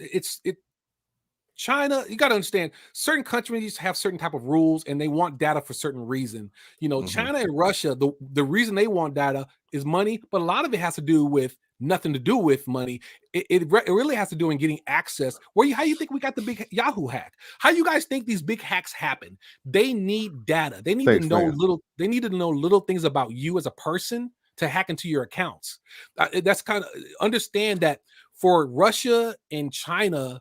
China, you got to understand certain countries have certain type of rules and they want data for certain reason. You know, China and Russia, the reason they want data is money, but a lot of it has to do with nothing to do with money. It really has to do in getting access. How you think we got the big Yahoo hack? How you guys think these big hacks happen? They need data. They need to know They need to know little things about you as a person to hack into your accounts. That's kind of understand that for Russia and China,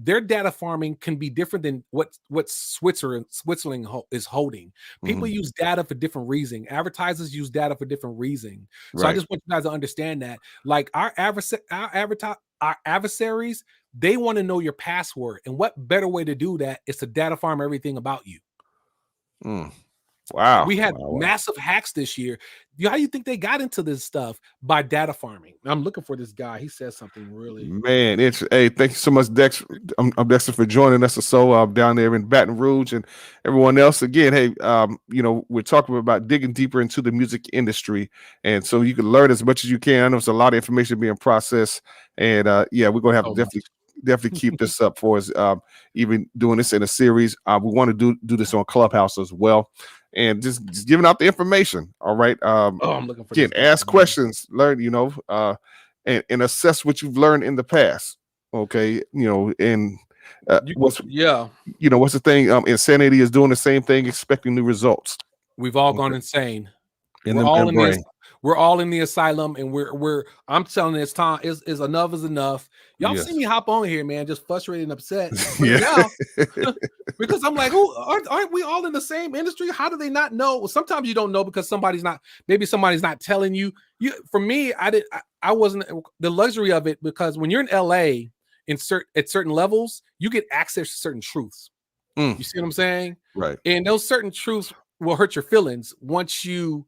their data farming can be different than what Switzerland is holding. People use data for different reasons. Advertisers use data for different reasons. So I just want you guys to understand that. Like our adversaries, they want to know your password. And what better way to do that is to data farm everything about you. Wow. We had massive hacks this year. How do you think they got into this stuff? By data farming. I'm looking for this guy. He says something really. Man, hey, thank you so much, Dex. I'm Dexter for joining us down there in Baton Rouge, and everyone else. Again, hey, you know, we're talking about digging deeper into the music industry, and so you can learn as much as you can. I know there's a lot of information being processed, and we're gonna have to definitely keep this up for us. Even doing this in a series, we want to do this on Clubhouse as well. And just giving out the information. All right. I'm looking for again, ask questions, learn, you know, and assess what you've learned in the past. Okay. You know, and What's Yeah. what's the thing? Insanity is doing the same thing, expecting new results We've all okay. gone insane. in We're the all in the brain. we're all in the asylum, and we're I'm telling you, it's time is enough is enough. Y'all see Yes. me hop on here, man, just frustrated and upset right Yeah. now because I'm like, who aren't we all in the same industry? How do they not know? Well, sometimes you don't know because somebody's not telling you. For me, I wasn't the luxury of it because when you're in LA at certain levels, you get access to certain truths. You see what I'm saying? Right. And those certain truths will hurt your feelings once you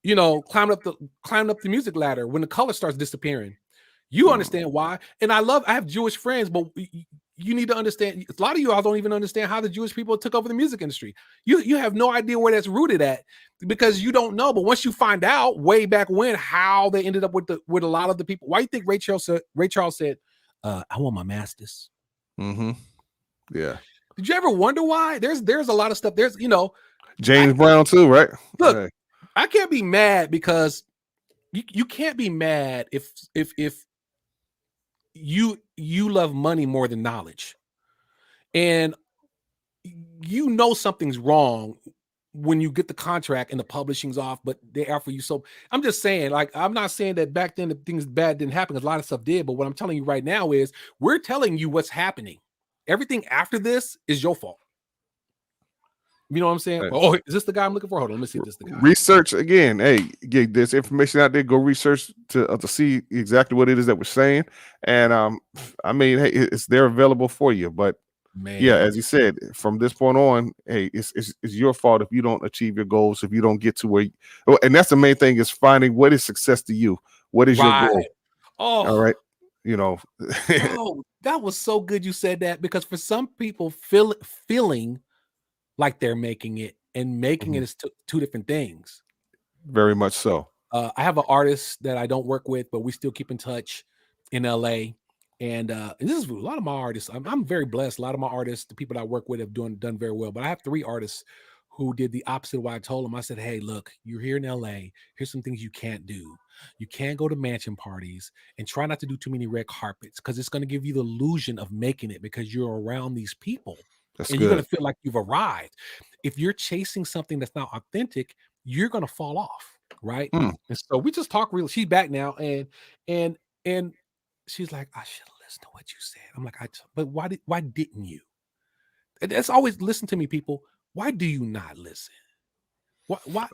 climb up the music ladder when the color starts disappearing. You understand why. And I have Jewish friends, but you need to understand. A lot of you all don't even understand how the Jewish people took over the music industry. You have no idea where that's rooted at because you don't know. But once you find out way back when how they ended up with a lot of the people, why do you think Ray Charles said, "I want my masters"? Yeah. Did you ever wonder why? There's a lot of stuff. There's James Brown too, right? Look, Hey. I can't be mad because you can't be mad if you love money more than knowledge, and something's wrong when you get the contract and the publishing's off, but they offer you. So I'm just saying, like, I'm not saying that back then the things bad didn't happen because a lot of stuff did, but what I'm telling you right now is we're telling you what's happening. Everything after this is your fault. You know what I'm saying? Hey. Oh, is this the guy I'm looking for? Hold on, let me see if this is the guy. Research again. Hey, get this information out there. Go research to see exactly what it is that we're saying. And I mean, hey, it's there available for you. But Man. yeah, as you said, from this point on, hey, it's your fault if you don't achieve your goals, if you don't get to where. And that's the main thing is finding what is success to you. What is your goal? Oh, all right. Oh, that was so good you said that because for some people, feeling like they're making it and making it is two different things. Very much so. I have an artist that I don't work with, but we still keep in touch in LA. And this is a lot of my artists. I'm very blessed. A lot of my artists, the people that I work with, have done very well. But I have 3 artists who did the opposite of what I told them. I said, "Hey, look, you're here in LA. Here's some things you can't do. You can't go to mansion parties and try not to do too many red carpets because it's going to give you the illusion of making it because you're around these people That's and good. you're going to feel like you've arrived. If you're chasing something that's not authentic, you're going to fall off." Right. And so we just talk real. She's back now, and she's like, "I should have listened to what you said." I'm like, but why didn't you? And that's always listen to me, people. Why do you not listen? Why?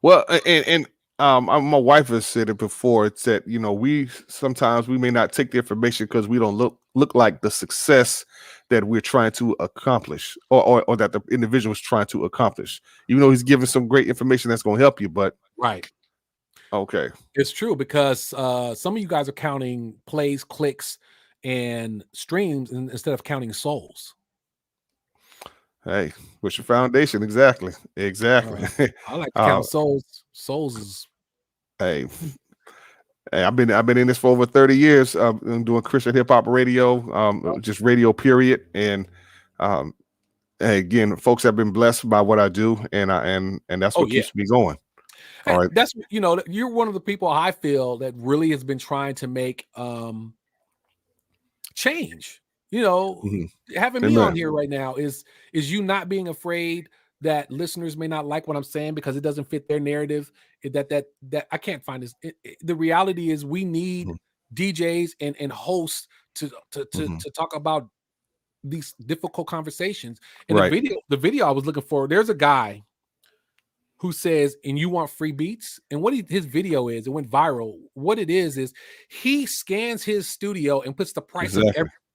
Well, and my wife has said it before. It's that we sometimes we may not take the information because we don't look like the success that we're trying to accomplish, or that the individual is trying to accomplish. Even though he's giving some great information that's going to help you, but Right. Okay. It's true because some of you guys are counting plays, clicks, and streams instead of counting souls. Hey, what's your foundation? Exactly. I like to count souls. Souls is hey. Hey, I've been in this for over 30 years. I'm doing Christian hip hop radio, just radio period. And hey, again, folks have been blessed by what I do, and that's what keeps me going. Hey, all right. That's you're one of the people I feel that really has been trying to make change. Having me on here right now is you not being afraid that listeners may not like what I'm saying because it doesn't fit their narrative. That I can't find this. The reality is we need DJs and hosts to talk about these difficult conversations. And the video I was looking for, there's a guy who says, "And you want free beats?" And what his video is, it went viral. What it is he scans his studio and puts the price of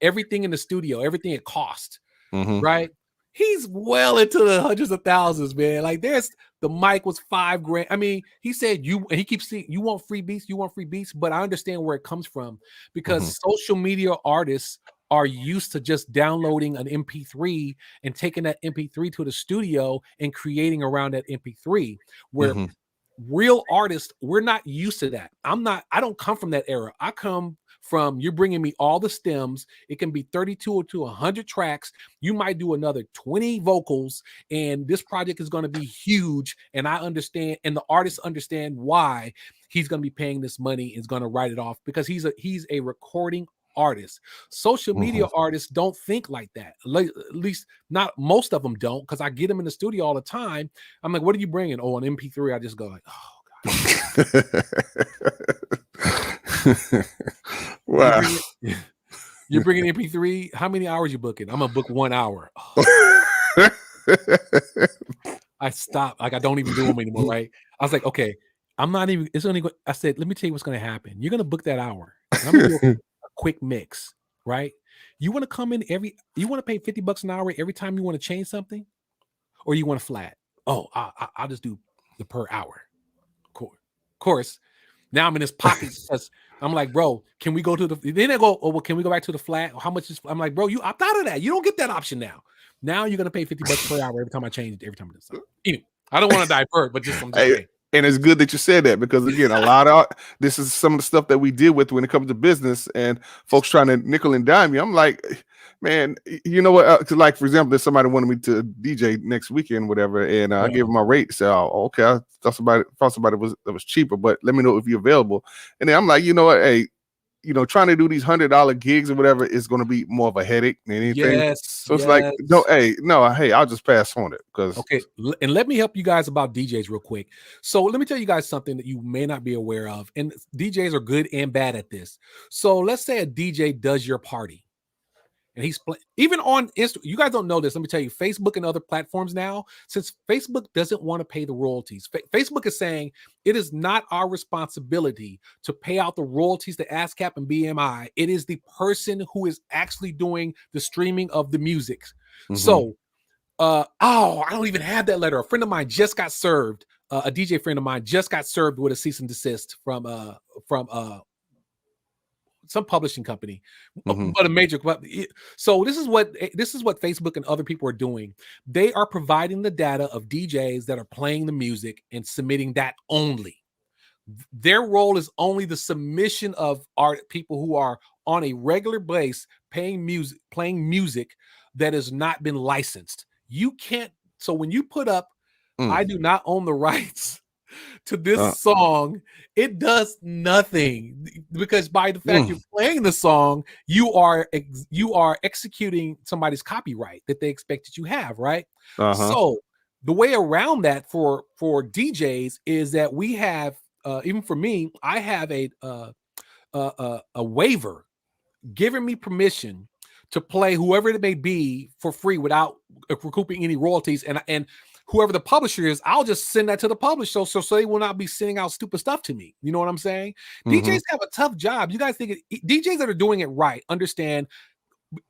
everything in the studio, everything it cost. Right? He's well into the hundreds of thousands, man. Like the mic was $5,000. I mean, he said he keeps saying, "You want free beats? You want free beats?" But I understand where it comes from because social media artists are used to just downloading an MP3 and taking that MP3 to the studio and creating around that MP3. Where real artists, we're not used to that. I don't come from that era. I come from, you're bringing me all the stems. It can be 32 to 100 tracks. You might do another 20 vocals, and this project is going to be huge. And I understand, and the artists understand why he's going to be paying this money, is going to write it off because he's a recording artists. Social media artists don't think like that. At least not most of them don't, because I get them in the studio all the time. I'm like, what are you bringing? Oh, an MP3. I just go like, oh God. Wow. You're bringing MP3. How many hours you booking? I'm gonna book 1 hour. Oh. I stopped. Like I don't even do them anymore. Right? I was like, okay, I'm not even. It's only. I said, let me tell you what's gonna happen. You're gonna book that hour, and I'm gonna do a quick mix. Right? You want to come in you want to pay $50 an hour every time you want to change something, or you want a flat? Oh, I'll just do the per hour. Of course. Now I'm in his pockets because I'm like, bro, can we go to the? Then they go, oh well, can we go back to the flat? How much is? I'm like, bro, you opt out of that. You don't get that option now. Now you're gonna pay $50 per hour every time I change it. Every time I do something. Anyway, I don't want to divert, but I'm just saying. And it's good that you said that, because again, a lot of this is some of the stuff that we deal with when it comes to business and folks trying to nickel and dime you. I'm like, man, you know what? Like, for example, if somebody wanted me to DJ next weekend, whatever, and I gave them my rate. So, okay, I thought somebody that was cheaper, but let me know if you're available. And then I'm like, you know what? Hey, trying to do these $100 gigs or whatever is going to be more of a headache than anything. Yes. So it's like, hey, I'll just pass on it. Okay, and let me help you guys about DJs real quick. So let me tell you guys something that you may not be aware of, and DJs are good and bad at this. So let's say a DJ does your party, and he's even on Instagram. You guys don't know this. Let me tell you, Facebook and other platforms now, since Facebook doesn't want to pay the royalties, Facebook is saying it is not our responsibility to pay out the royalties to ASCAP and BMI. It is the person who is actually doing the streaming of the music. So, I don't even have that letter. A friend of mine just got served. A DJ friend of mine just got served with a cease and desist from some publishing company, but a major. So this is what Facebook and other people are doing. They are providing the data of DJs that are playing the music and submitting that only. Their role is only the submission of art people who are on a regular basis playing music that has not been licensed. You can't. So when you put up, I do not own the rights to this song, it does nothing, because by the fact you're playing the song, you are executing somebody's copyright that they expect that you have, right? So the way around that for DJs is that we have, even for me, I have a waiver giving me permission to play whoever it may be for free without recouping any royalties, and whoever the publisher is, I'll just send that to the publisher so they will not be sending out stupid stuff to me. You know what I'm saying? DJs have a tough job. You guys think DJs that are doing it right understand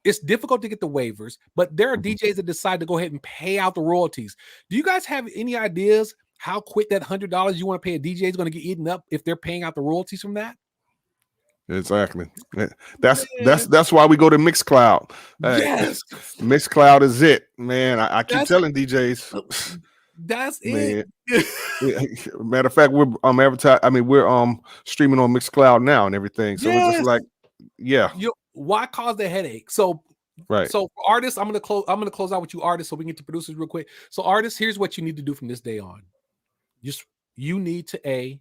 it's difficult to get the waivers, but there are DJs that decide to go ahead and pay out the royalties. Do you guys have any ideas how quick that $100 you want to pay a DJ is going to get eaten up if they're paying out the royalties from that? Exactly. That's why we go to Mixcloud. Yes, Mixcloud is it, man. I keep telling DJs. That's it. Matter of fact, we're advertising. I mean, we're streaming on Mixcloud now and everything. So it's just like, why cause the headache? So right. So for artists, I'm gonna close out with you artists so we can get to producers real quick. So artists, here's what you need to do from this day on. You need to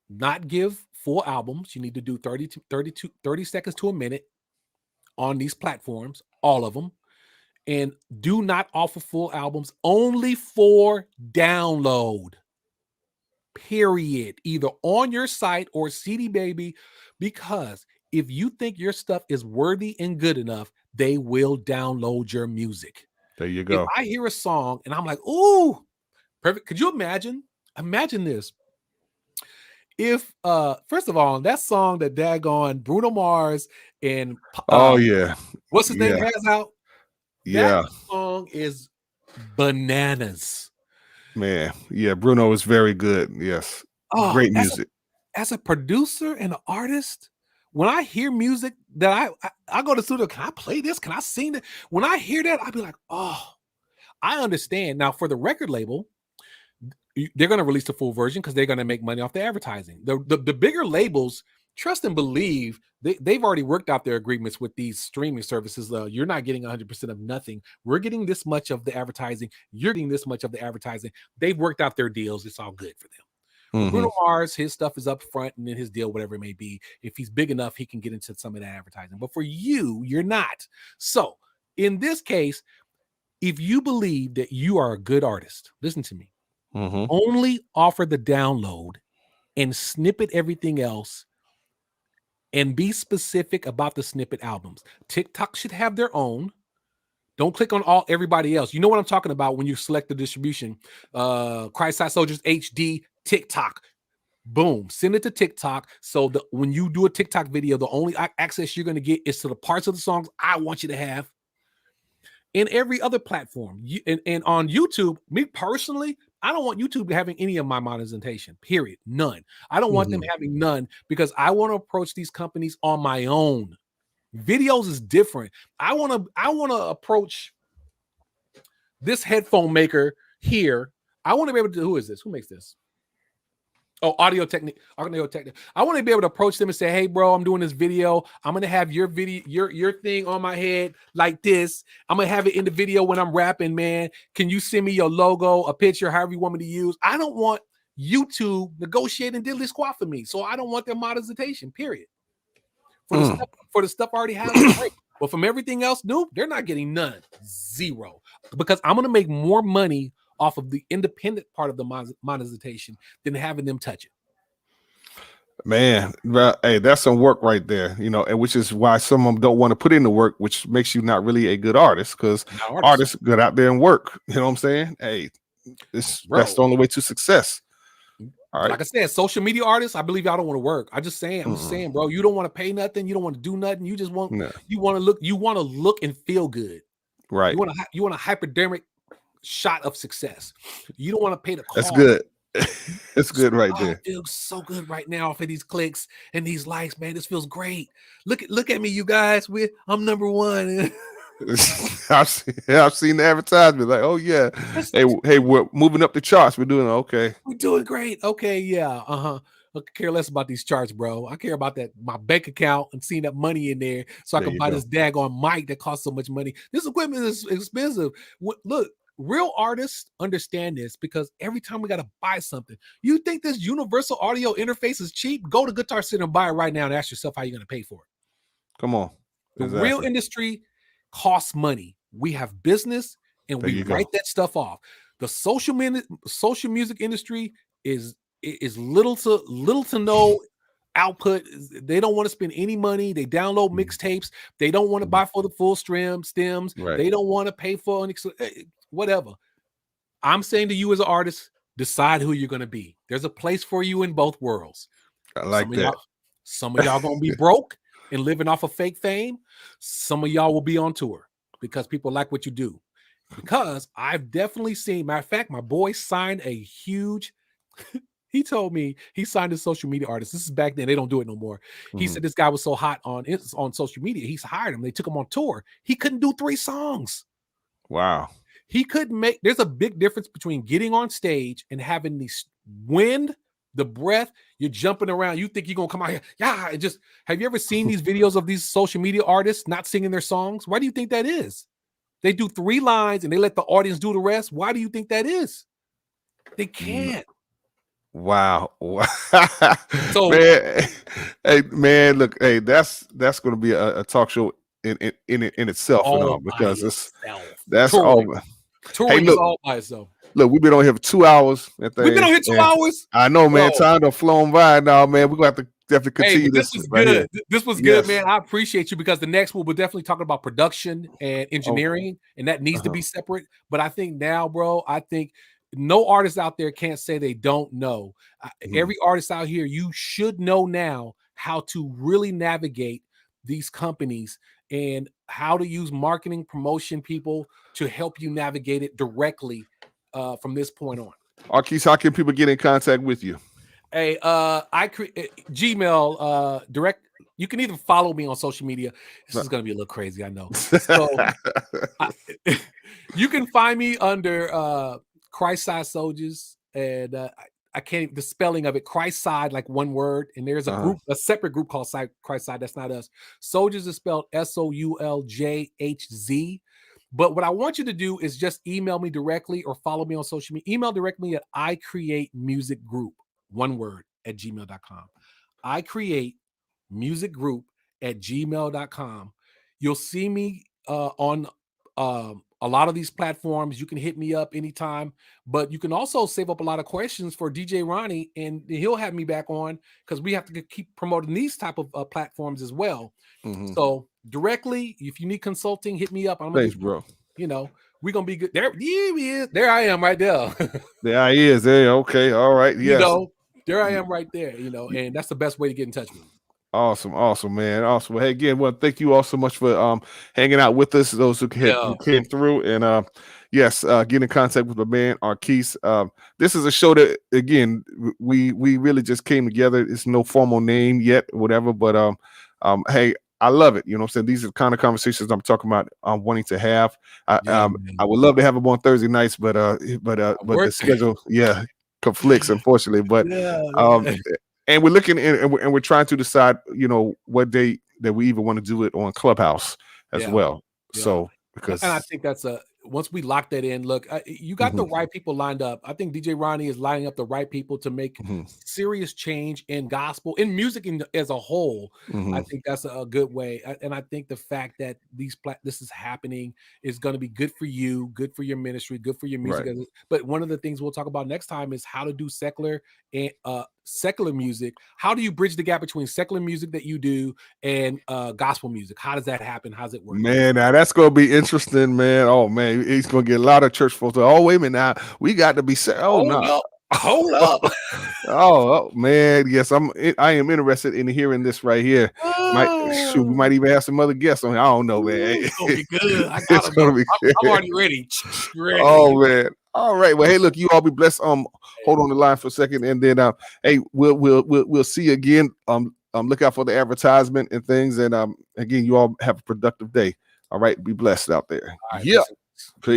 not give full albums. You need to do 30 seconds to a minute on these platforms, all of them. And do not offer full albums, only for download. Period. Either on your site or CD Baby, because if you think your stuff is worthy and good enough, they will download your music. There you go. If I hear a song and I'm like, ooh, perfect. Could you imagine? Imagine this. If first of all, that song that daggone Bruno Mars and what's his name has out? That song is bananas. Man, Bruno is very good. Yes. Great music. As a producer and an artist, when I hear music that I go to the studio, can I play this? Can I sing it? When I hear that, I'll be like, oh, I understand. Now for the record label, they're going to release the full version because they're going to make money off the advertising. The bigger labels, trust and believe, they've already worked out their agreements with these streaming services. You're not getting 100% of nothing. We're getting this much of the advertising. You're getting this much of the advertising. They've worked out their deals. It's all good for them. But Bruno Mars, his stuff is up front and then his deal, whatever it may be. If he's big enough, he can get into some of that advertising. But for you, you're not. So in this case, if you believe that you are a good artist, listen to me. Only offer the download and snippet everything else, and be specific about the snippet albums. TikTok should have their own. Don't click on everybody else. You know what I'm talking about when you select the distribution. Christ-Size Soldiers HD, TikTok. Boom. Send it to TikTok. So when you do a TikTok video, the only access you're going to get is to the parts of the songs I want you to have. In every other platform. And on YouTube, me personally, I don't want YouTube having any of my monetization, period. None. I don't want them having none, because I want to approach these companies on my own. Videos is different. I want to approach this headphone maker here. I want to be able to, who is this? Who makes this? Oh, Audio Technique. I want to be able to approach them and say, hey, bro, I'm doing this video. I'm going to have your video, your thing on my head like this. I'm going to have it in the video when I'm rapping, man. Can you send me your logo, a picture, however you want me to use? I don't want YouTube negotiating diddly squat for me. So I don't want their monetization, period. For the stuff I already have, great. But from everything else, nope, they're not getting none. Zero. Because I'm going to make more money off of the independent part of the monetization than having them touch it. Man, hey, that's some work right there, and which is why some of them don't want to put in the work, which makes you not really a good artist, because artists get out there and work. You know what I'm saying? Hey, that's the only way to success. All right. Like I said, social media artists, I believe y'all don't want to work. I'm just saying, bro, you don't want to pay nothing. You don't want to do nothing. You just want, you want to look and feel good. Right. You want a hypodermic shot of success. You don't want to pay the cost. That's good. It's good right there. It feels so good right now for these clicks and these likes, man. This feels great. Look at me, you guys. I'm number one. I've seen the advertisement. Like, oh yeah, hey, we're moving up the charts. We're doing okay. We're doing great. Okay, yeah, I care less about these charts, bro. I care about my bank account and seeing that money in there, so I can buy this daggone mic that costs so much money. This equipment is expensive. Look. Real artists understand this, because every time we got to buy something, you think this universal audio interface is cheap? Go to Guitar Center and buy it right now and ask yourself how you're going to pay for it. Come on. The real industry costs money. We have business and we write that stuff off. The social music industry is little to no output. They don't want to spend any money. They download mixtapes. They don't want to buy for the full stems. Right. They don't want to pay for whatever. I'm saying to you as an artist, decide who you're going to be. There's a place for you in both worlds. I like that. Some of y'all going to be broke and living off of fake fame. Some of y'all will be on tour because people like what you do. Because I've definitely seen, matter of fact, my boy signed a huge, he told me he signed a social media artist. This is back then. They don't do it no more. He said this guy was so hot on social media. He's hired him. They took him on tour. He couldn't do 3 songs. Wow. He couldn't there's a big difference between getting on stage and having the wind, the breath, you're jumping around. You think you're going to come out here. Yeah. Have you ever seen these videos of these social media artists not singing their songs? Why do you think that is? They do 3 lines and they let the audience do the rest. Why do you think that is? They can't. Wow. So, man, look, hey, that's going to be a talk show in itself, because that's all. Touring is all by itself. Look, we've been on here for 2 hours. We've been on here 2 hours. I know, man. Time done flown by now, man. We're gonna have to definitely continue this. Was good. This was good, man. I appreciate you, because the next we'll definitely talking about production and engineering, and that needs to be separate. But I think now, bro, no artist out there can't say they don't know. Every artist out here, you should know now how to really navigate these companies and how to use marketing, promotion people to help you navigate it directly from this point on. Arqese, how can people get in contact with you? Hey, I create Gmail direct. You can either follow me on social media. This is going to be a little crazy, I know. So you can find me under Christ-Size Soldiers, and I can't, the spelling of it, Christ-Side, like one word. And there's a separate group called Christ-Side. That's not us. Soldiers is spelled SOULJHZ. But what I want you to do is just email me directly or follow me on social media. Email directly at I Create Music Group. one word, at gmail.com. I create music group at gmail.com. You'll see me on a lot of these platforms. You can hit me up anytime, but you can also save up a lot of questions for DJ Ronnie, and he'll have me back on because we have to keep promoting these type of platforms as well. Mhm. So directly, if you need consulting, hit me up. I'm gonna Thanks, get, bro. you know, we're gonna be good. There he is. There I am right there. There he is. There. Okay. All right. You Yes. know, there I am right there, and that's the best way to get in touch with me. Awesome, man. Awesome. Well, hey, again, well, thank you all so much for hanging out with us, those who Yeah. came through. And yes, get in contact with the man, Arqese. This is a show that again we really just came together. It's no formal name yet, whatever, but hey, I love it. You know what I'm saying? These are the kind of conversations I'm talking about wanting to have. Yeah, I would love to have them on Thursday nights, but the work. schedule, yeah, conflicts, unfortunately. But Yeah, um yeah. and we're looking and we're trying to decide, what day that we even want to do it on Clubhouse as Yeah. well. Yeah. So And I because think that's once we lock that in, look, you got the Mhm, right people lined up. I think DJ Ronnie is lining up the right people to make mhm, serious change in gospel, in music as a whole. I mhm. think that's a good way. And I think the fact that this is happening is going to be good for you, good for your ministry, good for your music. Right. But one of the things we'll talk about next time is how to do secular and secular music. How do you bridge the gap between secular music that you do and gospel music? How does that happen? How does it work? Man, now that's gonna be interesting, man. Oh man, he's gonna get a lot of church folks. Oh, wait a minute now. We got to be oh Hold no. up. Hold up. Oh man, yes, I am interested in hearing this right here. We Oh, might even have some other guests on here. I don't know, man. ooh, it's gonna be good. I It's gotta know. gonna be I'm good. already ready. Ready. Oh man. All right. Well, hey, look, you all be blessed. Hold on the line for a second, and then hey, we'll see you again. Look out for the advertisement and things. And again, you all have a productive day. All right. Be blessed out there. All right, Yeah. peace.